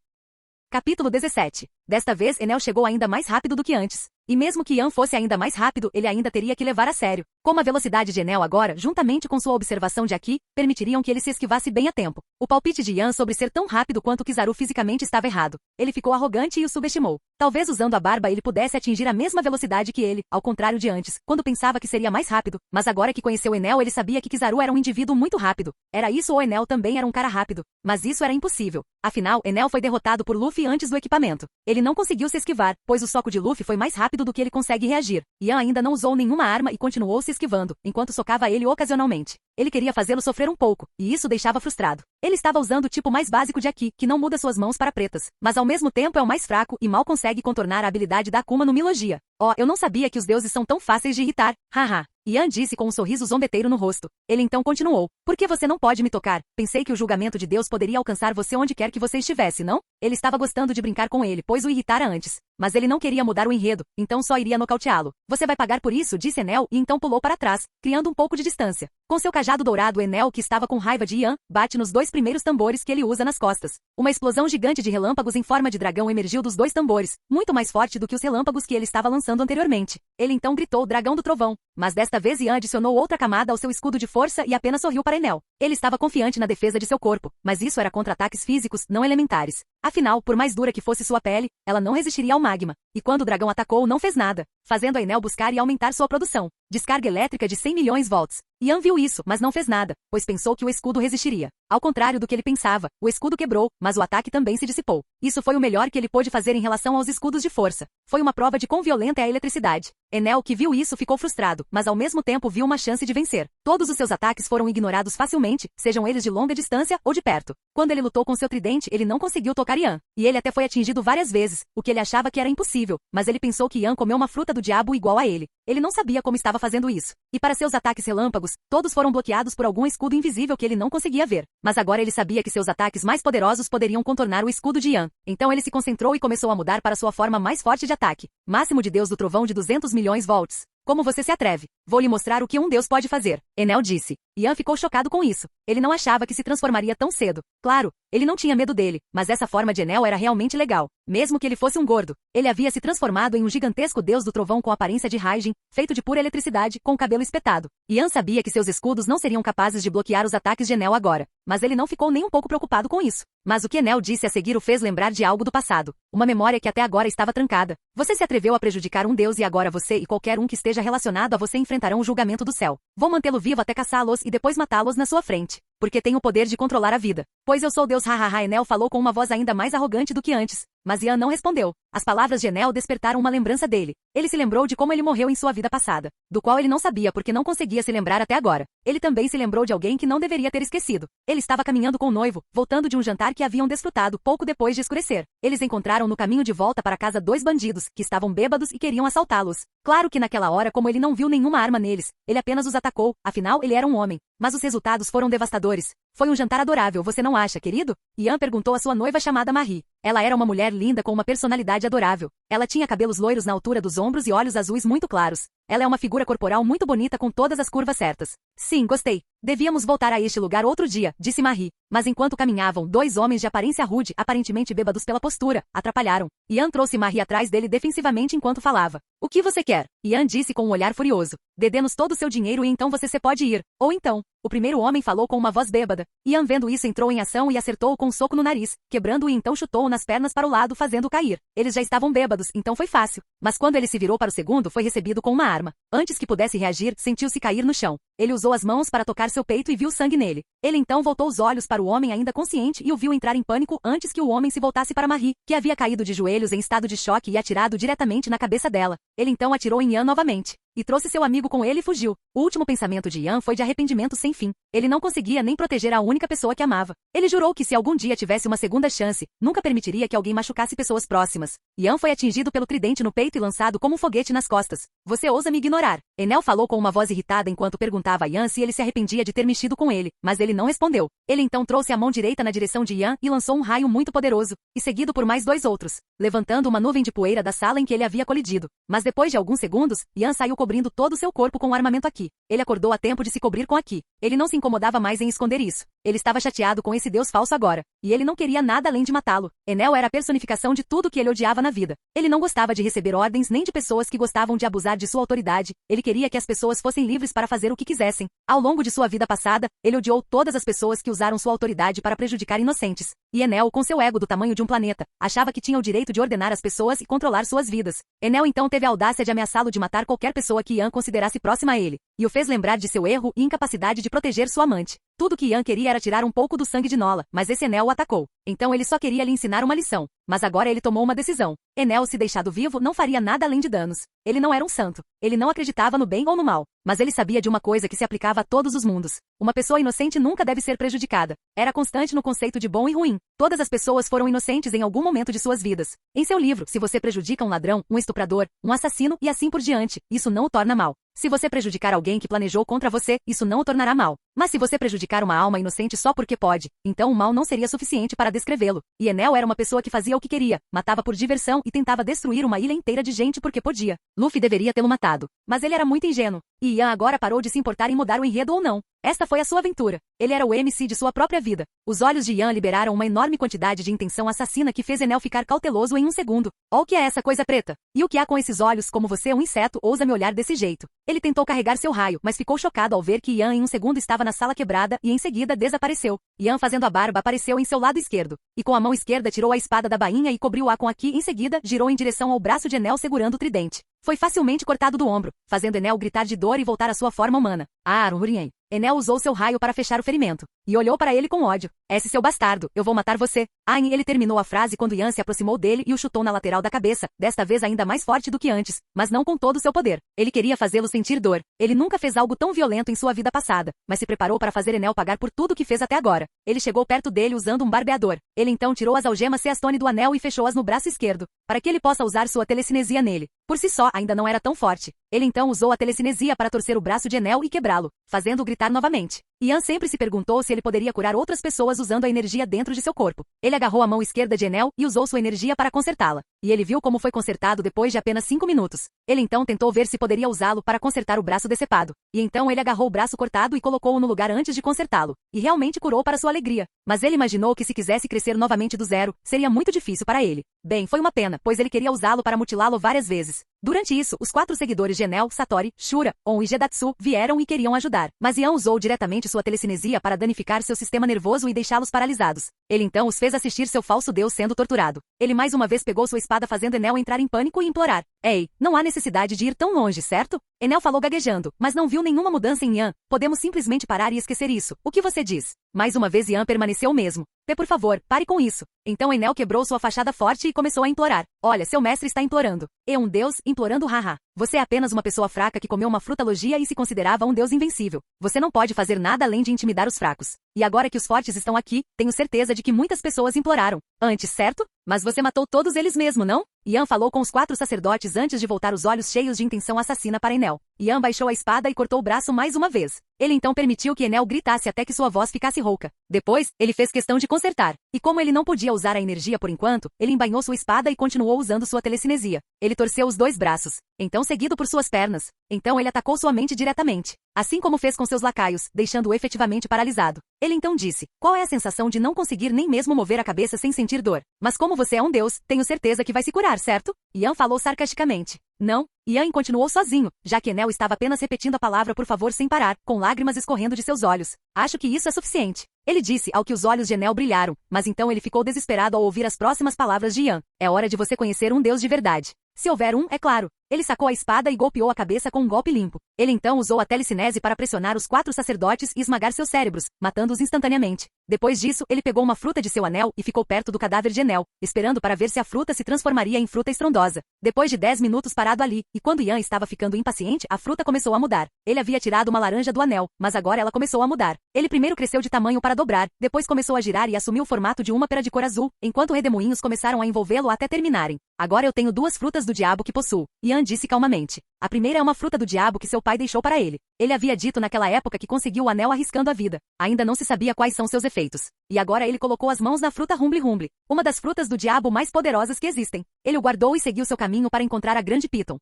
Capítulo 17. Desta vez Enel chegou ainda mais rápido do que antes. E mesmo que Ian fosse ainda mais rápido, ele ainda teria que levar a sério. Como a velocidade de Enel agora, juntamente com sua observação de aqui, permitiriam que ele se esquivasse bem a tempo. O palpite de Ian sobre ser tão rápido quanto Kizaru fisicamente estava errado. Ele ficou arrogante e o subestimou. Talvez usando a barba ele pudesse atingir a mesma velocidade que ele, ao contrário de antes, quando pensava que seria mais rápido. Mas agora que conheceu Enel ele sabia que Kizaru era um indivíduo muito rápido. Era isso ou Enel também era um cara rápido. Mas isso era impossível. Afinal, Enel foi derrotado por Luffy antes do equipamento. Ele não conseguiu se esquivar, pois o soco de Luffy foi mais rápido do que ele consegue reagir. Ian ainda não usou nenhuma arma e continuou se esquivando, enquanto socava ele ocasionalmente. Ele queria fazê-lo sofrer um pouco, e isso o deixava frustrado. Ele estava usando o tipo mais básico de Aki, que não muda suas mãos para pretas, mas ao mesmo tempo é o mais fraco e mal consegue contornar a habilidade da Akuma no Milogia. Eu não sabia que os deuses são tão fáceis de irritar, haha. Ian disse com um sorriso zombeteiro no rosto. Ele então continuou. Por que você não pode me tocar? Pensei que o julgamento de Deus poderia alcançar você onde quer que você estivesse, não? Ele estava gostando de brincar com ele, pois o irritara antes. Mas ele não queria mudar o enredo, então só iria nocauteá-lo. Você vai pagar por isso, disse Enel, e então pulou para trás, criando um pouco de distância. Com seu cajado dourado, Enel, que estava com raiva de Ian, bate nos 2 primeiros tambores que ele usa nas costas. Uma explosão gigante de relâmpagos em forma de dragão emergiu dos 2 tambores, muito mais forte do que os relâmpagos que ele estava lançando anteriormente. Ele então gritou Dragão do Trovão, mas desta vez Ian adicionou outra camada ao seu escudo de força e apenas sorriu para Enel. Ele estava confiante na defesa de seu corpo, mas isso era contra ataques físicos, não elementares. Afinal, por mais dura que fosse sua pele, ela não resistiria ao magma. E quando o dragão atacou, não fez nada, fazendo a Enel buscar e aumentar sua produção. Descarga elétrica de 100 milhões volts. Ian viu isso, mas não fez nada, pois pensou que o escudo resistiria. Ao contrário do que ele pensava, o escudo quebrou, mas o ataque também se dissipou. Isso foi o melhor que ele pôde fazer em relação aos escudos de força. Foi uma prova de quão violenta é a eletricidade. Enel, que viu isso, ficou frustrado, mas ao mesmo tempo viu uma chance de vencer. Todos os seus ataques foram ignorados facilmente, sejam eles de longa distância ou de perto. Quando ele lutou com seu tridente, ele não conseguiu tocar Ian. E ele até foi atingido várias vezes, o que ele achava que era impossível, mas ele pensou que Ian comeu uma fruta do diabo igual a ele. Ele não sabia como estava fazendo isso. E para seus ataques relâmpagos, todos foram bloqueados por algum escudo invisível que ele não conseguia ver. Mas agora ele sabia que seus ataques mais poderosos poderiam contornar o escudo de Ian. Então ele se concentrou e começou a mudar para sua forma mais forte de ataque. Máximo de Deus do Trovão de 200 milhões volts. Como você se atreve? Vou lhe mostrar o que um deus pode fazer, Enel disse. Ian ficou chocado com isso. Ele não achava que se transformaria tão cedo. Claro, ele não tinha medo dele, mas essa forma de Enel era realmente legal. Mesmo que ele fosse um gordo, ele havia se transformado em um gigantesco deus do trovão com aparência de Raijin, feito de pura eletricidade, com o cabelo espetado. Ian sabia que seus escudos não seriam capazes de bloquear os ataques de Enel agora, mas ele não ficou nem um pouco preocupado com isso. Mas o que Enel disse a seguir o fez lembrar de algo do passado. Uma memória que até agora estava trancada. Você se atreveu a prejudicar um deus e agora você e qualquer um que esteja relacionado a você enfrentarão o julgamento do céu. Vou mantê-lo vivo até caçá-los e depois matá-los na sua frente. Porque tenho o poder de controlar a vida. Pois eu sou Deus, hahaha. Enel falou com uma voz ainda mais arrogante do que antes. Mas Ian não respondeu. As palavras de Enel despertaram uma lembrança dele. Ele se lembrou de como ele morreu em sua vida passada, do qual ele não sabia porque não conseguia se lembrar até agora. Ele também se lembrou de alguém que não deveria ter esquecido. Ele estava caminhando com o noivo, voltando de um jantar que haviam desfrutado pouco depois de escurecer. Eles encontraram no caminho de volta para casa 2 bandidos, que estavam bêbados e queriam assaltá-los. Claro que naquela hora, como ele não viu nenhuma arma neles, ele apenas os atacou, afinal ele era um homem. Mas os resultados foram devastadores. Foi um jantar adorável, você não acha, querido? Ian perguntou à sua noiva chamada Marie. Ela era uma mulher linda com uma personalidade adorável. Ela tinha cabelos loiros na altura dos ombros e olhos azuis muito claros. Ela é uma figura corporal muito bonita com todas as curvas certas. Sim, gostei. Devíamos voltar a este lugar outro dia, disse Marie. Mas enquanto caminhavam, 2 homens de aparência rude, aparentemente bêbados pela postura, atrapalharam. Ian trouxe Marie atrás dele defensivamente enquanto falava. O que você quer? Ian disse com um olhar furioso. Dê-nos todo o seu dinheiro e então você se pode ir. Ou então. O primeiro homem falou com uma voz bêbada. Ian vendo isso entrou em ação e acertou-o com um soco no nariz, quebrando-o e então chutou-o nas pernas para o lado fazendo-o cair. Eles já estavam bêbados, então foi fácil. Mas quando ele se virou para o segundo foi recebido com uma arma. Antes que pudesse reagir, sentiu-se cair no chão. Ele usou as mãos para tocar seu peito e viu sangue nele. Ele então voltou os olhos para o homem ainda consciente e o viu entrar em pânico antes que o homem se voltasse para Marie, que havia caído de joelhos em estado de choque e atirado diretamente na cabeça dela. Ele então atirou em Yan novamente. E trouxe seu amigo com ele e fugiu. O último pensamento de Yan foi de arrependimento sem fim. Ele não conseguia nem proteger a única pessoa que amava. Ele jurou que se algum dia tivesse uma segunda chance, nunca permitiria que alguém machucasse pessoas próximas. Yan foi atingido pelo tridente no peito e lançado como um foguete nas costas. Você ousa me ignorar? Enel falou com uma voz irritada enquanto perguntava a Yan se ele se arrependia de ter mexido com ele, mas ele não respondeu. Ele então trouxe a mão direita na direção de Yan e lançou um raio muito poderoso, e seguido por mais 2 outros, levantando uma nuvem de poeira da sala em que ele havia colidido. Mas depois de alguns segundos, Yan saiu cobrindo todo o seu corpo com o armamento aqui. Ele acordou a tempo de se cobrir com aqui. Ele não se incomodava mais em esconder isso. Ele estava chateado com esse deus falso agora. E ele não queria nada além de matá-lo. Enel era a personificação de tudo que ele odiava na vida. Ele não gostava de receber ordens nem de pessoas que gostavam de abusar de sua autoridade. Ele queria que as pessoas fossem livres para fazer o que quisessem. Ao longo de sua vida passada, ele odiou todas as pessoas que usaram sua autoridade para prejudicar inocentes. E Enel, com seu ego do tamanho de um planeta, achava que tinha o direito de ordenar as pessoas e controlar suas vidas. Enel então teve a audácia de ameaçá-lo de matar qualquer pessoa que Yan considerasse próxima a ele. E o fez lembrar de seu erro e incapacidade de proteger sua amante. Tudo que Yan queria era tirar um pouco do sangue de Nola, mas esse Enel o atacou. Então ele só queria lhe ensinar uma lição. Mas agora ele tomou uma decisão. Enel, se deixado vivo, não faria nada além de danos. Ele não era um santo. Ele não acreditava no bem ou no mal. Mas ele sabia de uma coisa que se aplicava a todos os mundos. Uma pessoa inocente nunca deve ser prejudicada. Era constante no conceito de bom e ruim. Todas as pessoas foram inocentes em algum momento de suas vidas. Em seu livro, se você prejudica um ladrão, um estuprador, um assassino e assim por diante, isso não o torna mal. Se você prejudicar alguém que planejou contra você, isso não o tornará mal. Mas se você prejudicar uma alma inocente só porque pode, então o mal não seria suficiente para descrevê-lo. E Enel era uma pessoa que fazia o que queria, matava por diversão e tentava destruir uma ilha inteira de gente porque podia. Luffy deveria tê-lo matado. Mas ele era muito ingênuo. E Yan agora parou de se importar em mudar o enredo ou não. Esta foi a sua aventura. Ele era o MC de sua própria vida. Os olhos de Yan liberaram uma enorme quantidade de intenção assassina que fez Enel ficar cauteloso em um segundo. Ó, o que é essa coisa preta? E o que há com esses olhos? Como você, um inseto, ousa me olhar desse jeito? Ele tentou carregar seu raio, mas ficou chocado ao ver que Yan em um segundo estava na sala quebrada e em seguida desapareceu. Yan, fazendo a barba, apareceu em seu lado esquerdo. E com a mão esquerda tirou a espada da bainha e cobriu-a com aqui. Em seguida, girou em direção ao braço de Enel segurando o tridente. Foi facilmente cortado do ombro, fazendo Enel gritar de dor e voltar à sua forma humana. Ah, Arunrien. Enel usou seu raio para fechar o ferimento. E olhou para ele com ódio. Esse seu bastardo, eu vou matar você. Ele terminou a frase quando Yan se aproximou dele e o chutou na lateral da cabeça, desta vez ainda mais forte do que antes, mas não com todo o seu poder. Ele queria fazê-lo sentir dor. Ele nunca fez algo tão violento em sua vida passada, mas se preparou para fazer Enel pagar por tudo que fez até agora. Ele chegou perto dele usando um barbeador. Ele então tirou as algemas Seastone do anel e fechou-as no braço esquerdo, para que ele possa usar sua telecinesia nele. Por si só, ainda não era tão forte. Ele então usou a telecinesia para torcer o braço de Enel e quebrá-lo, fazendo-o gritar novamente. Yan sempre se perguntou se ele poderia curar outras pessoas usando a energia dentro de seu corpo. Ele agarrou a mão esquerda de Enel e usou sua energia para consertá-la. E ele viu como foi consertado depois de apenas 5 minutos. Ele então tentou ver se poderia usá-lo para consertar o braço decepado. E então ele agarrou o braço cortado e colocou-o no lugar antes de consertá-lo. E realmente curou para sua alegria. Mas ele imaginou que se quisesse crescer novamente do zero, seria muito difícil para ele. Bem, foi uma pena, pois ele queria usá-lo para mutilá-lo várias vezes. Durante isso, os 4 seguidores de Enel, Satori, Shura, On e Gedatsu vieram e queriam ajudar. Mas Yan usou diretamente sua telecinesia para danificar seu sistema nervoso e deixá-los paralisados. Ele então os fez assistir seu falso deus sendo torturado. Ele mais uma vez pegou sua espada fazendo Enel entrar em pânico e implorar. Ei, não há necessidade de ir tão longe, certo? Enel falou gaguejando, mas não viu nenhuma mudança em Yan. Podemos simplesmente parar e esquecer isso. O que você diz? Mais uma vez Yan permaneceu o mesmo. Por favor, pare com isso. Então Enel quebrou sua fachada forte e começou a implorar. Olha, seu mestre está implorando. Um deus, implorando haha. Você é apenas uma pessoa fraca que comeu uma fruta logia e se considerava um deus invencível. Você não pode fazer nada além de intimidar os fracos. E agora que os fortes estão aqui, tenho certeza de que muitas pessoas imploraram. Antes, certo? Mas você matou todos eles mesmo, não? Yan falou com os 4 sacerdotes antes de voltar os olhos cheios de intenção assassina para Enel. Yan baixou a espada e cortou o braço mais uma vez. Ele então permitiu que Enel gritasse até que sua voz ficasse rouca. Depois, ele fez questão de consertar. E como ele não podia usar a energia por enquanto, ele embainhou sua espada e continuou usando sua telecinesia. Ele torceu os 2 braços. Então seguido por suas pernas. Então ele atacou sua mente diretamente. Assim como fez com seus lacaios, deixando-o efetivamente paralisado. Ele então disse, qual é a sensação de não conseguir nem mesmo mover a cabeça sem sentir dor? Mas como você é um deus, tenho certeza que vai se curar, certo? Yan falou sarcasticamente. Não. Yan continuou sozinho, já que Enel estava apenas repetindo a palavra por favor sem parar, com lágrimas escorrendo de seus olhos. Acho que isso é suficiente. Ele disse ao que os olhos de Enel brilharam, mas então ele ficou desesperado ao ouvir as próximas palavras de Yan. É hora de você conhecer um deus de verdade. Se houver um, é claro. Ele sacou a espada e golpeou a cabeça com um golpe limpo. Ele então usou a telecinese para pressionar os 4 sacerdotes e esmagar seus cérebros, matando-os instantaneamente. Depois disso, ele pegou uma fruta de seu anel e ficou perto do cadáver de Enel, esperando para ver se a fruta se transformaria em fruta estrondosa. Depois de 10 minutos parado ali, e quando Ian estava ficando impaciente, a fruta começou a mudar. Ele havia tirado uma laranja do anel, mas agora ela começou a mudar. Ele primeiro cresceu de tamanho para dobrar, depois começou a girar e assumiu o formato de uma pera de cor azul, enquanto redemoinhos começaram a envolvê-lo até terminarem. Agora eu tenho 2 frutas do diabo que possuo, Ian disse calmamente. A primeira é uma fruta do diabo que seu pai deixou para ele. Ele havia dito naquela época que conseguiu o anel arriscando a vida. Ainda não se sabia quais são seus efeitos. E agora ele colocou as mãos na fruta Rumble Rumble, uma das frutas do diabo mais poderosas que existem. Ele o guardou e seguiu seu caminho para encontrar a grande Piton.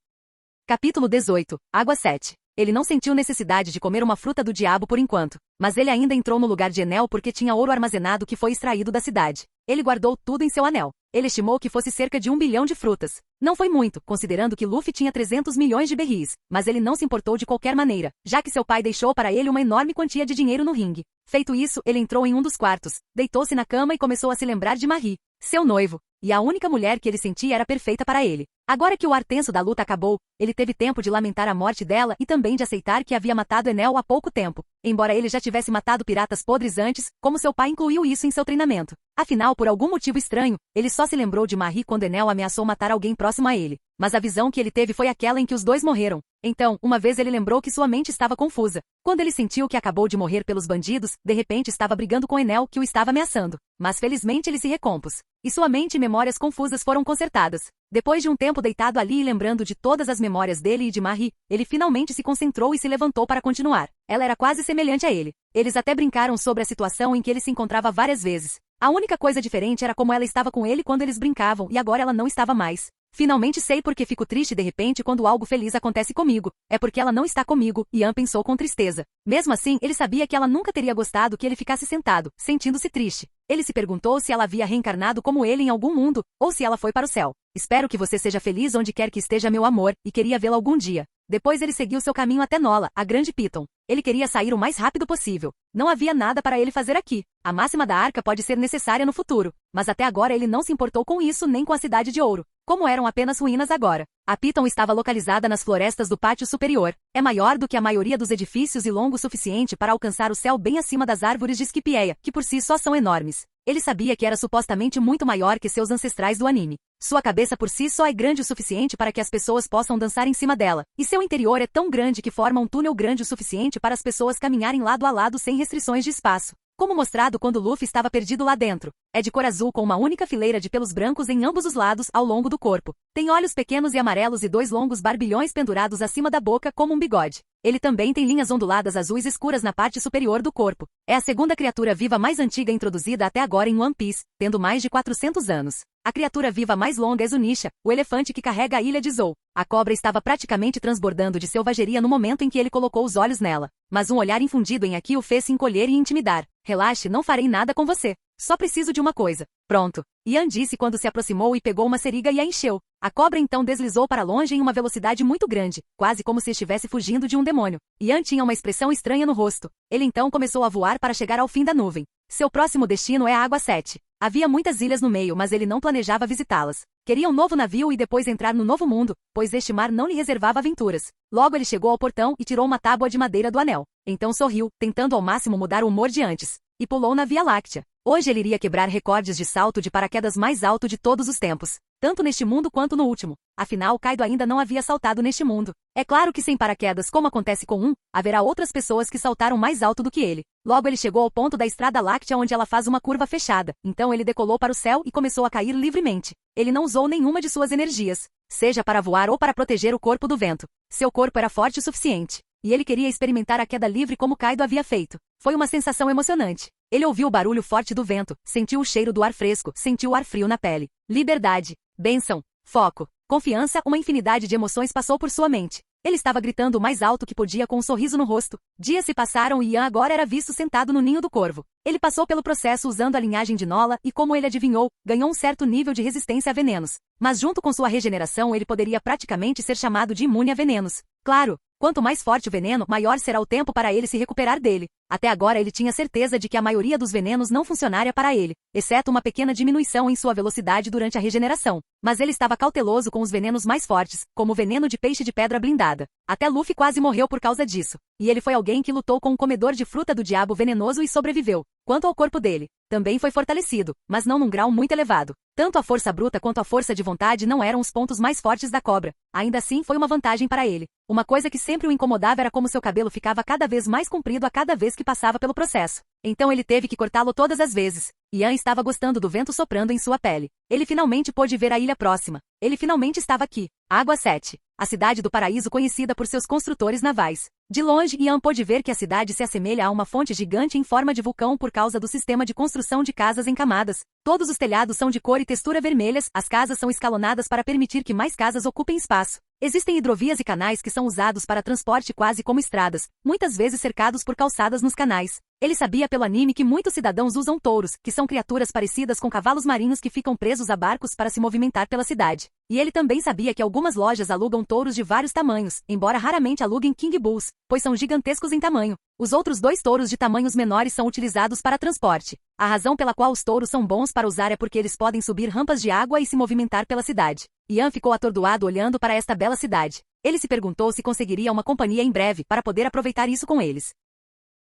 Capítulo 18. Água 7. Ele não sentiu necessidade de comer uma fruta do diabo por enquanto, mas ele ainda entrou no lugar de Enel porque tinha ouro armazenado que foi extraído da cidade. Ele guardou tudo em seu anel. Ele estimou que fosse cerca de 1 bilhão de frutas. Não foi muito, considerando que Luffy tinha 300 milhões de berries, mas ele não se importou de qualquer maneira, já que seu pai deixou para ele uma enorme quantia de dinheiro no ringue. Feito isso, ele entrou em um dos quartos, deitou-se na cama e começou a se lembrar de Marie, seu noivo, e a única mulher que ele sentia era perfeita para ele. Agora que o ar tenso da luta acabou, ele teve tempo de lamentar a morte dela e também de aceitar que havia matado Enel há pouco tempo. Embora ele já tivesse matado piratas podres antes, como seu pai incluiu isso em seu treinamento. Afinal, por algum motivo estranho, ele só se lembrou de Marie quando Enel ameaçou matar alguém próximo a ele. Mas a visão que ele teve foi aquela em que os dois morreram. Então, uma vez ele lembrou que sua mente estava confusa. Quando ele sentiu que acabou de morrer pelos bandidos, de repente estava brigando com Enel que o estava ameaçando. Mas felizmente ele se recompôs. E sua mente e memórias confusas foram consertadas. Depois de um tempo deitado ali e lembrando de todas as memórias dele e de Marie, ele finalmente se concentrou e se levantou para continuar. Ela era quase semelhante a ele. Eles até brincaram sobre a situação em que ele se encontrava várias vezes. A única coisa diferente era como ela estava com ele quando eles brincavam e agora ela não estava mais. Finalmente sei porque fico triste de repente quando algo feliz acontece comigo. É porque ela não está comigo, Ian pensou com tristeza. Mesmo assim, ele sabia que ela nunca teria gostado que ele ficasse sentado, sentindo-se triste. Ele se perguntou se ela havia reencarnado como ele em algum mundo, ou se ela foi para o céu. Espero que você seja feliz onde quer que esteja meu amor, e queria vê-la algum dia. Depois ele seguiu seu caminho até Nola, a grande Piton. Ele queria sair o mais rápido possível. Não havia nada para ele fazer aqui. A máxima da arca pode ser necessária no futuro, mas até agora ele não se importou com isso nem com a cidade de ouro. Como eram apenas ruínas agora. A Piton estava localizada nas florestas do pátio superior. É maior do que a maioria dos edifícios e longo o suficiente para alcançar o céu bem acima das árvores de Skipieia, que por si só são enormes. Ele sabia que era supostamente muito maior que seus ancestrais do anime. Sua cabeça por si só é grande o suficiente para que as pessoas possam dançar em cima dela, e seu interior é tão grande que forma um túnel grande o suficiente para as pessoas caminharem lado a lado sem restrições de espaço. Como mostrado quando Luffy estava perdido lá dentro. É de cor azul com uma única fileira de pelos brancos em ambos os lados ao longo do corpo. Tem olhos pequenos e amarelos e 2 longos barbilhões pendurados acima da boca como um bigode. Ele também tem linhas onduladas azuis escuras na parte superior do corpo. É a segunda criatura viva mais antiga introduzida até agora em One Piece, tendo mais de 400 anos. A criatura viva mais longa é Zunisha, o elefante que carrega a ilha de Zou. A cobra estava praticamente transbordando de selvageria no momento em que ele colocou os olhos nela. Mas um olhar infundido em Aki o fez se encolher e intimidar. Relaxe, não farei nada com você. Só preciso de uma coisa. Pronto. Ian disse quando se aproximou e pegou uma seringa e a encheu. A cobra então deslizou para longe em uma velocidade muito grande, quase como se estivesse fugindo de um demônio. Ian tinha uma expressão estranha no rosto. Ele então começou a voar para chegar ao fim da nuvem. Seu próximo destino é a Água 7. Havia muitas ilhas no meio, mas ele não planejava visitá-las. Queria um novo navio e depois entrar no novo mundo, pois este mar não lhe reservava aventuras. Logo ele chegou ao portão e tirou uma tábua de madeira do anel. Então sorriu, tentando ao máximo mudar o humor de antes, e pulou na Via Láctea. Hoje ele iria quebrar recordes de salto de paraquedas mais alto de todos os tempos, tanto neste mundo quanto no último. Afinal, Kaido ainda não havia saltado neste mundo. É claro que sem paraquedas, como acontece com haverá outras pessoas que saltaram mais alto do que ele. Logo ele chegou ao ponto da Estrada Láctea onde ela faz uma curva fechada. Então ele decolou para o céu e começou a cair livremente. Ele não usou nenhuma de suas energias, seja para voar ou para proteger o corpo do vento. Seu corpo era forte o suficiente, e ele queria experimentar a queda livre como Kaido havia feito. Foi uma sensação emocionante. Ele ouviu o barulho forte do vento, sentiu o cheiro do ar fresco, sentiu o ar frio na pele. Liberdade, bênção, foco, confiança, uma infinidade de emoções passou por sua mente. Ele estava gritando o mais alto que podia com um sorriso no rosto. Dias se passaram e Ian agora era visto sentado no ninho do corvo. Ele passou pelo processo usando a linhagem de Nola e, como ele adivinhou, ganhou um certo nível de resistência a venenos. Mas junto com sua regeneração ele poderia praticamente ser chamado de imune a venenos. Claro, quanto mais forte o veneno, maior será o tempo para ele se recuperar dele. Até agora ele tinha certeza de que a maioria dos venenos não funcionaria para ele, exceto uma pequena diminuição em sua velocidade durante a regeneração. Mas ele estava cauteloso com os venenos mais fortes, como o veneno de peixe de pedra blindada. Até Luffy quase morreu por causa disso. E ele foi alguém que lutou com um comedor de fruta do diabo venenoso e sobreviveu. Quanto ao corpo dele, também foi fortalecido, mas não num grau muito elevado. Tanto a força bruta quanto a força de vontade não eram os pontos mais fortes da cobra. Ainda assim foi uma vantagem para ele. Uma coisa que sempre o incomodava era como seu cabelo ficava cada vez mais comprido a cada vez que passava pelo processo. Então ele teve que cortá-lo todas as vezes. Ian estava gostando do vento soprando em sua pele. Ele finalmente pôde ver a ilha próxima. Ele finalmente estava aqui. Água 7. A cidade do paraíso conhecida por seus construtores navais. De longe, Ian pôde ver que a cidade se assemelha a uma fonte gigante em forma de vulcão por causa do sistema de construção de casas em camadas. Todos os telhados são de cor e textura vermelhas, as casas são escalonadas para permitir que mais casas ocupem espaço. Existem hidrovias e canais que são usados para transporte quase como estradas, muitas vezes cercados por calçadas nos canais. Ele sabia pelo anime que muitos cidadãos usam touros, que são criaturas parecidas com cavalos marinhos que ficam presos a barcos para se movimentar pela cidade. E ele também sabia que algumas lojas alugam touros de vários tamanhos, embora raramente aluguem King Bulls, pois são gigantescos em tamanho. Os outros 2 touros de tamanhos menores são utilizados para transporte. A razão pela qual os touros são bons para usar é porque eles podem subir rampas de água e se movimentar pela cidade. Ian ficou atordoado olhando para esta bela cidade. Ele se perguntou se conseguiria uma companhia em breve para poder aproveitar isso com eles.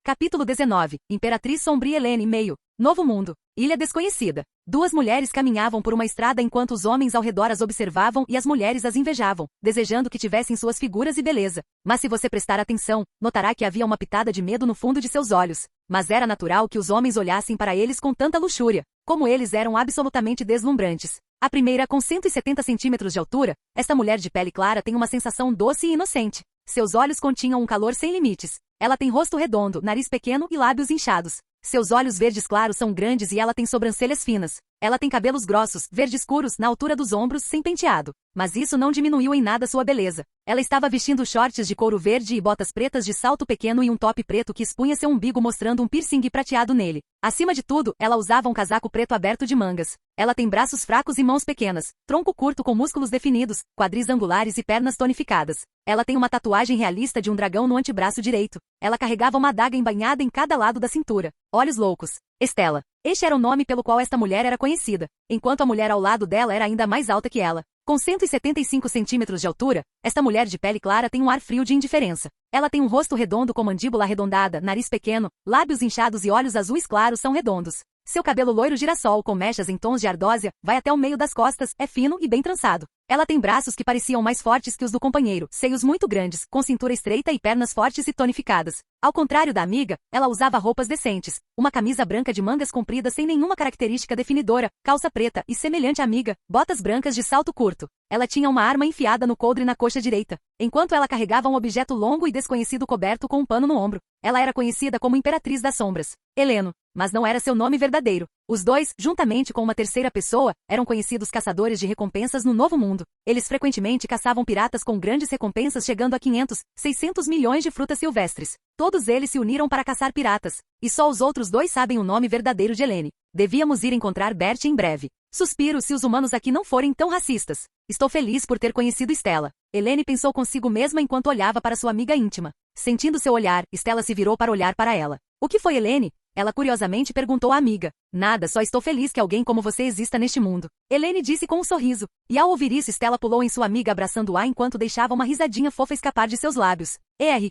Capítulo 19. Imperatriz Sombria Helene meio. Novo Mundo. Ilha Desconhecida. 2 mulheres caminhavam por uma estrada enquanto os homens ao redor as observavam e as mulheres as invejavam, desejando que tivessem suas figuras e beleza. Mas se você prestar atenção, notará que havia uma pitada de medo no fundo de seus olhos. Mas era natural que os homens olhassem para eles com tanta luxúria, como eles eram absolutamente deslumbrantes. A primeira com 170 centímetros de altura, esta mulher de pele clara tem uma sensação doce e inocente. Seus olhos continham um calor sem limites. Ela tem rosto redondo, nariz pequeno e lábios inchados. Seus olhos verdes claros são grandes e ela tem sobrancelhas finas. Ela tem cabelos grossos, verde escuros, na altura dos ombros, sem penteado. Mas isso não diminuiu em nada sua beleza. Ela estava vestindo shorts de couro verde e botas pretas de salto pequeno e um top preto que expunha seu umbigo mostrando um piercing prateado nele. Acima de tudo, ela usava um casaco preto aberto de mangas. Ela tem braços fracos e mãos pequenas, tronco curto com músculos definidos, quadris angulares e pernas tonificadas. Ela tem uma tatuagem realista de um dragão no antebraço direito. Ela carregava uma adaga embainhada em cada lado da cintura. Olhos loucos. Estela. Este era o nome pelo qual esta mulher era conhecida, enquanto a mulher ao lado dela era ainda mais alta que ela. Com 175 centímetros de altura, esta mulher de pele clara tem um ar frio de indiferença. Ela tem um rosto redondo com mandíbula arredondada, nariz pequeno, lábios inchados e olhos azuis claros são redondos. Seu cabelo loiro girassol com mechas em tons de ardósia vai até o meio das costas, é fino e bem trançado. Ela tem braços que pareciam mais fortes que os do companheiro, seios muito grandes, com cintura estreita e pernas fortes e tonificadas. Ao contrário da amiga, ela usava roupas decentes, uma camisa branca de mangas compridas sem nenhuma característica definidora, calça preta e semelhante à amiga, botas brancas de salto curto. Ela tinha uma arma enfiada no coldre na coxa direita, enquanto ela carregava um objeto longo e desconhecido coberto com um pano no ombro. Ela era conhecida como Imperatriz das Sombras. Heleno, mas não era seu nome verdadeiro. Os dois, juntamente com uma terceira pessoa, eram conhecidos caçadores de recompensas no Novo Mundo. Eles frequentemente caçavam piratas com grandes recompensas chegando a 500, 600 milhões de frutas silvestres. Todos eles se uniram para caçar piratas, e só os outros 2 sabem o nome verdadeiro de Helene. Devíamos ir encontrar Bert em breve. Suspiro se os humanos aqui não forem tão racistas. Estou feliz por ter conhecido Stella. Helene pensou consigo mesma enquanto olhava para sua amiga íntima. Sentindo seu olhar, Stella se virou para olhar para ela. O que foi, Helene? Ela curiosamente perguntou à amiga. Nada, só estou feliz que alguém como você exista neste mundo. Helene disse com um sorriso. E ao ouvir isso, Stella pulou em sua amiga abraçando-a enquanto deixava uma risadinha fofa escapar de seus lábios.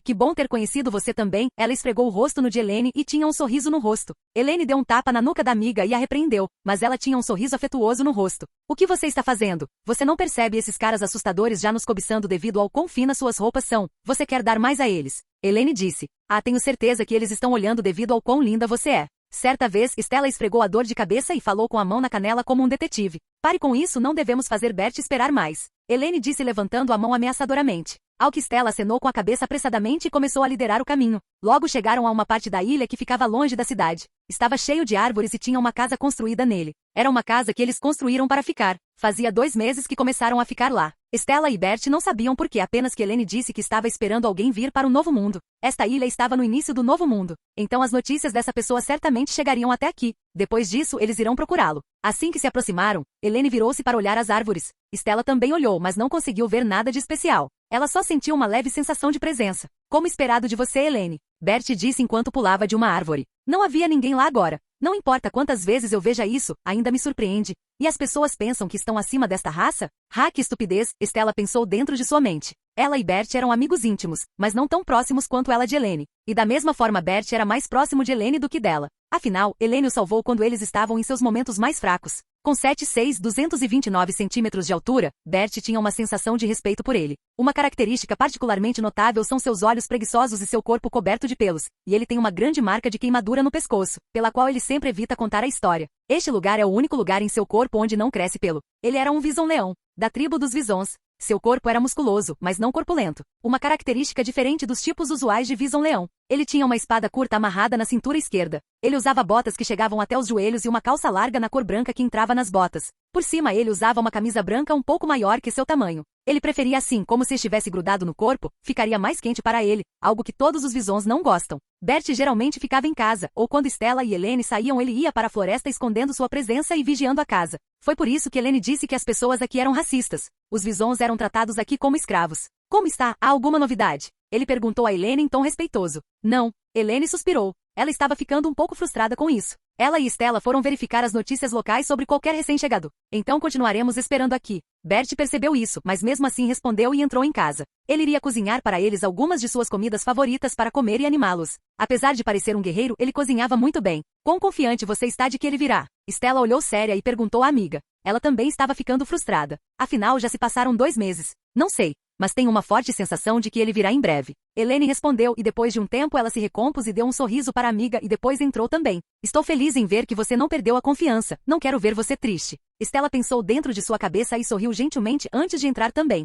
Que bom ter conhecido você também. Ela esfregou o rosto no de Helene e tinha um sorriso no rosto. Helene deu um tapa na nuca da amiga e a repreendeu, mas ela tinha um sorriso afetuoso no rosto. O que você está fazendo? Você não percebe esses caras assustadores já nos cobiçando devido ao quão finas suas roupas são? Você quer dar mais a eles? Helene disse. Tenho certeza que eles estão olhando devido ao quão linda você é. Certa vez, Stella esfregou a dor de cabeça e falou com a mão na canela como um detetive. Pare com isso, não devemos fazer Bert esperar mais. Helene disse levantando a mão ameaçadoramente. Ao que Stella acenou com a cabeça apressadamente e começou a liderar o caminho. Logo chegaram a uma parte da ilha que ficava longe da cidade. Estava cheio de árvores e tinha uma casa construída nele. Era uma casa que eles construíram para ficar. Fazia 2 meses que começaram a ficar lá. Stella e Bert não sabiam por quê, apenas que Helene disse que estava esperando alguém vir para o Novo Mundo. Esta ilha estava no início do Novo Mundo. Então as notícias dessa pessoa certamente chegariam até aqui. Depois disso, eles irão procurá-lo. Assim que se aproximaram, Helene virou-se para olhar as árvores. Stella também olhou, mas não conseguiu ver nada de especial. Ela só sentiu uma leve sensação de presença. Como esperado de você, Helene. Bert disse enquanto pulava de uma árvore. Não havia ninguém lá agora. Não importa quantas vezes eu veja isso, ainda me surpreende. E as pessoas pensam que estão acima desta raça? Que estupidez, Stella pensou dentro de sua mente. Ela e Bert eram amigos íntimos, mas não tão próximos quanto ela de Helene. E da mesma forma Bert era mais próximo de Helene do que dela. Afinal, Helene o salvou quando eles estavam em seus momentos mais fracos. Com 7'6", 229 centímetros de altura, Bert tinha uma sensação de respeito por ele. Uma característica particularmente notável são seus olhos preguiçosos e seu corpo coberto de pelos, e ele tem uma grande marca de queimadura no pescoço, pela qual ele sempre evita contar a história. Este lugar é o único lugar em seu corpo onde não cresce pelo. Ele era um visão-leão, da tribo dos visões. Seu corpo era musculoso, mas não corpulento. Uma característica diferente dos tipos usuais de visão-leão. Ele tinha uma espada curta amarrada na cintura esquerda. Ele usava botas que chegavam até os joelhos e uma calça larga na cor branca que entrava nas botas. Por cima ele usava uma camisa branca um pouco maior que seu tamanho. Ele preferia assim, como se estivesse grudado no corpo, ficaria mais quente para ele, algo que todos os visões não gostam. Bert geralmente ficava em casa, ou quando Stella e Helene saíam ele ia para a floresta escondendo sua presença e vigiando a casa. Foi por isso que Helene disse que as pessoas aqui eram racistas. Os visões eram tratados aqui como escravos. Como está? Há alguma novidade? Ele perguntou a Helene em tom respeitoso. Não. Helene suspirou. Ela estava ficando um pouco frustrada com isso. Ela e Stella foram verificar as notícias locais sobre qualquer recém-chegado. Então continuaremos esperando aqui. Bert percebeu isso, mas mesmo assim respondeu e entrou em casa. Ele iria cozinhar para eles algumas de suas comidas favoritas para comer e animá-los. Apesar de parecer um guerreiro, ele cozinhava muito bem. Quão confiante você está de que ele virá? Stella olhou séria e perguntou à amiga. Ela também estava ficando frustrada. Afinal, já se passaram 2 meses. Não sei, mas tenho uma forte sensação de que ele virá em breve. Helene respondeu e depois de um tempo ela se recompôs e deu um sorriso para a amiga e depois entrou também. Estou feliz em ver que você não perdeu a confiança. Não quero ver você triste. Stella pensou dentro de sua cabeça e sorriu gentilmente antes de entrar também.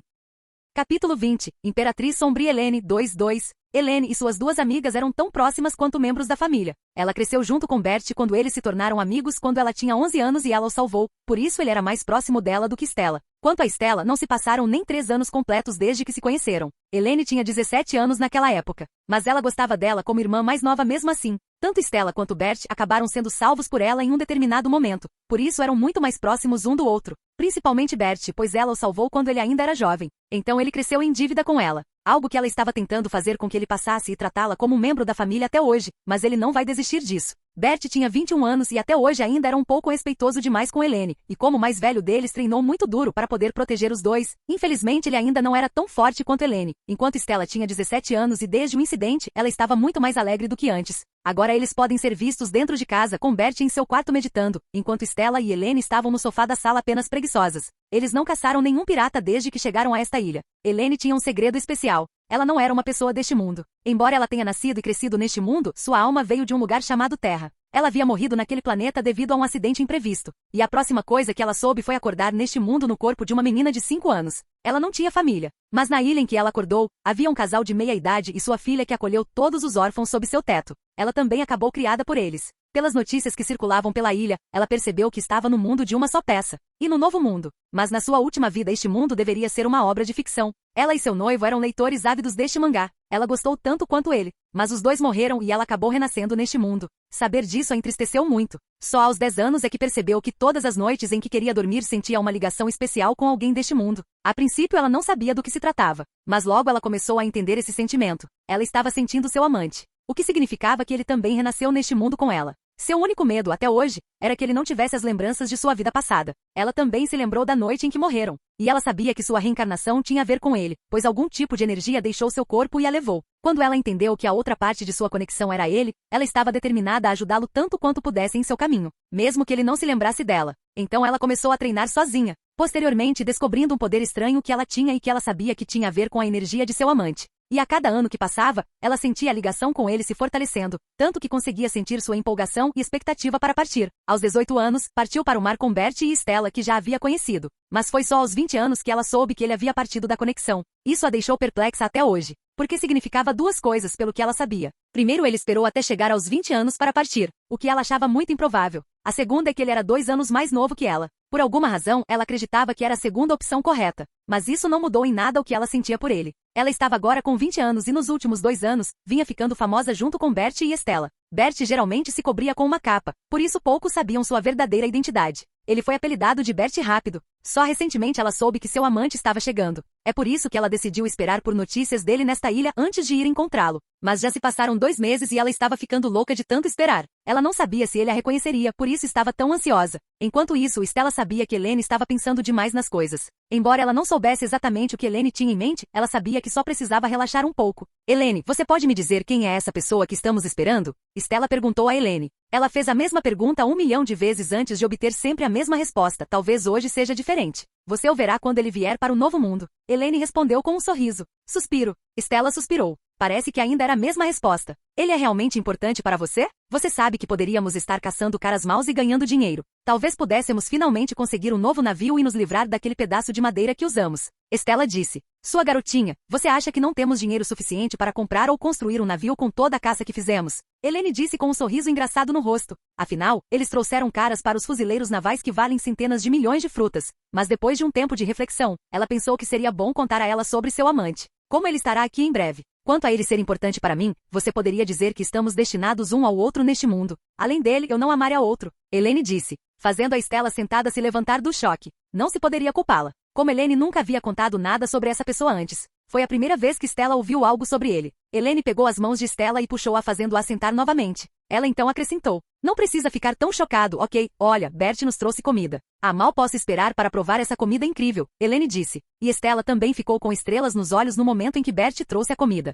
Capítulo 20. Imperatriz Sombria Helene 2:2. Helene e suas 2 amigas eram tão próximas quanto membros da família. Ela cresceu junto com Bert quando eles se tornaram amigos quando ela tinha 11 anos e ela o salvou, por isso ele era mais próximo dela do que Stella. Quanto a Stella, não se passaram nem 3 anos completos desde que se conheceram. Helene tinha 17 anos naquela época, mas ela gostava dela como irmã mais nova mesmo assim. Tanto Stella quanto Bert acabaram sendo salvos por ela em um determinado momento, por isso eram muito mais próximos um do outro. Principalmente Bert, pois ela o salvou quando ele ainda era jovem. Então ele cresceu em dívida com ela. Algo que ela estava tentando fazer com que ele passasse e tratá-la como um membro da família até hoje, mas ele não vai desistir disso. Bert tinha 21 anos e até hoje ainda era um pouco respeitoso demais com Helene, e como o mais velho deles treinou muito duro para poder proteger os dois, infelizmente ele ainda não era tão forte quanto Helene. Enquanto Stella tinha 17 anos e desde o incidente, ela estava muito mais alegre do que antes. Agora eles podem ser vistos dentro de casa com Bert em seu quarto meditando, enquanto Stella e Helene estavam no sofá da sala apenas preguiçosas. Eles não caçaram nenhum pirata desde que chegaram a esta ilha. Helene tinha um segredo especial. Ela não era uma pessoa deste mundo. Embora ela tenha nascido e crescido neste mundo, sua alma veio de um lugar chamado Terra. Ela havia morrido naquele planeta devido a um acidente imprevisto. E a próxima coisa que ela soube foi acordar neste mundo no corpo de uma menina de 5 anos. Ela não tinha família. Mas na ilha em que ela acordou, havia um casal de meia-idade e sua filha que acolheu todos os órfãos sob seu teto. Ela também acabou criada por eles. Pelas notícias que circulavam pela ilha, ela percebeu que estava no mundo de uma só peça. E no novo mundo. Mas na sua última vida este mundo deveria ser uma obra de ficção. Ela e seu noivo eram leitores ávidos deste mangá. Ela gostou tanto quanto ele. Mas os dois morreram e ela acabou renascendo neste mundo. Saber disso a entristeceu muito. Só aos 10 anos é que percebeu que todas as noites em que queria dormir sentia uma ligação especial com alguém deste mundo. A princípio ela não sabia do que se tratava. Mas logo ela começou a entender esse sentimento. Ela estava sentindo seu amante. O que significava que ele também renasceu neste mundo com ela. Seu único medo até hoje era que ele não tivesse as lembranças de sua vida passada. Ela também se lembrou da noite em que morreram. E ela sabia que sua reencarnação tinha a ver com ele, pois algum tipo de energia deixou seu corpo e a levou. Quando ela entendeu que a outra parte de sua conexão era ele, ela estava determinada a ajudá-lo tanto quanto pudesse em seu caminho, mesmo que ele não se lembrasse dela. Então ela começou a treinar sozinha, posteriormente descobrindo um poder estranho que ela tinha e que ela sabia que tinha a ver com a energia de seu amante. E a cada ano que passava, ela sentia a ligação com ele se fortalecendo, tanto que conseguia sentir sua empolgação e expectativa para partir. Aos 18 anos, partiu para o mar com Bert e Stella que já havia conhecido. Mas foi só aos 20 anos que ela soube que ele havia partido da conexão. Isso a deixou perplexa até hoje, porque significava 2 coisas pelo que ela sabia. Primeiro, ele esperou até chegar aos 20 anos para partir, o que ela achava muito improvável. A segunda é que ele era 2 anos mais novo que ela. Por alguma razão, ela acreditava que era a segunda opção correta. Mas isso não mudou em nada o que ela sentia por ele. Ela estava agora com 20 anos e nos últimos 2 anos, vinha ficando famosa junto com Bert e Stella. Bert geralmente se cobria com uma capa, por isso poucos sabiam sua verdadeira identidade. Ele foi apelidado de Bert Rápido, Só recentemente ela soube que seu amante estava chegando. É por isso que ela decidiu esperar por notícias dele nesta ilha antes de ir encontrá-lo. Mas já se passaram 2 meses e ela estava ficando louca de tanto esperar. Ela não sabia se ele a reconheceria, por isso estava tão ansiosa. Enquanto isso, Stella sabia que Helene estava pensando demais nas coisas. Embora ela não soubesse exatamente o que Helene tinha em mente, ela sabia que só precisava relaxar um pouco. Helene, você pode me dizer quem é essa pessoa que estamos esperando? Stella perguntou a Helene. Ela fez a mesma pergunta 1 milhão de vezes antes de obter sempre a mesma resposta. Talvez hoje seja diferente. Você o verá quando ele vier para o novo mundo. Helene respondeu com um sorriso. Suspiro. Stella suspirou. Parece que ainda era a mesma resposta. Ele é realmente importante para você? Você sabe que poderíamos estar caçando caras maus e ganhando dinheiro. Talvez pudéssemos finalmente conseguir um novo navio e nos livrar daquele pedaço de madeira que usamos. Stella disse. Sua garotinha, você acha que não temos dinheiro suficiente para comprar ou construir um navio com toda a caça que fizemos? Helene disse com um sorriso engraçado no rosto. Afinal, eles trouxeram caras para os fuzileiros navais que valem centenas de milhões de frutas. Mas depois de um tempo de reflexão, ela pensou que seria bom contar a ela sobre seu amante. Como ele estará aqui em breve. Quanto a ele ser importante para mim, você poderia dizer que estamos destinados um ao outro neste mundo. Além dele, eu não amaria outro. Helene disse, fazendo a Stella sentada se levantar do choque. Não se poderia culpá-la. Como Helene nunca havia contado nada sobre essa pessoa antes. Foi a primeira vez que Stella ouviu algo sobre ele. Helene pegou as mãos de Stella e puxou-a fazendo-a sentar novamente. Ela então acrescentou. Não precisa ficar tão chocado, ok? Olha, Bert nos trouxe comida. Mal posso esperar para provar essa comida incrível, Helene disse. E Stella também ficou com estrelas nos olhos no momento em que Bert trouxe a comida.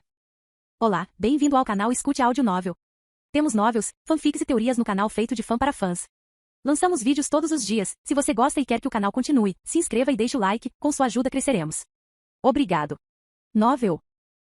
Olá, bem-vindo ao canal Escute Áudio Novel. Temos novels, fanfics e teorias no canal feito de fã para fãs. Lançamos vídeos todos os dias. Se você gosta e quer que o canal continue, se inscreva e deixe o like, com sua ajuda cresceremos. Obrigado. Novel.